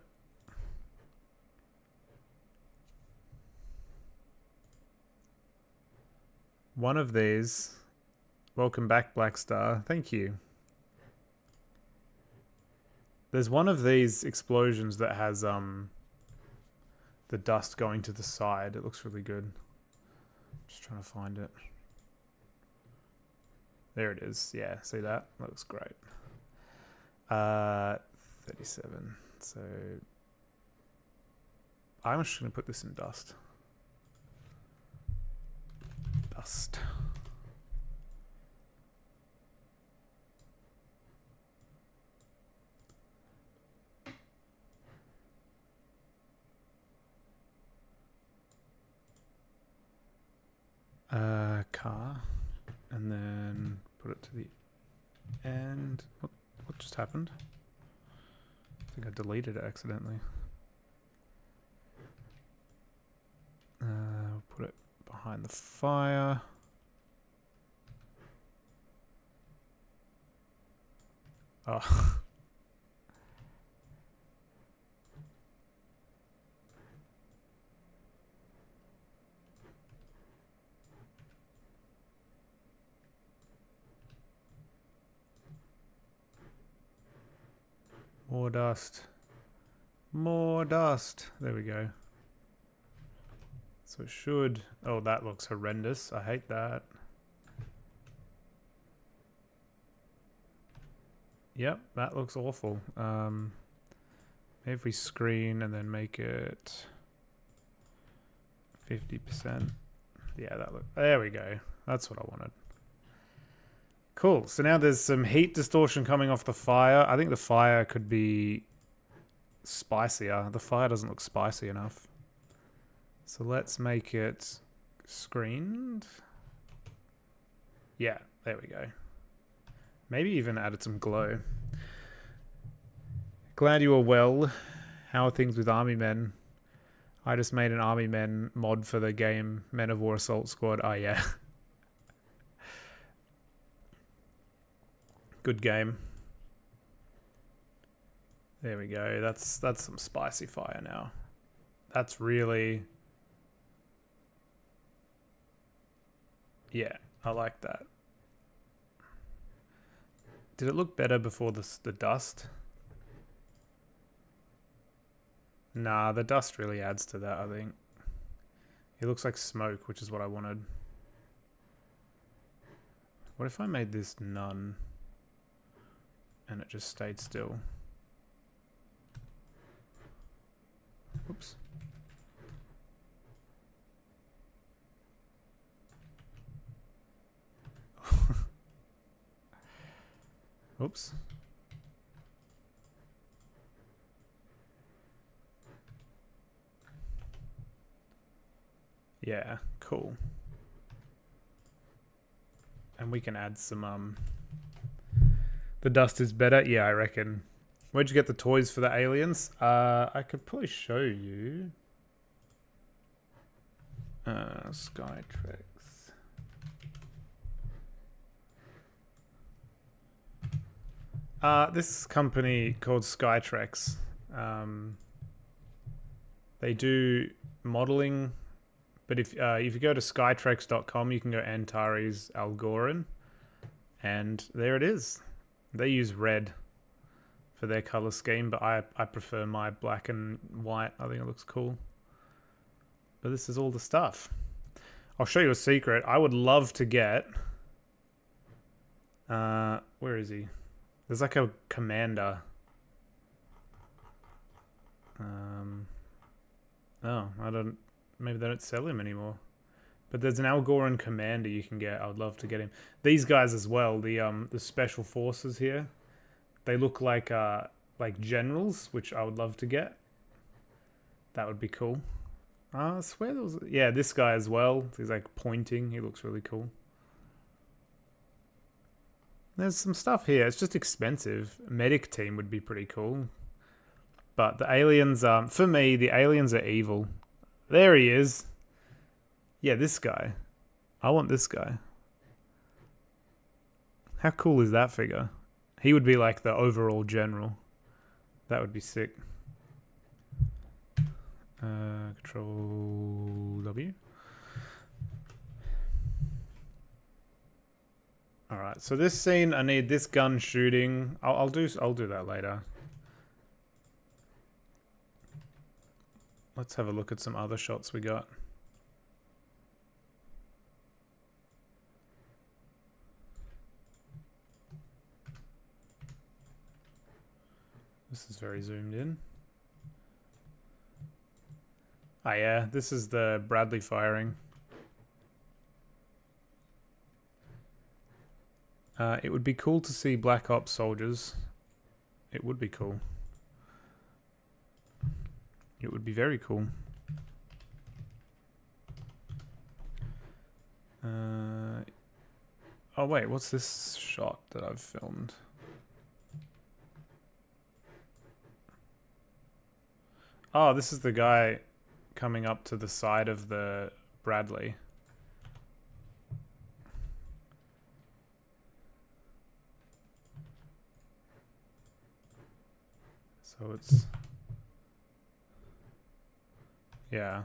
One of these. Welcome back, Black Star. Thank you. There's one of these explosions that has the dust going to the side. It looks really good. Just trying to find it. There it is. Yeah, see that? Looks great. 37. So I'm just going to put this in dust. Dust. Car, and then put it to the end. What just happened? I think I deleted it accidentally. Put it behind the fire. Oh. More dust. More dust. There we go. So it should... Oh, that looks horrendous. I hate that. Yep, that looks awful. Maybe if we screen and then make it 50%. Yeah, that look. There we go. That's what I wanted. Cool. So now there's some heat distortion coming off the fire. I think the fire could be spicier. The fire doesn't look spicy enough. So let's make it screened. Yeah, there we go. Maybe even added some glow. Glad you are well. How are things with Army Men? I just made an Army Men mod for the game Men of War Assault Squad. Oh yeah. Good game. There we go. That's some spicy fire now. That's really... Yeah, I like that. Did it look better before the dust? Nah, the dust really adds to that, I think. It looks like smoke, which is what I wanted. What if I made this none? And it just stayed still. Oops. Oops. Yeah, cool. And we can add some the dust is better? Yeah, I reckon. Where'd you get the toys for the aliens? I could probably show you. Skytrex. This company called Skytrex. They do modeling, but if you go to skytrex.com, you can go Antares Algoran, and there it is. They use red for their color scheme, but I prefer my black and white. I think it looks cool. But this is all the stuff. I'll show you a secret. I would love to get... where is he? There's like a commander. Oh, I don't... Maybe they don't sell him anymore. But there's an Algoran commander you can get. I would love to get him. These guys as well, the special forces here, they look like generals, which I would love to get. That would be cool. I swear there was... Yeah, this guy as well. He's like pointing. He looks really cool. There's some stuff here. It's just expensive. Medic team would be pretty cool. But the aliens, for me, the aliens are evil. There he is. Yeah, this guy. I want this guy. How cool is that figure? He would be like the overall general. That would be sick. Control W. All right. So this scene, I need this gun shooting. I'll do that later. Let's have a look at some other shots we got. This is very zoomed in. Ah, yeah, this is the Bradley firing. It would be cool to see Black Ops soldiers. It would be cool. It would be very cool. Oh wait, what's this shot that I've filmed? Oh, this is the guy coming up to the side of the Bradley. So it's... yeah.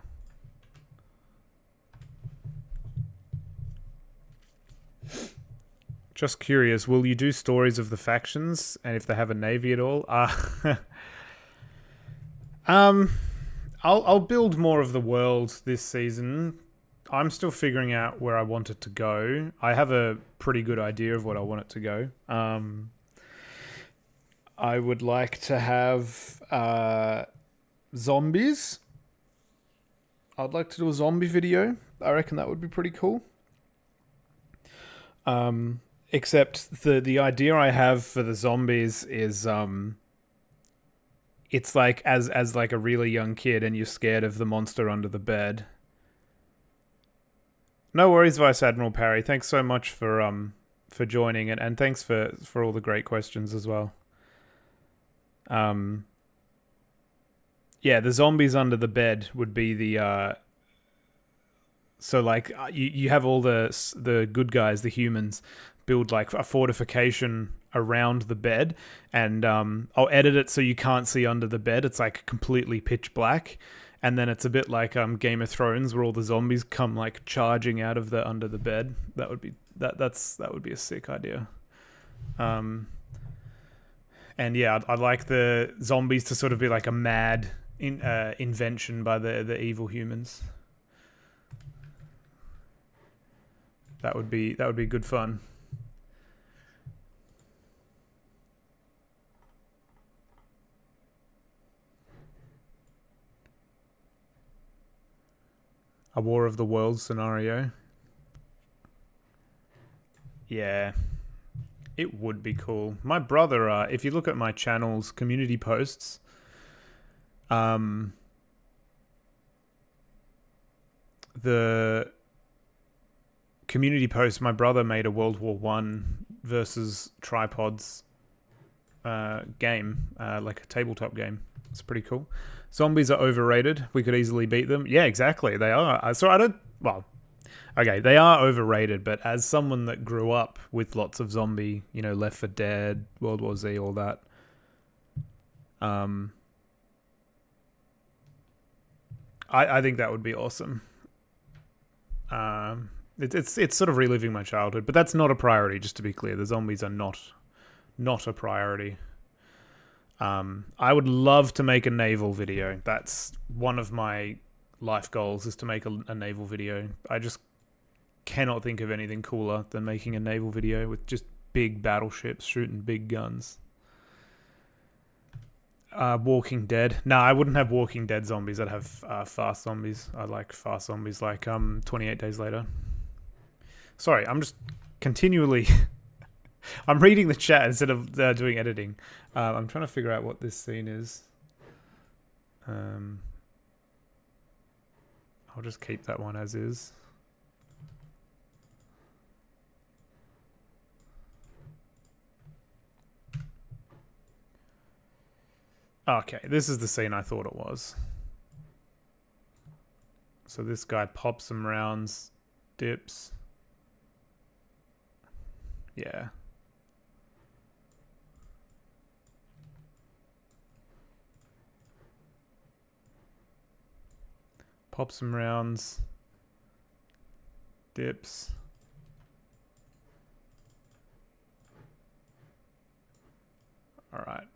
Just curious, will you do stories of the factions and if they have a navy at all? I'll build more of the world this season. I'm still figuring out where I want it to go. I have a pretty good idea of what I want it to go. I would like to have zombies. I'd like to do a zombie video. I reckon that would be pretty cool. Except the idea I have for the zombies is it's like as like a really young kid and you're scared of the monster under the bed. No worries, Vice Admiral Parry. Thanks so much for joining and thanks for all the great questions as well. Yeah, the zombies under the bed would be the so like you have all the good guys, the humans, build like a fortification around the bed, and I'll edit it so you can't see under the bed. It's like completely pitch black, and then it's a bit like Game of Thrones where all the zombies come like charging out of the under the bed. That would be that would be a sick idea. And yeah, I'd like the zombies to sort of be like a mad invention by the evil humans. That would be good fun. A War of the Worlds scenario. Yeah, it would be cool. My brother, if you look at my channel's community posts, the community post, my brother made a World War I versus tripods game, like a tabletop game. It's pretty cool. Zombies are overrated. We could easily beat them. Yeah, exactly. They are. So I don't... Well, okay, they are overrated, but as someone that grew up with lots of zombie, you know, Left 4 Dead, World War Z, all that, I think that would be awesome. It's sort of reliving my childhood, but that's not a priority, just to be clear. The zombies are not a priority. I would love to make a naval video. That's one of my life goals, is to make a naval video. I just cannot think of anything cooler than making a naval video with just big battleships shooting big guns. Walking Dead. No, I wouldn't have Walking Dead zombies. I'd have fast zombies. I like fast zombies, like 28 Days Later. Sorry, I'm just continually... I'm reading the chat instead of doing editing. I'm trying to figure out what this scene is. I'll just keep that one as is. Okay, this is the scene I thought it was. So this guy pops some rounds, dips. Yeah. Pop some rounds, dips. All right.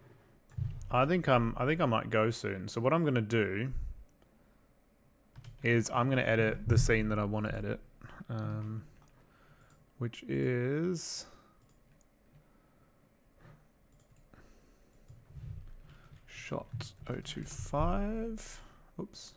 I think I might go soon. So what I'm gonna do is I'm gonna edit the scene that I want to edit, which is Shot 025. Oops.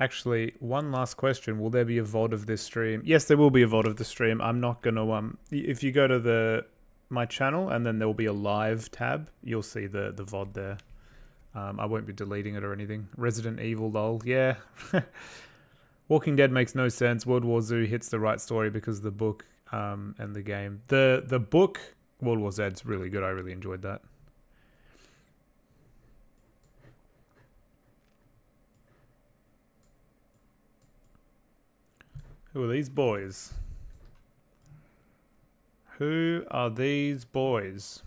Actually, one last question. Will there be a VOD of this stream? Yes, there will be a VOD of the stream. I'm not going to... if you go to my channel and then there will be a live tab, you'll see the VOD there. I won't be deleting it or anything. Resident Evil, lol. Yeah. Walking Dead makes no sense. World War Z hits the right story because of the book and the game. The book, World War Z, is really good. I really enjoyed that. Who are these boys? Who are these boys?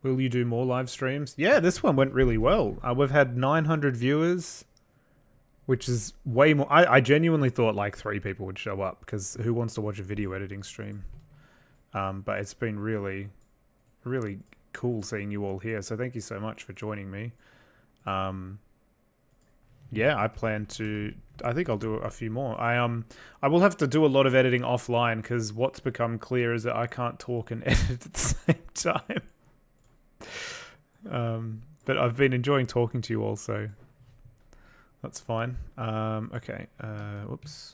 Will you do more live streams? Yeah, this one went really well. We've had 900 viewers, which is way more. I genuinely thought like 3 people would show up because who wants to watch a video editing stream? But it's been really, really cool seeing you all here. So thank you so much for joining me. Yeah, I plan to. I think I'll do a few more. I will have to do a lot of editing offline because what's become clear is that I can't talk and edit at the same time. But I've been enjoying talking to you all, so that's fine. Okay. Whoops.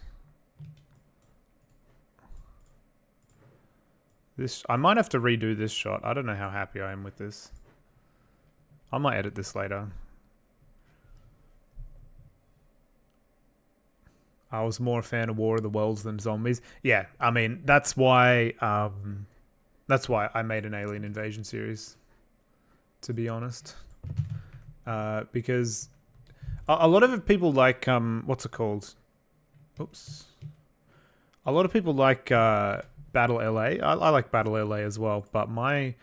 I might have to redo this shot. I don't know how happy I am with this. I might edit this later. I was more a fan of War of the Worlds than zombies. Yeah, I mean that's why I made an Alien Invasion series. To be honest, because a lot of people like what's it called? Oops. A lot of people like Battle LA. I like Battle LA as well, but my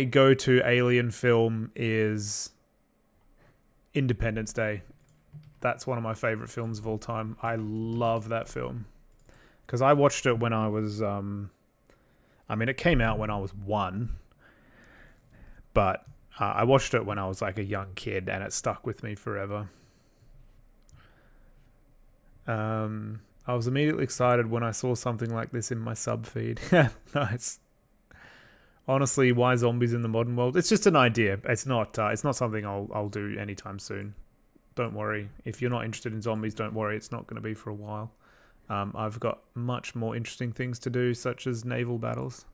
go-to Alien film is Independence Day. That's one of my favorite films of all time. I love that film because I watched it when I was I mean it came out when I was 1, but I watched it when I was like a young kid and it stuck with me forever. I was immediately excited when I saw something like this in my sub feed. Nice. Honestly, why zombies in the modern world? It's just an idea. It's not something I'll do anytime soon. Don't worry. If you're not interested in zombies, don't worry. It's not going to be for a while. I've got much more interesting things to do, such as naval battles.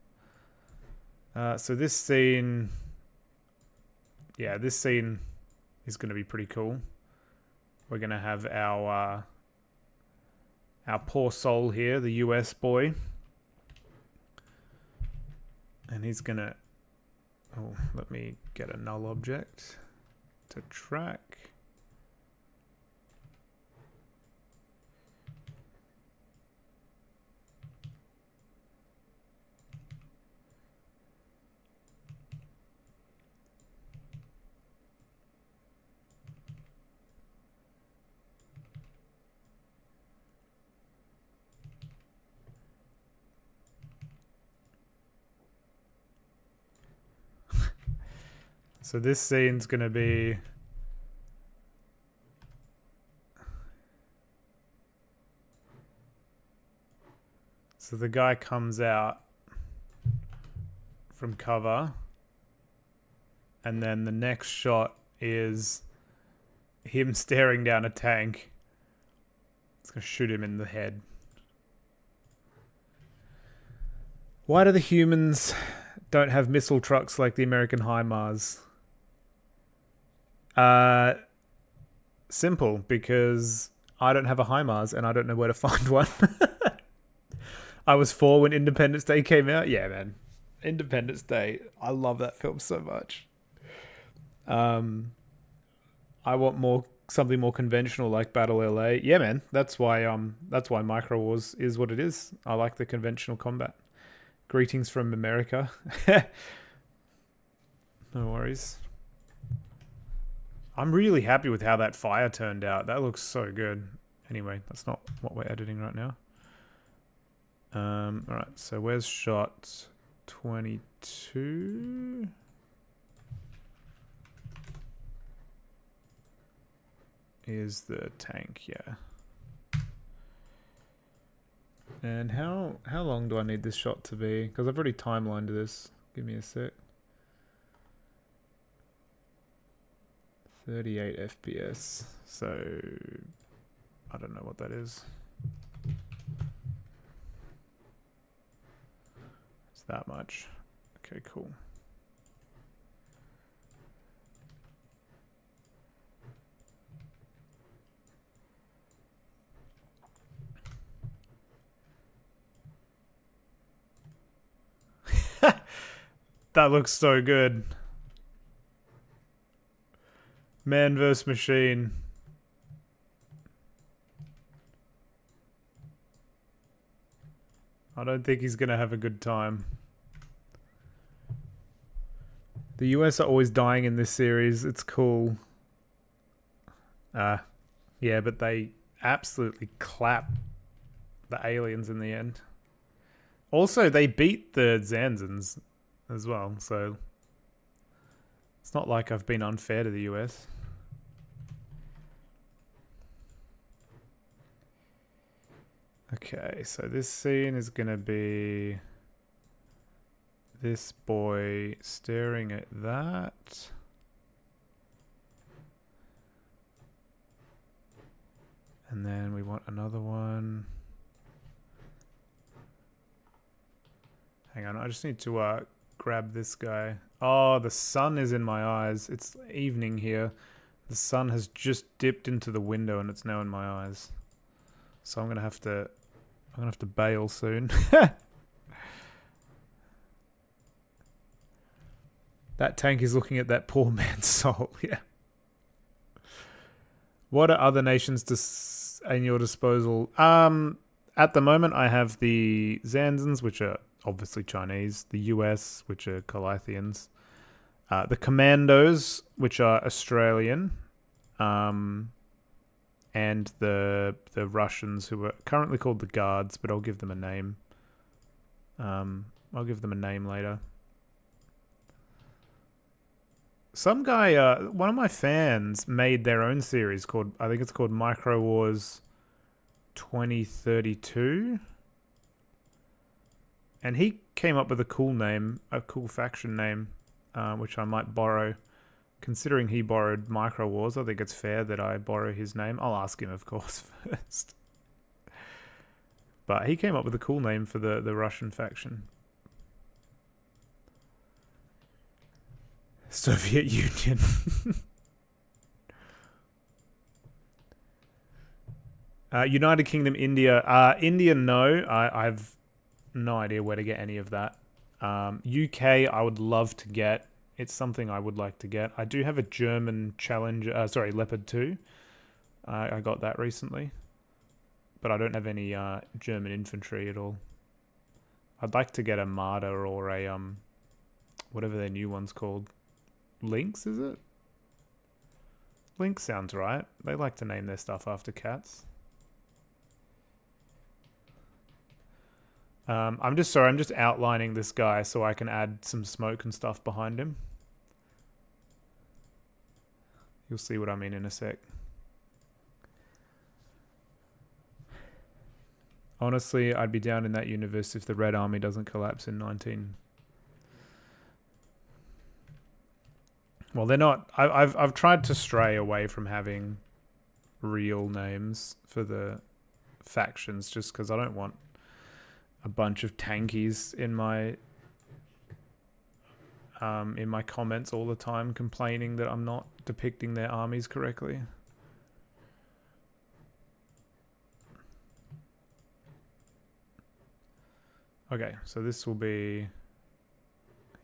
So this scene... Yeah, this scene is going to be pretty cool. We're going to have our poor soul here, the US boy. And he's going to... Oh, let me get a null object to track. So this scene's going to be... So the guy comes out from cover. And then the next shot is him staring down a tank. It's going to shoot him in the head. Why do the humans don't have missile trucks like the American HIMARS? Simple, because I don't have a HIMARS and I don't know where to find one. I was 4 when Independence Day came out. Yeah, man. Independence Day. I love that film so much. I want something more conventional like Battle LA. Yeah, man. That's why Micro Wars is what it is. I like the conventional combat. Greetings from America. No worries. I'm really happy with how that fire turned out. That looks so good. Anyway, that's not what we're editing right now. Alright, so where's shot 22? Here's the tank, yeah. And how long do I need this shot to be? Because I've already timelined this. Give me a sec. 38 FPS. So I don't know what that is. It's that much. Okay, cool. That looks so good. Man vs. machine. I don't think he's gonna have a good time. The US are always dying in this series. It's cool. Yeah, but they absolutely clap the aliens in the end. Also, they beat the Zanzans as well, so it's not like I've been unfair to the US. Okay, so this scene is gonna be this boy staring at that. And then we want another one. Hang on, I just need to grab this guy. Oh, the sun is in my eyes. It's evening here. The sun has just dipped into the window and it's now in my eyes. So I'm gonna have to bail soon. That tank is looking at that poor man's soul. Yeah. What are other nations in your disposal? At the moment, I have the Zanzans, which are obviously Chinese. The US, which are Calithians. The Commandos, which are Australian. And the Russians, who are currently called the Guards, but I'll give them a name. I'll give them a name later. Some guy, one of my fans made their own series called, I think it's called Micro Wars 2032. And he came up with a cool name, a cool faction name, which I might borrow. Considering he borrowed Micro Wars, I think it's fair that I borrow his name. I'll ask him, of course, first. But he came up with a cool name for the Russian faction. Soviet Union. United Kingdom, India. India, no. I've no idea where to get any of that. UK, I would love to get. It's something I would like to get. I do have a German Challenger, Leopard 2. I got that recently. But I don't have any German infantry at all. I'd like to get a Marder or a, whatever their new one's called. Lynx, is it? Lynx sounds right. They like to name their stuff after cats. I'm just outlining this guy so I can add some smoke and stuff behind him. You'll see what I mean in a sec. Honestly, I'd be down in that universe if the Red Army doesn't collapse in 19... Well, they're not... I've tried to stray away from having real names for the factions just because I don't want a bunch of tankies in my comments all the time complaining that I'm not depicting their armies correctly. Okay, so this will be...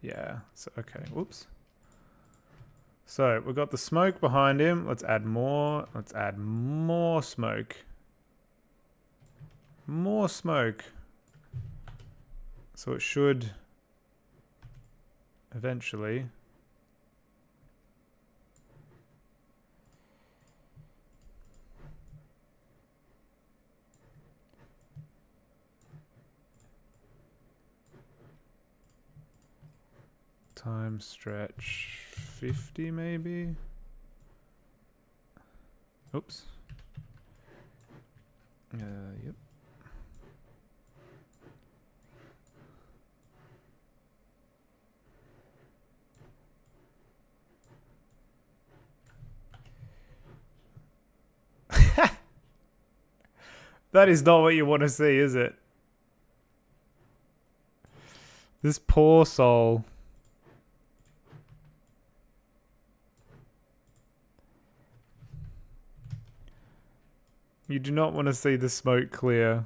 Yeah, so okay, whoops. So we've got the smoke behind him. Let's add more. Let's add more smoke. More smoke. So it should eventually... Time stretch 50 maybe? Oops. Yep. That is not what you want to see, is it? This poor soul. You do not want to see the smoke clear.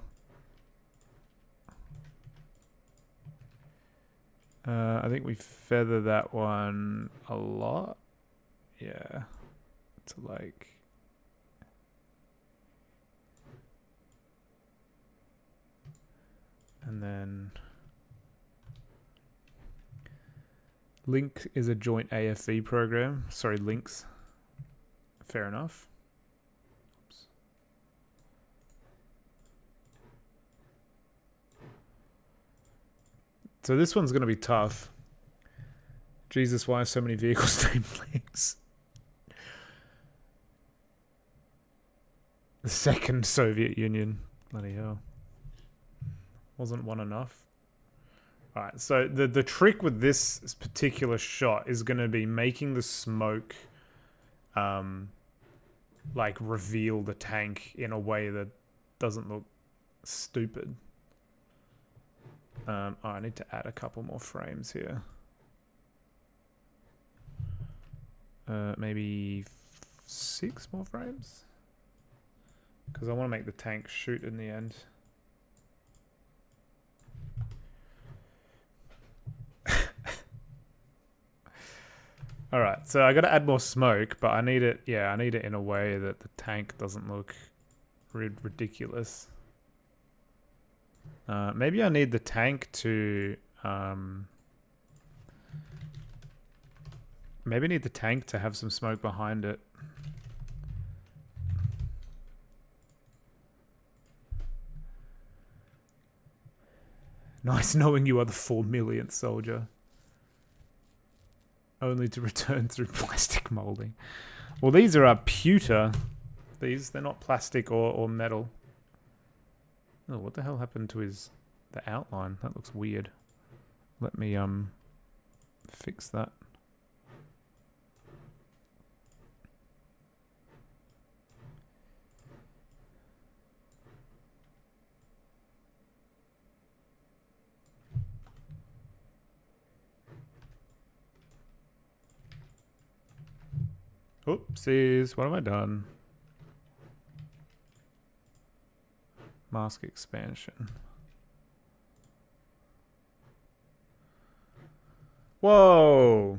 I think we feather that one a lot. Yeah. To like... And then... Link is a joint AFV program. Sorry, links. Fair enough. Oops. So this one's going to be tough. Jesus, why are so many vehicles named links? The second Soviet Union. Bloody hell. Wasn't one enough? Alright, so the trick with this particular shot is going to be making the smoke like reveal the tank in a way that doesn't look stupid. Oh, I need to add a couple more frames here. Maybe 6 more frames? Because I want to make the tank shoot in the end. Alright, so I gotta add more smoke, but I need it, yeah, I need it in a way that the tank doesn't look ridiculous. Maybe I need the tank to, maybe I need the tank to have some smoke behind it. Nice knowing you are the 4 millionth soldier. Only to return through plastic molding. Well, these are pewter. They're not plastic or metal. Oh, what the hell happened to the outline? That looks weird. Let me fix that. Oopsies, what have I done? Mask expansion. Whoa!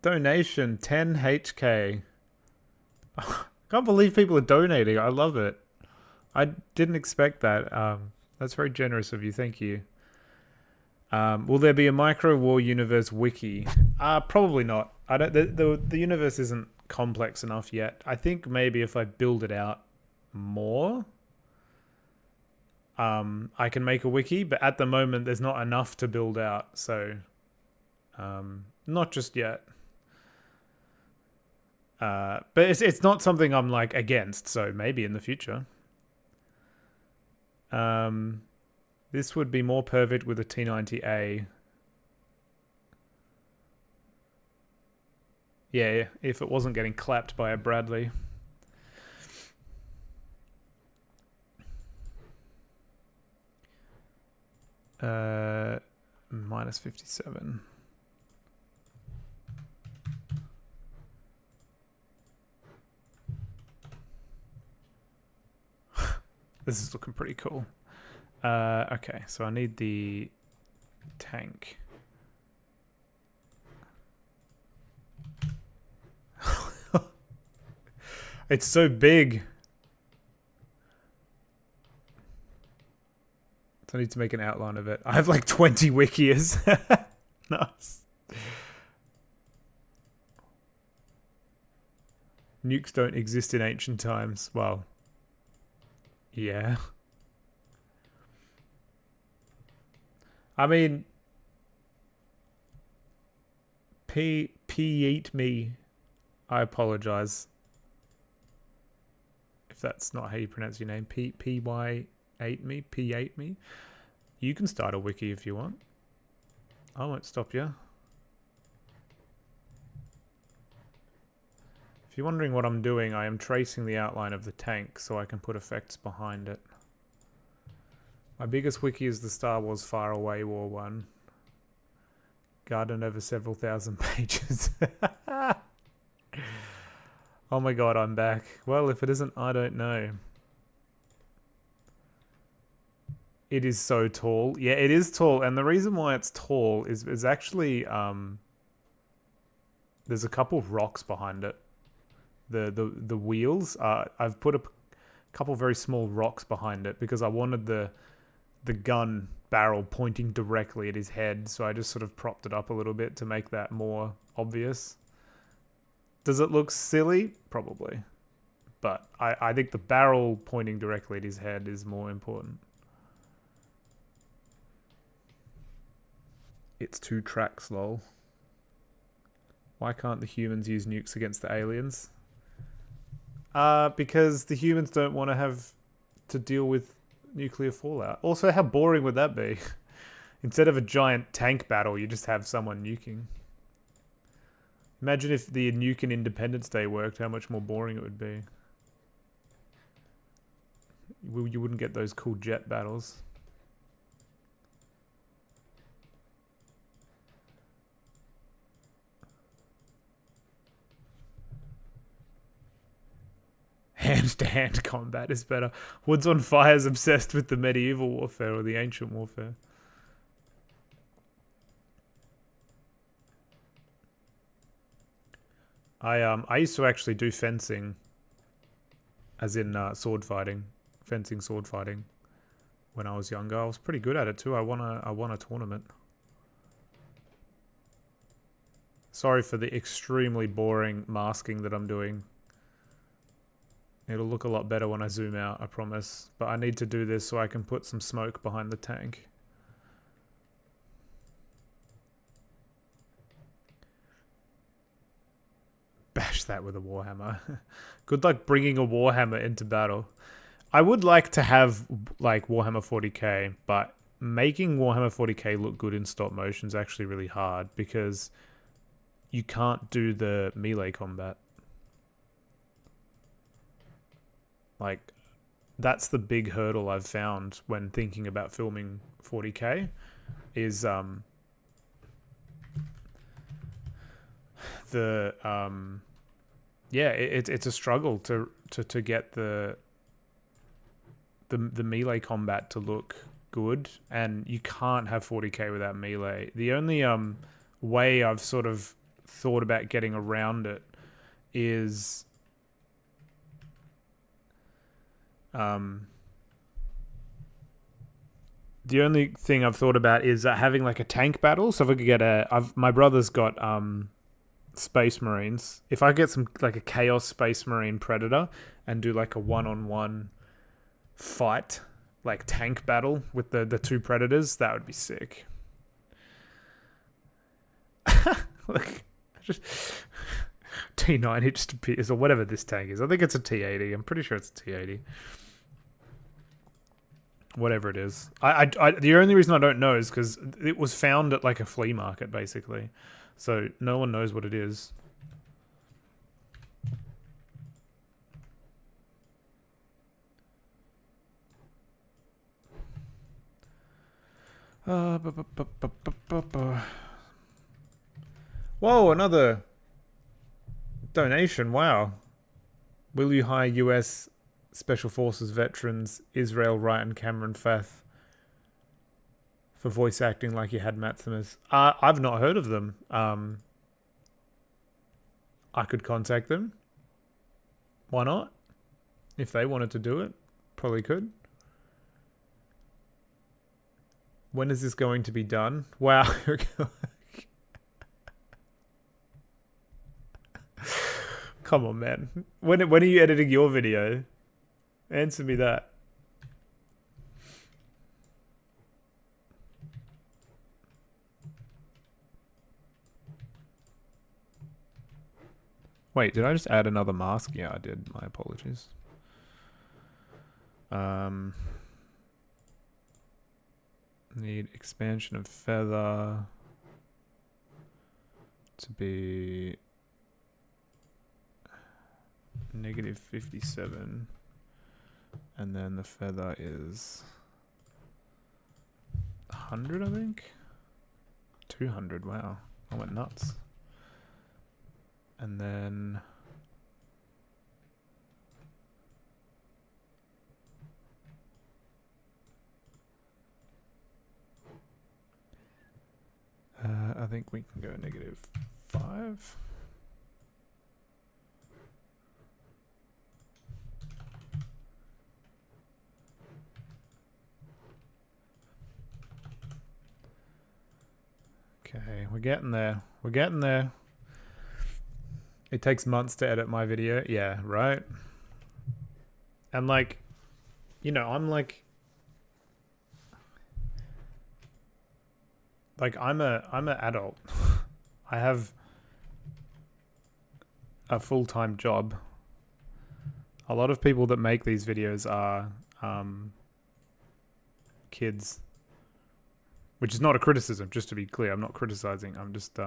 Donation 10 HK. I can't believe people are donating. I love it. I didn't expect that. That's very generous of you. Thank you. Will there be a Micro War Universe wiki? Probably not. I don't. The universe isn't complex enough yet. I think maybe if I build it out more, I can make a wiki. But at the moment, there's not enough to build out. So, not just yet. But it's not something I'm like against. So maybe in the future. This would be more perfect with a T90A. Yeah, if it wasn't getting clapped by a Bradley. Minus 57. This is looking pretty cool. Okay, so I need the tank. It's so big. So I need to make an outline of it. I have like 20 wikiers. Nice. Nukes don't exist in ancient times. Well, yeah. I mean, eat me. I apologize. if that's not how you pronounce your name, PY8me, P8me. You can start a wiki if you want. I won't stop you. If you're wondering what I'm doing, I am tracing the outline of the tank so I can put effects behind it. My biggest wiki is the Star Wars Far Away War one. Garden over several thousand pages. Oh my god, I'm back. Well, if it isn't, I don't know. It is so tall. Yeah, it is tall. And the reason why it's tall is actually... there's a couple of rocks behind it. The wheels, I've put a couple very small rocks behind it because I wanted the gun barrel pointing directly at his head, so I just sort of propped it up a little bit to make that more obvious. Does it look silly? Probably. But I think the barrel pointing directly at his head is more important. It's 2 tracks, lol. Why can't the humans use nukes against the aliens? Because the humans don't want to have to deal with nuclear fallout. Also, how boring would that be? Instead of a giant tank battle, you just have someone nuking. Imagine if the Nuke and Independence Day worked, how much more boring it would be. You wouldn't get those cool jet battles. Hand-to-hand combat is better. Woods on Fire is obsessed with the medieval warfare or the ancient warfare. I used to actually do fencing, as in sword fighting, fencing sword fighting. When I was younger, I was pretty good at it too. I won a tournament. Sorry for the extremely boring masking that I'm doing. It'll look a lot better when I zoom out, I promise. But I need to do this so I can put some smoke behind the tank. Bash that with a Warhammer. Good luck bringing a Warhammer into battle. I would like to have like Warhammer 40k, but making Warhammer 40k look good in stop motion is actually really hard because you can't do the melee combat. Like, that's the big hurdle I've found when thinking about filming 40k is it's a struggle to get the melee combat to look good, and you can't have 40k without melee. The only way I've sort of thought about getting around it is the only thing I've thought about is having like a tank battle. So if I could get my brother's got Space Marines. If I get some like a Chaos Space Marine Predator and do like a one-on-one fight, like tank battle with the 2 Predators, that would be sick. Look, just T9 hitched to Pierce or whatever this tank is. I think it's a T80. I'm pretty sure it's a T80. Whatever it is. The only reason I don't know is because it was found at like a flea market, basically. So no one knows what it is. Whoa, another donation. Wow. Will you hire US Special Forces veterans Israel Wright and Cameron Fath for voice acting like you had Maximus? I've not heard of them. I could contact them. Why not? If they wanted to do it, probably could. When is this going to be done? Wow. Come on, man. When are you editing your video? Answer me that. Wait, did I just add another mask? Yeah, I did. My apologies. Need expansion of feather to be -57, and then the feather is 100, I think. 200. Wow, I went nuts. And then I think we can go -5. Okay, we're getting there. We're getting there. It takes months to edit my video. Yeah, right. And like, you know, I'm I'm an adult. I have a full-time job. A lot of people that make these videos are kids, which is not a criticism, just to be clear. I'm not criticizing. I'm just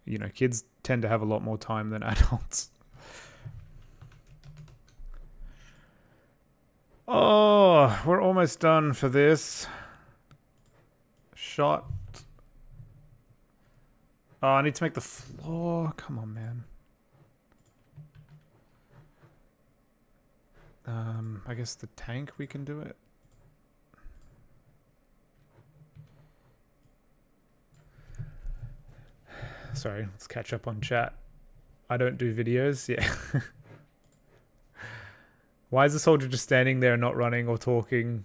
you know, kids tend to have a lot more time than adults. Oh, we're almost done for this shot. Oh, I need to make the floor. Come on, man. I guess the tank, we can do it. Sorry, let's catch up on chat. I don't do videos. Yeah. Why is the soldier just standing there and not running or talking,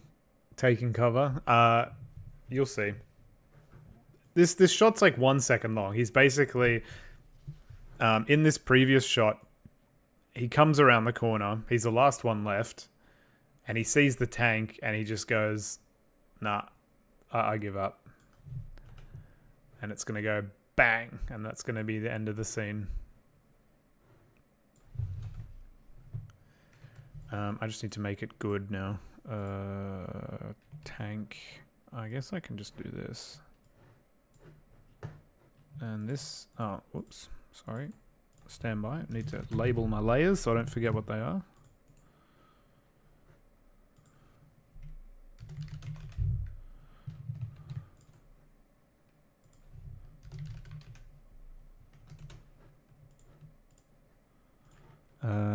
taking cover? You'll see. This shot's like 1 second long. He's basically in this previous shot, he comes around the corner. He's the last one left, and he sees the tank, and he just goes, "Nah, I give up." And it's gonna go bang, and that's gonna be the end of the scene. I just need to make it good now. Tank. I guess I can just do this. And this, oh, whoops, sorry. Stand by. I need to label my layers so I don't forget what they are.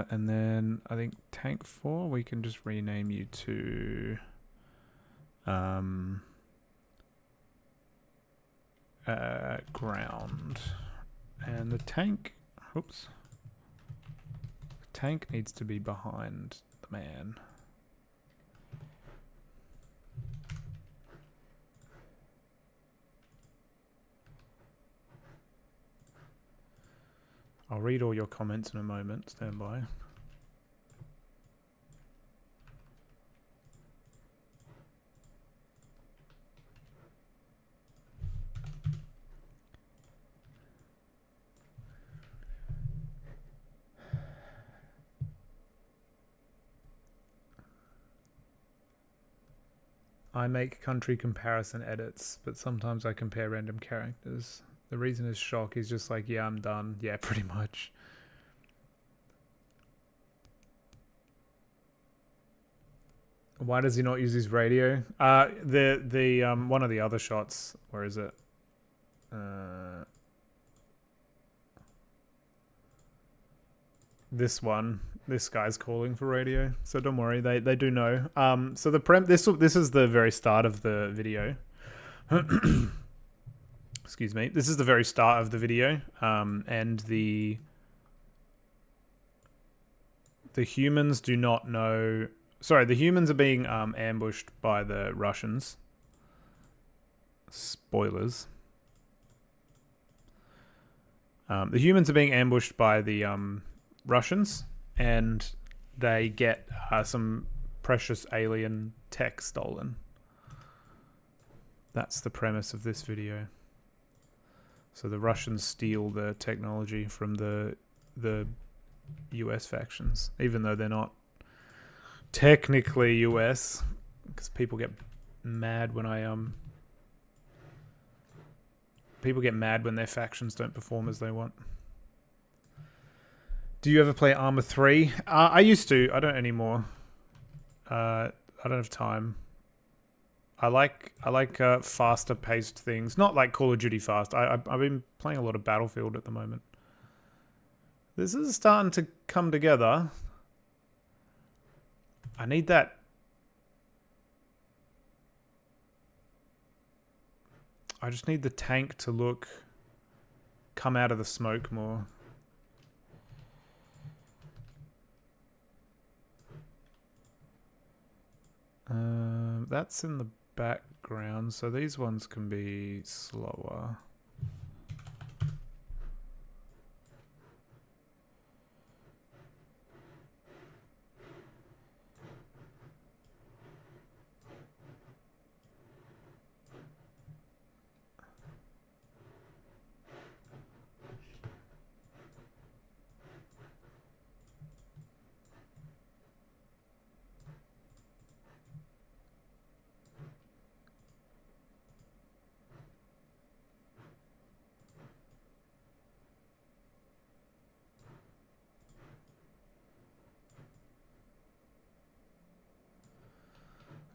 And then I think tank 4, we can just rename you to ground. And the tank, oops, the tank needs to be behind the man. I'll read all your comments in a moment. Stand by. I make country comparison edits, but sometimes I compare random characters. The reason is shock. He's just like, yeah, I'm done. Yeah, pretty much. Why does he not use his radio? The one of the other shots. Where is it? This one. This guy's calling for radio, so don't worry. They do know. So this is the very start of the video. Excuse me. This is the very start of the video, and the humans do not know. Sorry, the humans are being ambushed by the Russians. Spoilers. The humans are being ambushed by the Russians, and they get some precious alien tech stolen. That's the premise of this video. So the Russians steal the technology from the US factions, even though they're not technically US, because people get mad when people get mad when their factions don't perform as they want. Do you ever play Arma 3? I used to. I don't anymore. I don't have time. I like faster paced things. Not like Call of Duty fast. I've been playing a lot of Battlefield at the moment. This is starting to come together. I need that. I just need the tank to come out of the smoke more. That's in the background, so these ones can be slower.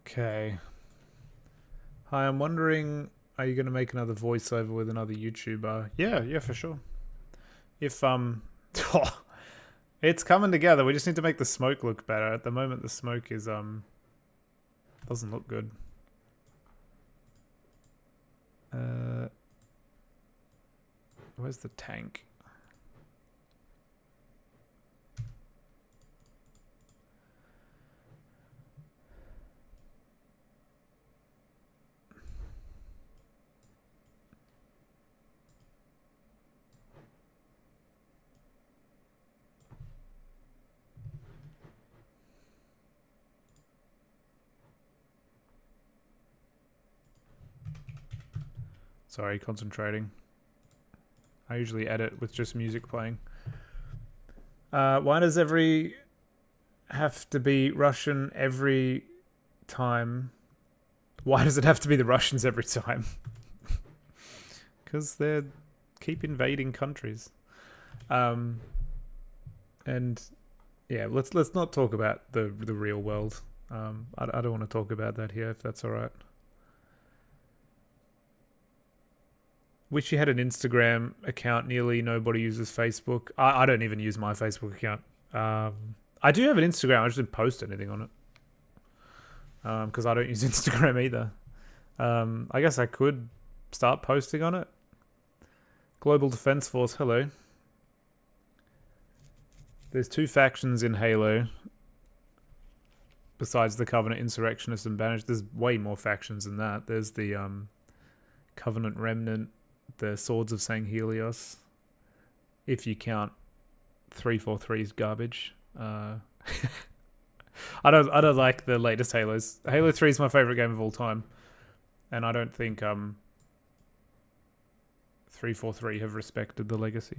Okay. Hi, I'm wondering, are you going to make another voiceover with another YouTuber? Yeah, for sure. If, it's coming together. We just need to make the smoke look better. At the moment, the smoke is, doesn't look good. Where's the tank? Sorry, concentrating. I usually edit with just music playing. Why does every have to be Russian every time? Why does it have to be the Russians every time? Because they keep invading countries. And yeah, let's not talk about the real world. I don't want to talk about that here, if that's all right. Wish you had an Instagram account. Nearly nobody uses Facebook. I don't even use my Facebook account. I do have an Instagram. I just didn't post anything on it. Because I don't use Instagram either. I guess I could start posting on it. Global Defense Force, hello. There's 2 factions in Halo. Besides the Covenant, Insurrectionists, and Banished. There's way more factions than that. There's the Covenant Remnant. The Swords of Sanghelios, if you count 343's garbage. I don't like the latest Halos. Halo 3 is my favorite game of all time, and I don't think 343 have respected the legacy.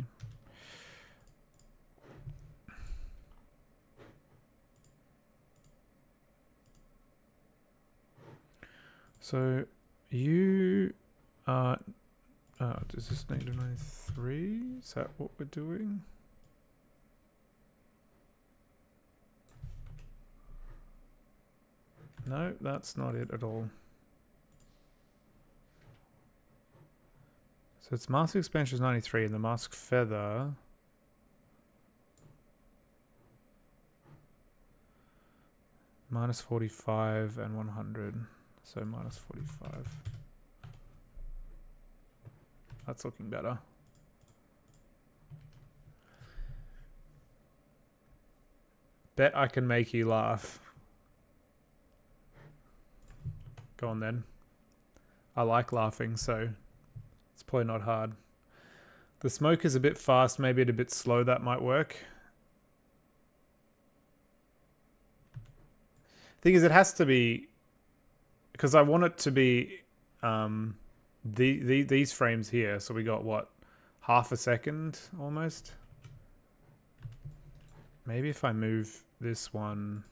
So you are. Does this need a 93? Is that what we're doing? No, that's not it at all. So it's Mask Expansion is 93 and the Mask Feather. Minus 45 and 100. So minus 45. That's looking better. Bet I can make you laugh. Go on then. I like laughing, so it's probably not hard. The smoke is a bit fast, maybe a bit slow. That might work. Thing is, it has to be, because I want it to be these frames here. So we got what, half a second almost. Maybe if I move this one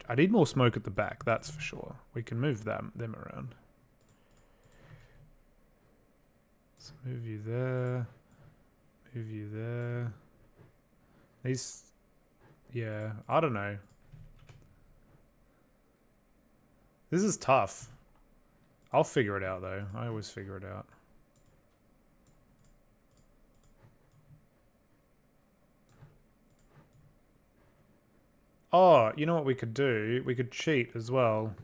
I need more smoke at the back, that's for sure. We can move them around. So move you there. Move you there. These... Yeah, I don't know. This is tough. I'll figure it out, though. I always figure it out. Oh, you know what we could do? We could cheat as well.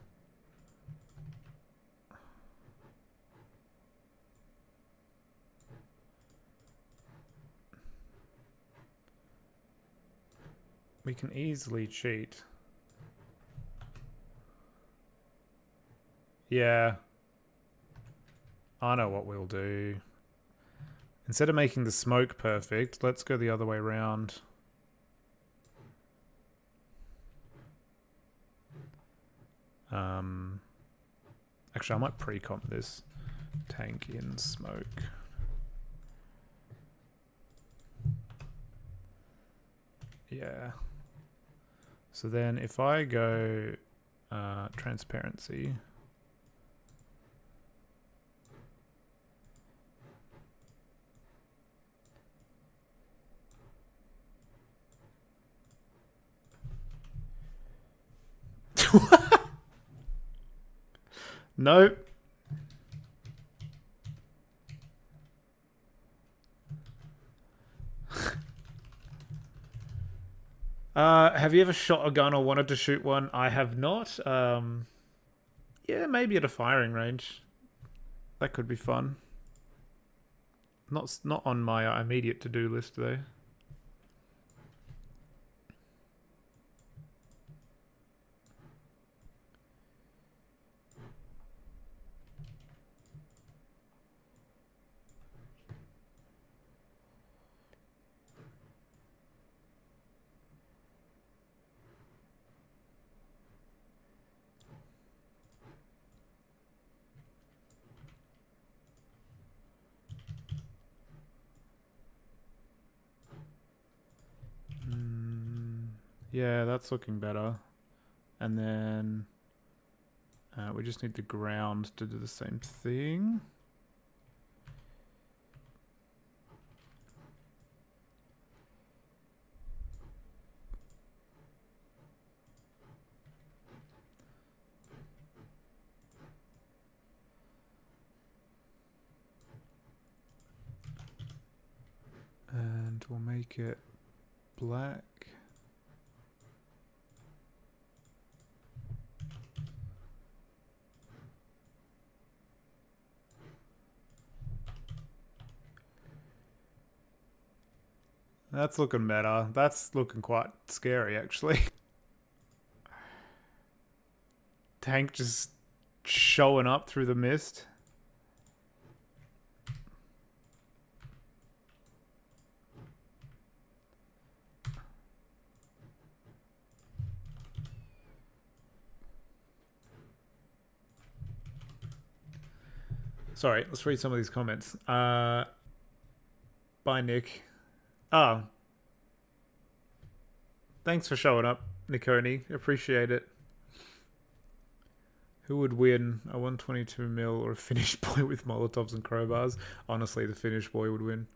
We can easily cheat. Yeah. I know what we'll do. Instead of making the smoke perfect, let's go the other way around. Actually, I might pre-comp this. Tank in smoke. Yeah. So then if I go transparency. Nope. Have you ever shot a gun or wanted to shoot one? I have not. Yeah, maybe at a firing range. That could be fun. Not on my immediate to-do list though. Yeah, that's looking better. And then we just need the ground to do the same thing. And we'll make it black. That's looking better. That's looking quite scary, actually. Tank just showing up through the mist. Sorry, let's read some of these comments. Bye, Nick. Oh. Thanks for showing up, Nikoni. Appreciate it. Who would win, a 122mm or a Finnish boy with Molotovs and crowbars? Honestly, the Finnish boy would win.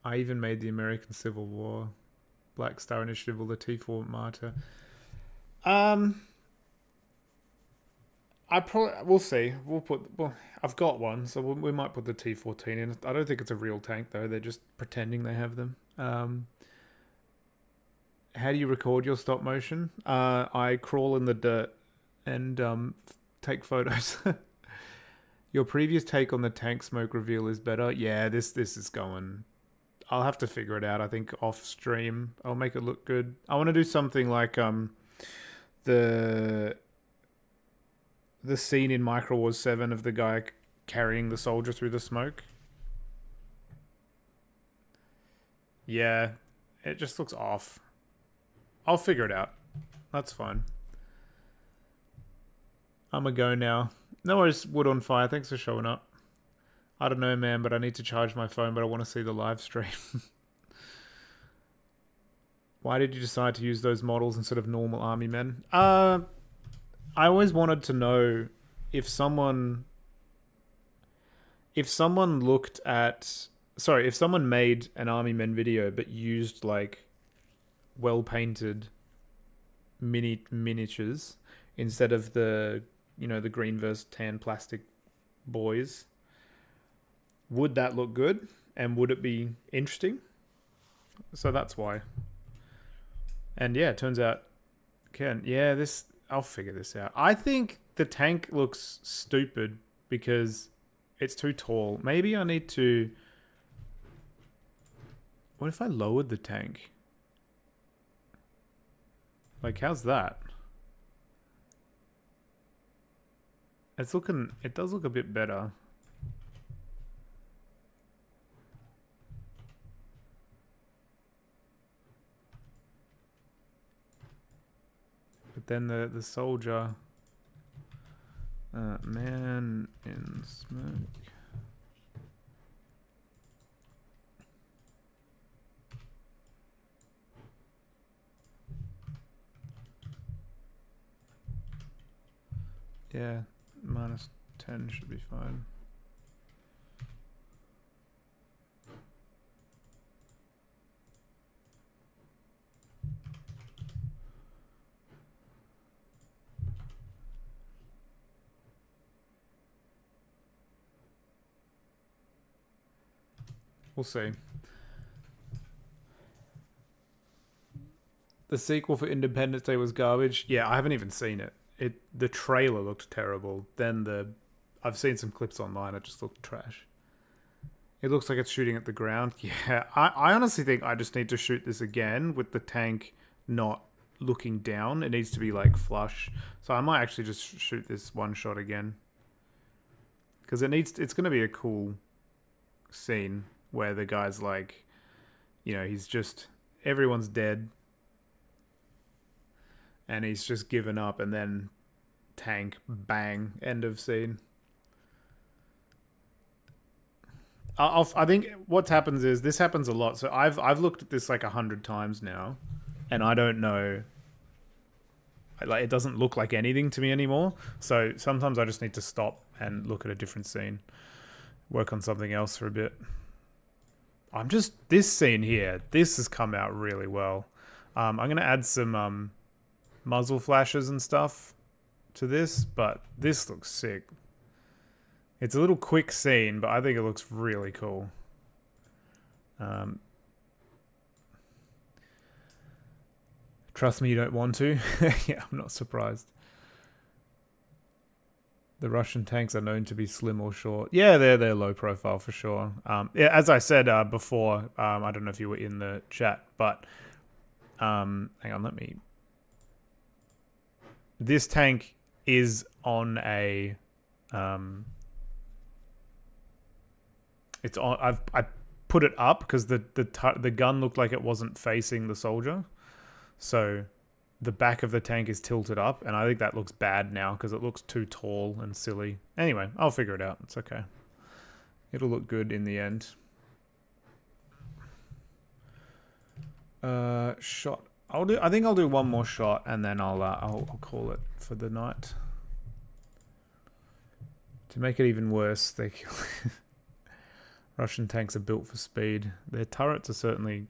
I even made the American Civil War, Black Star Initiative, or the T4 Martyr. We'll see. I've got one, so we might put the T14 in. I don't think it's a real tank though. They're just pretending they have them. How do you record your stop motion? I crawl in the dirt and take photos. Your previous take on the tank smoke reveal is better. Yeah, this is going. I'll have to figure it out. I think off stream I'll make it look good. I want to do something like the scene in Micro Wars 7 of the guy carrying the soldier through the smoke. Yeah, it just looks off. I'll figure it out. That's fine. I'm a go now. No worries, Wood on Fire. Thanks for showing up. I don't know, man, but I need to charge my phone, but I want to see the live stream. Why did you decide to use those models instead of normal army men? I always wanted to know if someone looked at, sorry, if someone made an army men video but used like well painted miniatures instead of the, you know, the green versus tan plastic boys, would that look good and would it be interesting? So that's why. And yeah, it turns out I'll figure this out. I think the tank looks stupid because it's too tall. Maybe I need to... What if I lowered the tank? Like, how's that? It's looking... It does look a bit better. But then the soldier... man in smoke. Yeah, -10 should be fine. We'll see. The sequel for Independence Day was garbage. Yeah, I haven't even seen it. The trailer looked terrible. Then I've seen some clips online. It just looked trash. It looks like it's shooting at the ground. Yeah, I honestly think I just need to shoot this again with the tank not looking down. It needs to be like flush. So I might actually just shoot this one shot again. Because it's going to be a cool scene where the guy's like, you know, everyone's dead. And he's just given up, and then tank, bang, end of scene. I think what happens is, this happens a lot. So I've looked at this like 100 times now, and I don't know. Like, it doesn't look like anything to me anymore. So sometimes I just need to stop and look at a different scene, work on something else for a bit. This scene here, this has come out really well. I'm gonna add some muzzle flashes and stuff to this, but this looks sick. It's a little quick scene, but I think it looks really cool. Trust me, you don't want to. Yeah, I'm not surprised. The Russian tanks are known to be slim or short. Yeah, they're low profile for sure. Yeah, as I said before, I don't know if you were in the chat, but hang on, let me... This tank is on a... it's on... I put it up because the gun looked like it wasn't facing the soldier. So the back of the tank is tilted up, and I think that looks bad now because it looks too tall and silly. Anyway, I'll figure it out. It's okay. It'll look good in the end. Shot. I think I'll do one more shot, and then I'll call it for the night. To make it even worse, they kill Russian tanks are built for speed. Their turrets are certainly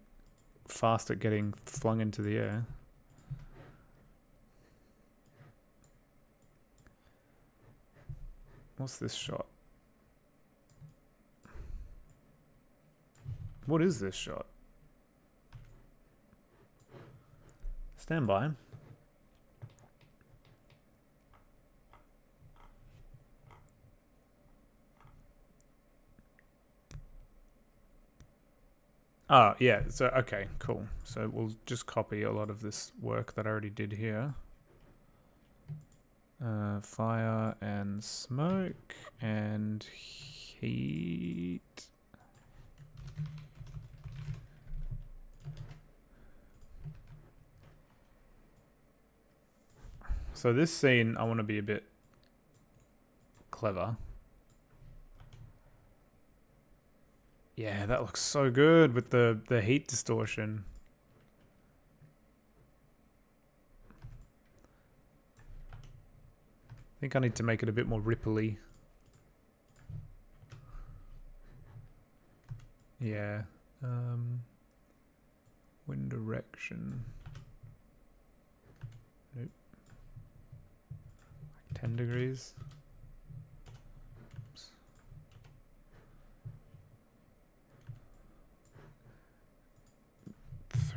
fast at getting flung into the air. What's this shot? What is this shot? Stand by. Oh, yeah. So, okay, cool. So we'll just copy a lot of this work that I already did here. Fire and smoke and heat. So this scene, I want to be a bit clever. Yeah, that looks so good with the heat distortion. think I need to make it a bit more ripply. Yeah. Wind direction. Nope. Like 10 degrees. Oops.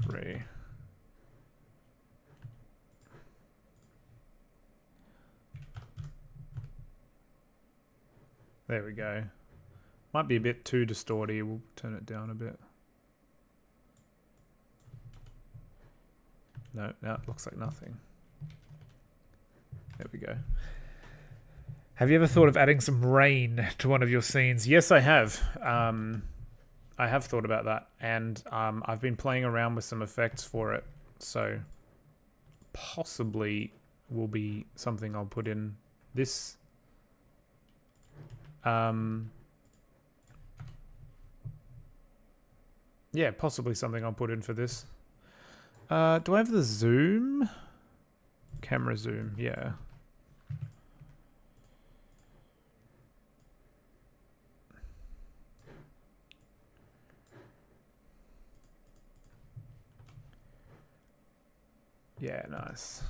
Three. There we go. Might be a bit too distorty. We'll turn it down a bit. No, now it looks like nothing. There we go. Have you ever thought of adding some rain to one of your scenes? Yes, I have. I have thought about that, and I've been playing around with some effects for it, so possibly will be something I'll put in this. Yeah, possibly something I'll put in for this. Do I have the zoom? Camera zoom, yeah. Yeah, nice.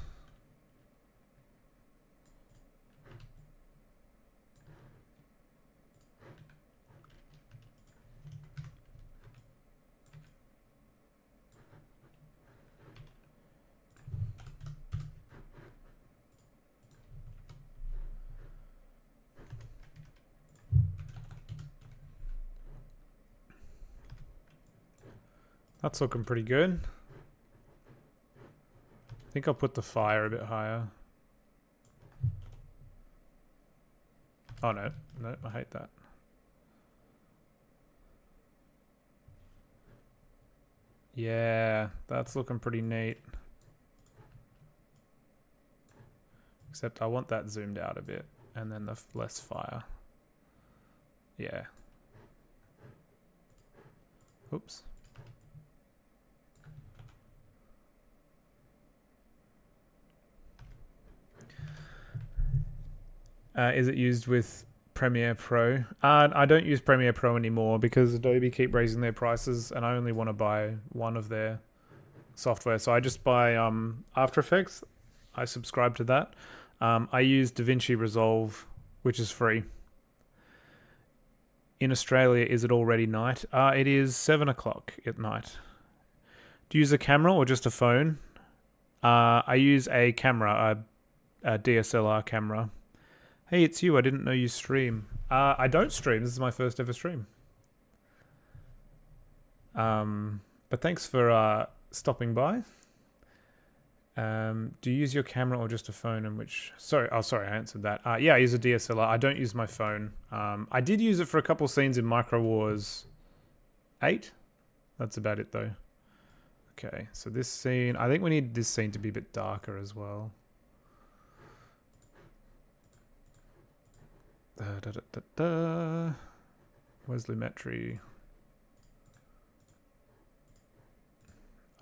That's looking pretty good. I think I'll put the fire a bit higher. Oh no, no, I hate that. Yeah, that's looking pretty neat. Except I want that zoomed out a bit and then the less fire. Yeah. Oops. Is it used with Premiere Pro? I don't use Premiere Pro anymore because Adobe keep raising their prices and I only want to buy one of their software. So I just buy After Effects. I subscribe to that. I use DaVinci Resolve, which is free. In Australia, is it already night? It is 7 o'clock at night. Do you use a camera or just a phone? I use a camera, a DSLR camera. Hey, it's you. I didn't know you stream. I don't stream. This is my first ever stream. But thanks for stopping by. Do you use your camera or just a phone? And which? Sorry, I answered that. Yeah, I use a DSLR. I don't use my phone. I did use it for a couple scenes in Micro Wars 8. That's about it though. Okay, so this scene. I think we need this scene to be a bit darker as well. Where's Lumetri?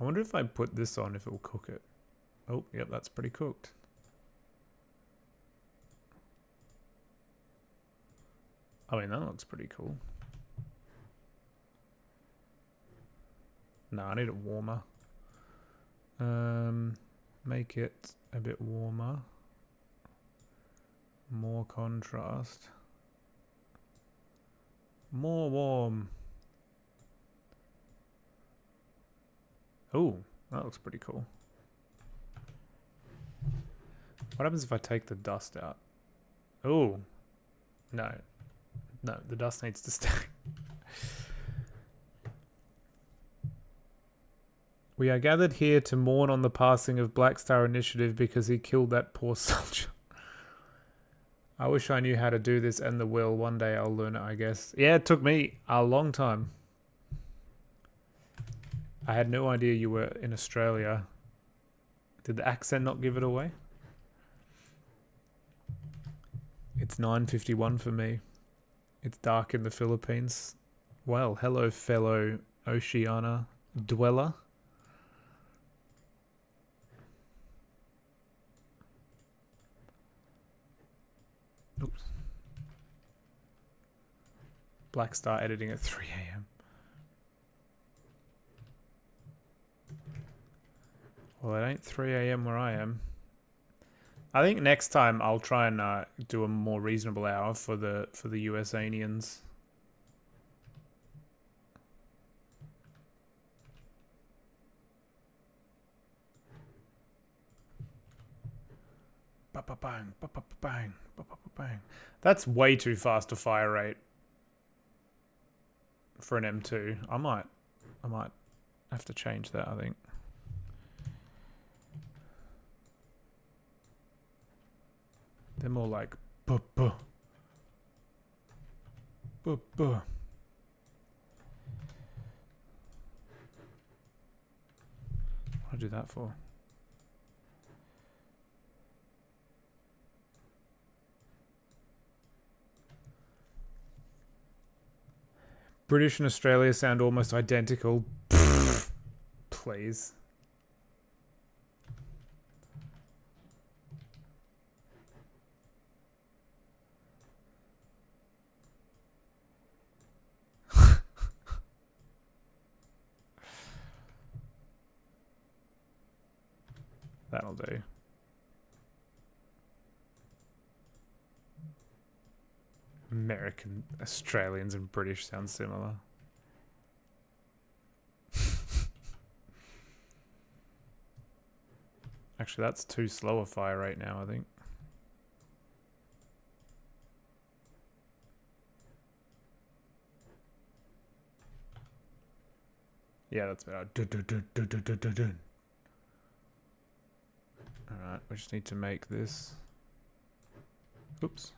I wonder if I put this on, if it will cook it. Oh, yep, that's pretty cooked. I mean, that looks pretty cool. No, I need it warmer. Make it a bit warmer. More contrast. More warm. Oh, that looks pretty cool. What happens if I take the dust out? Oh, no. No, the dust needs to stay. We are gathered here to mourn on the passing of Black Star Initiative because he killed that poor soldier. I wish I knew how to do this and the will. One day I'll learn it, I guess. Yeah, it took me a long time. I had no idea you were in Australia. Did the accent not give it away? It's 9:51 for me. It's dark in the Philippines. Well, hello, fellow Oceania dweller. Oops. Black Star editing at 3 a.m. Well, it ain't 3 a.m. where I am. I think next time I'll try and do a more reasonable hour for the USanians. Ba-ba-bang, ba-ba-bang, ba-ba-bang. That's way too fast a fire rate for an M2. I might have to change that, I think. They're more like buh-buh. Buh-buh. What do I do that for? British and Australia sound almost identical. Please. That'll do. American, Australians and British sound similar. Actually, that's too slow a fire rate now, I think. Yeah, that's better. Alright, we just need to make this. Oops.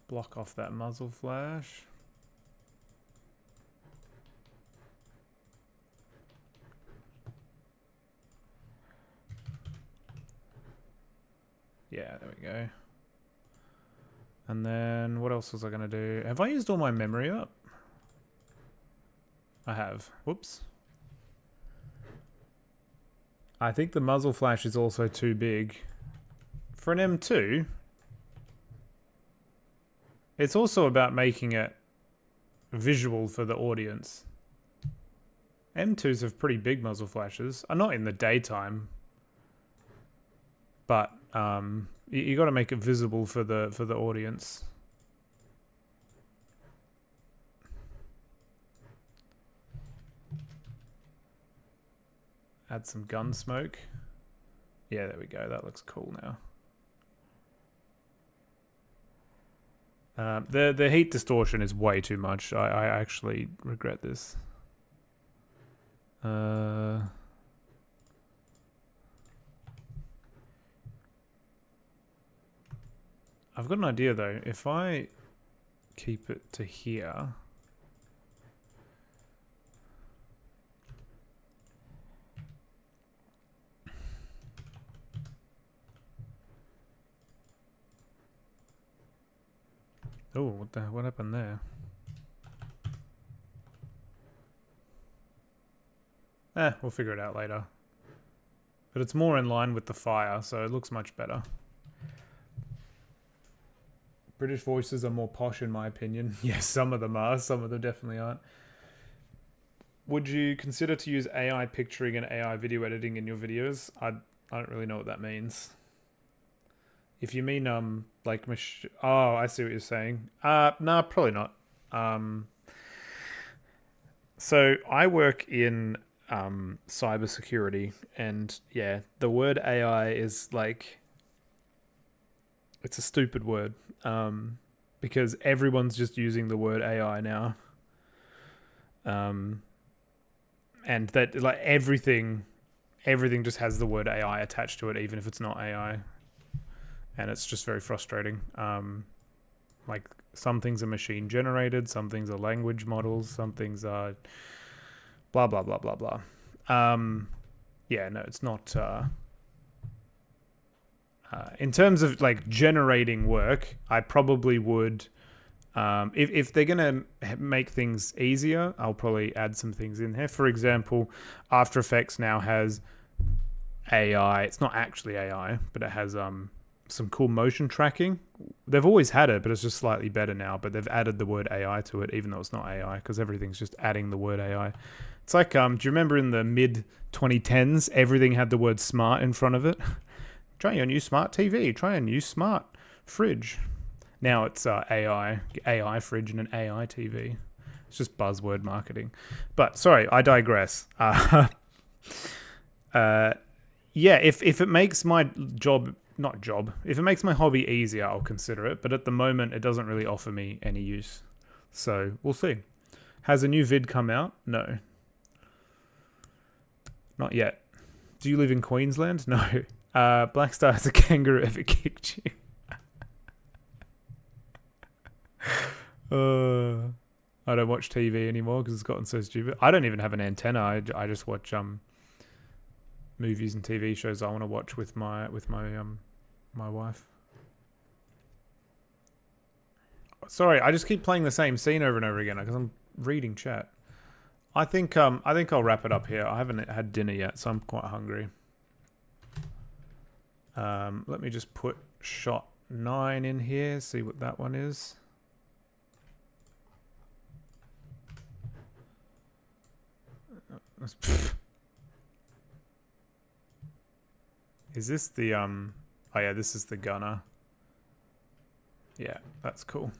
Block off that muzzle flash. Yeah, there we go. And then what else was I going to do? Have I used all my memory up? I have. Whoops. I think the muzzle flash is also too big. For an M2, it's also about making it visual for the audience. M2s have pretty big muzzle flashes. Not in the daytime, but you got to make it visible for the audience. Add some gun smoke. Yeah, there we go. That looks cool now. The heat distortion is way too much. I actually regret this. I've got an idea though. If I keep it to here. Oh, what happened there? We'll figure it out later. But it's more in line with the fire, so it looks much better. British voices are more posh in my opinion. Yes, some of them are. Some of them definitely aren't. Would you consider to use AI picturing and AI video editing in your videos? I don't really know what that means. If you mean like oh, I see what you're saying. No, probably not. So I work in cybersecurity, and yeah, the word AI is like, it's a stupid word, because everyone's just using the word AI now, and that like everything just has the word AI attached to it, even if it's not AI. And it's just very frustrating. Like some things are machine generated, some things are language models, some things are blah, blah, blah, blah, blah. Yeah, no, it's not. In terms of like generating work, I probably would If they're going to make things easier, I'll probably add some things in there. For example, After Effects now has AI. It's not actually AI, but it has some cool motion tracking. They've always had it, but it's just slightly better now. But they've added the word AI to it, even though it's not AI, because everything's just adding the word AI. It's like, do you remember in the mid 2010s, everything had the word smart in front of it? Try your new smart TV. Try a new smart fridge. Now it's AI fridge and an AI TV. It's just buzzword marketing. But sorry, I digress. Yeah, if it makes my if it makes my hobby easier, I'll consider it. But at the moment, it doesn't really offer me any use. So we'll see. Has a new vid come out? No. Not yet. Do you live in Queensland? No. Black Star, has a kangaroo ever kicked you? I don't watch TV anymore because it's gotten so stupid. I don't even have an antenna. I just watch movies and TV shows I want to watch with my wife. Sorry, I just keep playing the same scene over and over again because I'm reading chat. I think I'll wrap it up here. I haven't had dinner yet, so I'm quite hungry. Let me just put shot 9 in here. See what that one is. Is this the oh yeah, this is the gunner. Yeah, that's cool.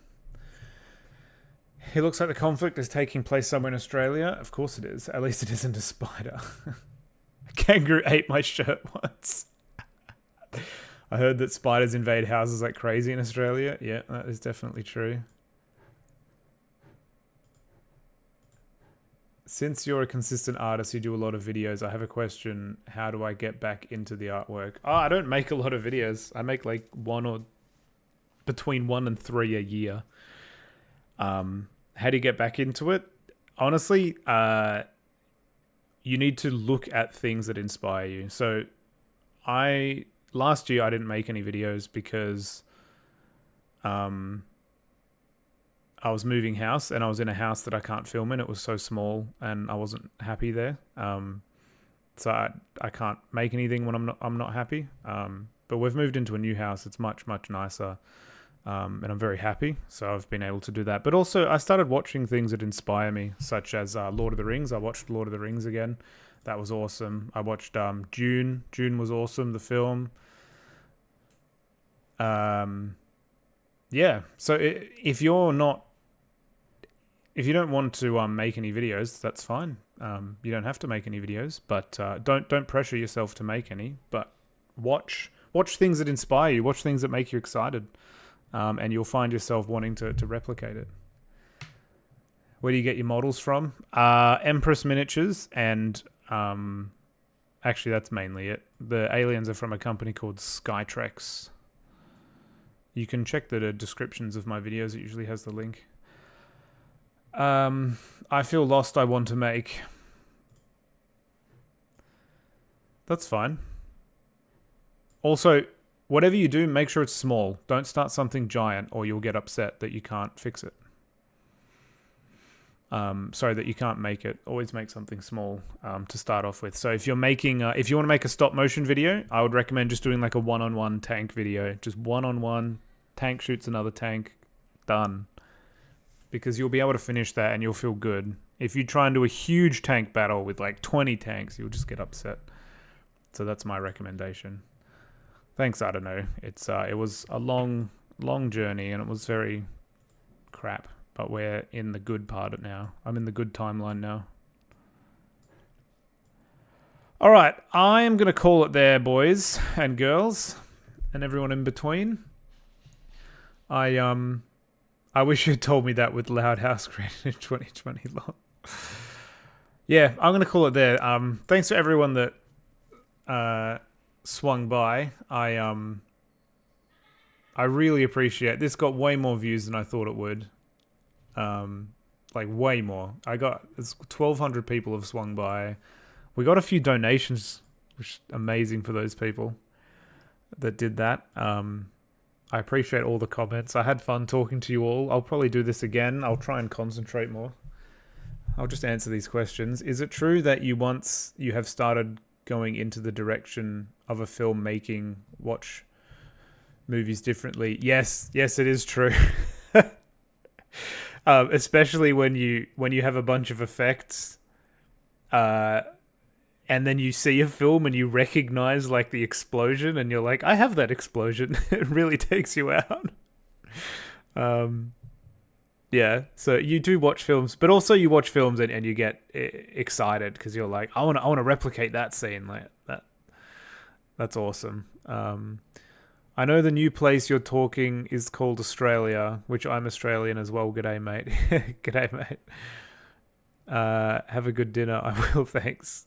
It looks like the conflict is taking place somewhere in Australia. Of course it is. At least it isn't a spider. A kangaroo ate my shirt once. I heard that spiders invade houses like crazy in Australia. Yeah, that is definitely true. Since you're a consistent artist, you do a lot of videos. I have a question. How do I get back into the artwork? Oh, I don't make a lot of videos. I make like between 1 and 3 a year. How do you get back into it? Honestly, you need to look at things that inspire you. So last year I didn't make any videos because I was moving house and I was in a house that I can't film in. It was so small and I wasn't happy there. So I can't make anything when I'm not happy. But we've moved into a new house. It's much nicer. And I'm very happy. So I've been able to do that. But also I started watching things that inspire me, such as Lord of the Rings. I watched Lord of the Rings again. That was awesome. I watched Dune. Dune was awesome, the film. Yeah. So if you don't want to make any videos, that's fine. You don't have to make any videos, but don't pressure yourself to make any. But watch things that inspire you. Watch things that make you excited, and you'll find yourself wanting to replicate it. Where do you get your models from? Empress Miniatures, and actually that's mainly it. The aliens are from a company called Skytrex. You can check the descriptions of my videos. It usually has the link. I feel lost. I want to make. That's fine. Also, whatever you do, make sure it's small. Don't start something giant or you'll get upset that you can't fix it. Sorry, that you can't make it. Always make something small to start off with. So if you're making, if you want to make a stop motion video, I would recommend just doing like a one-on-one tank video. Just one-on-one, tank shoots another tank, done. Because you'll be able to finish that and you'll feel good. If you try and do a huge tank battle with like 20 tanks, you'll just get upset. So that's my recommendation. Thanks, I don't know. It was a long journey and it was very crap. But we're in the good part of it now. I'm in the good timeline now. All right, I am going to call it there, boys and girls and everyone in between. I wish you had told me that with Loud House created in 2020 long. Yeah, I'm going to call it there. Thanks to everyone that swung by. I really appreciate it. This got way more views than I thought it would. Like way more. It's 1,200 people have swung by. We got a few donations, which is amazing for those people that did that. I appreciate all the comments. I had fun talking to you all. I'll probably do this again. I'll try and concentrate more. I'll just answer these questions. Is it true that you have started going into the direction of a filmmaking, watch movies differently? Yes, it is true. Especially when you have a bunch of effects, and then you see a film and you recognize like the explosion, and you're like, I have that explosion. It really takes you out. Yeah, so you do watch films, but also you watch films and you get excited because you're like, I want to replicate that scene, like that. That's awesome. I know the new place you're talking is called Australia, which I'm Australian as well. G'day, mate. G'day, mate. Have a good dinner. I will, thanks.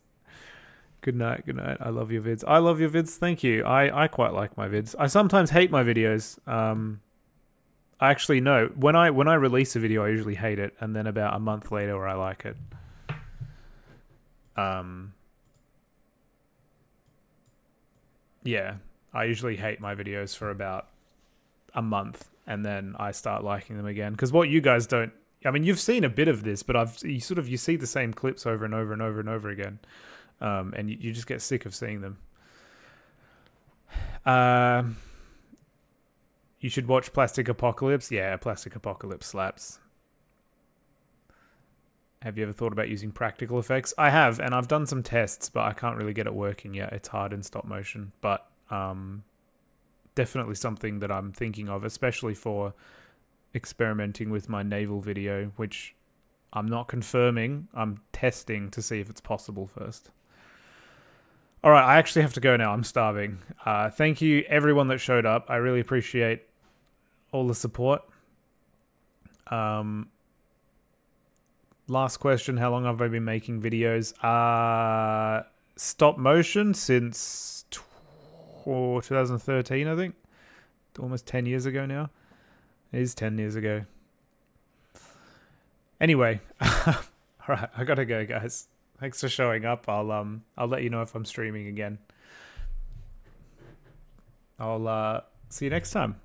Good night. I love your vids. I love your vids. Thank you. I quite like my vids. I sometimes hate my videos. I actually know when I release a video, I usually hate it, and then about a month later, I like it. Yeah, I usually hate my videos for about a month, and then I start liking them again. Because what you guys don't, I mean, you've seen a bit of this, but you see the same clips over and over and over and over again, and you just get sick of seeing them. You should watch Plastic Apocalypse. Yeah, Plastic Apocalypse slaps. Have you ever thought about using practical effects? I have, and I've done some tests, but I can't really get it working yet. It's hard in stop motion, but definitely something that I'm thinking of, especially for experimenting with my naval video, which I'm not confirming. I'm testing to see if it's possible first. All right, I actually have to go now. I'm starving. Thank you, everyone that showed up. I really appreciate all the support. Last question, how long have I been making videos? Stop motion since 2013, I think. Almost 10 years ago now. It is 10 years ago. Anyway, all right, I gotta go, guys. Thanks for showing up. I'll let you know if I'm streaming again. I'll see you next time.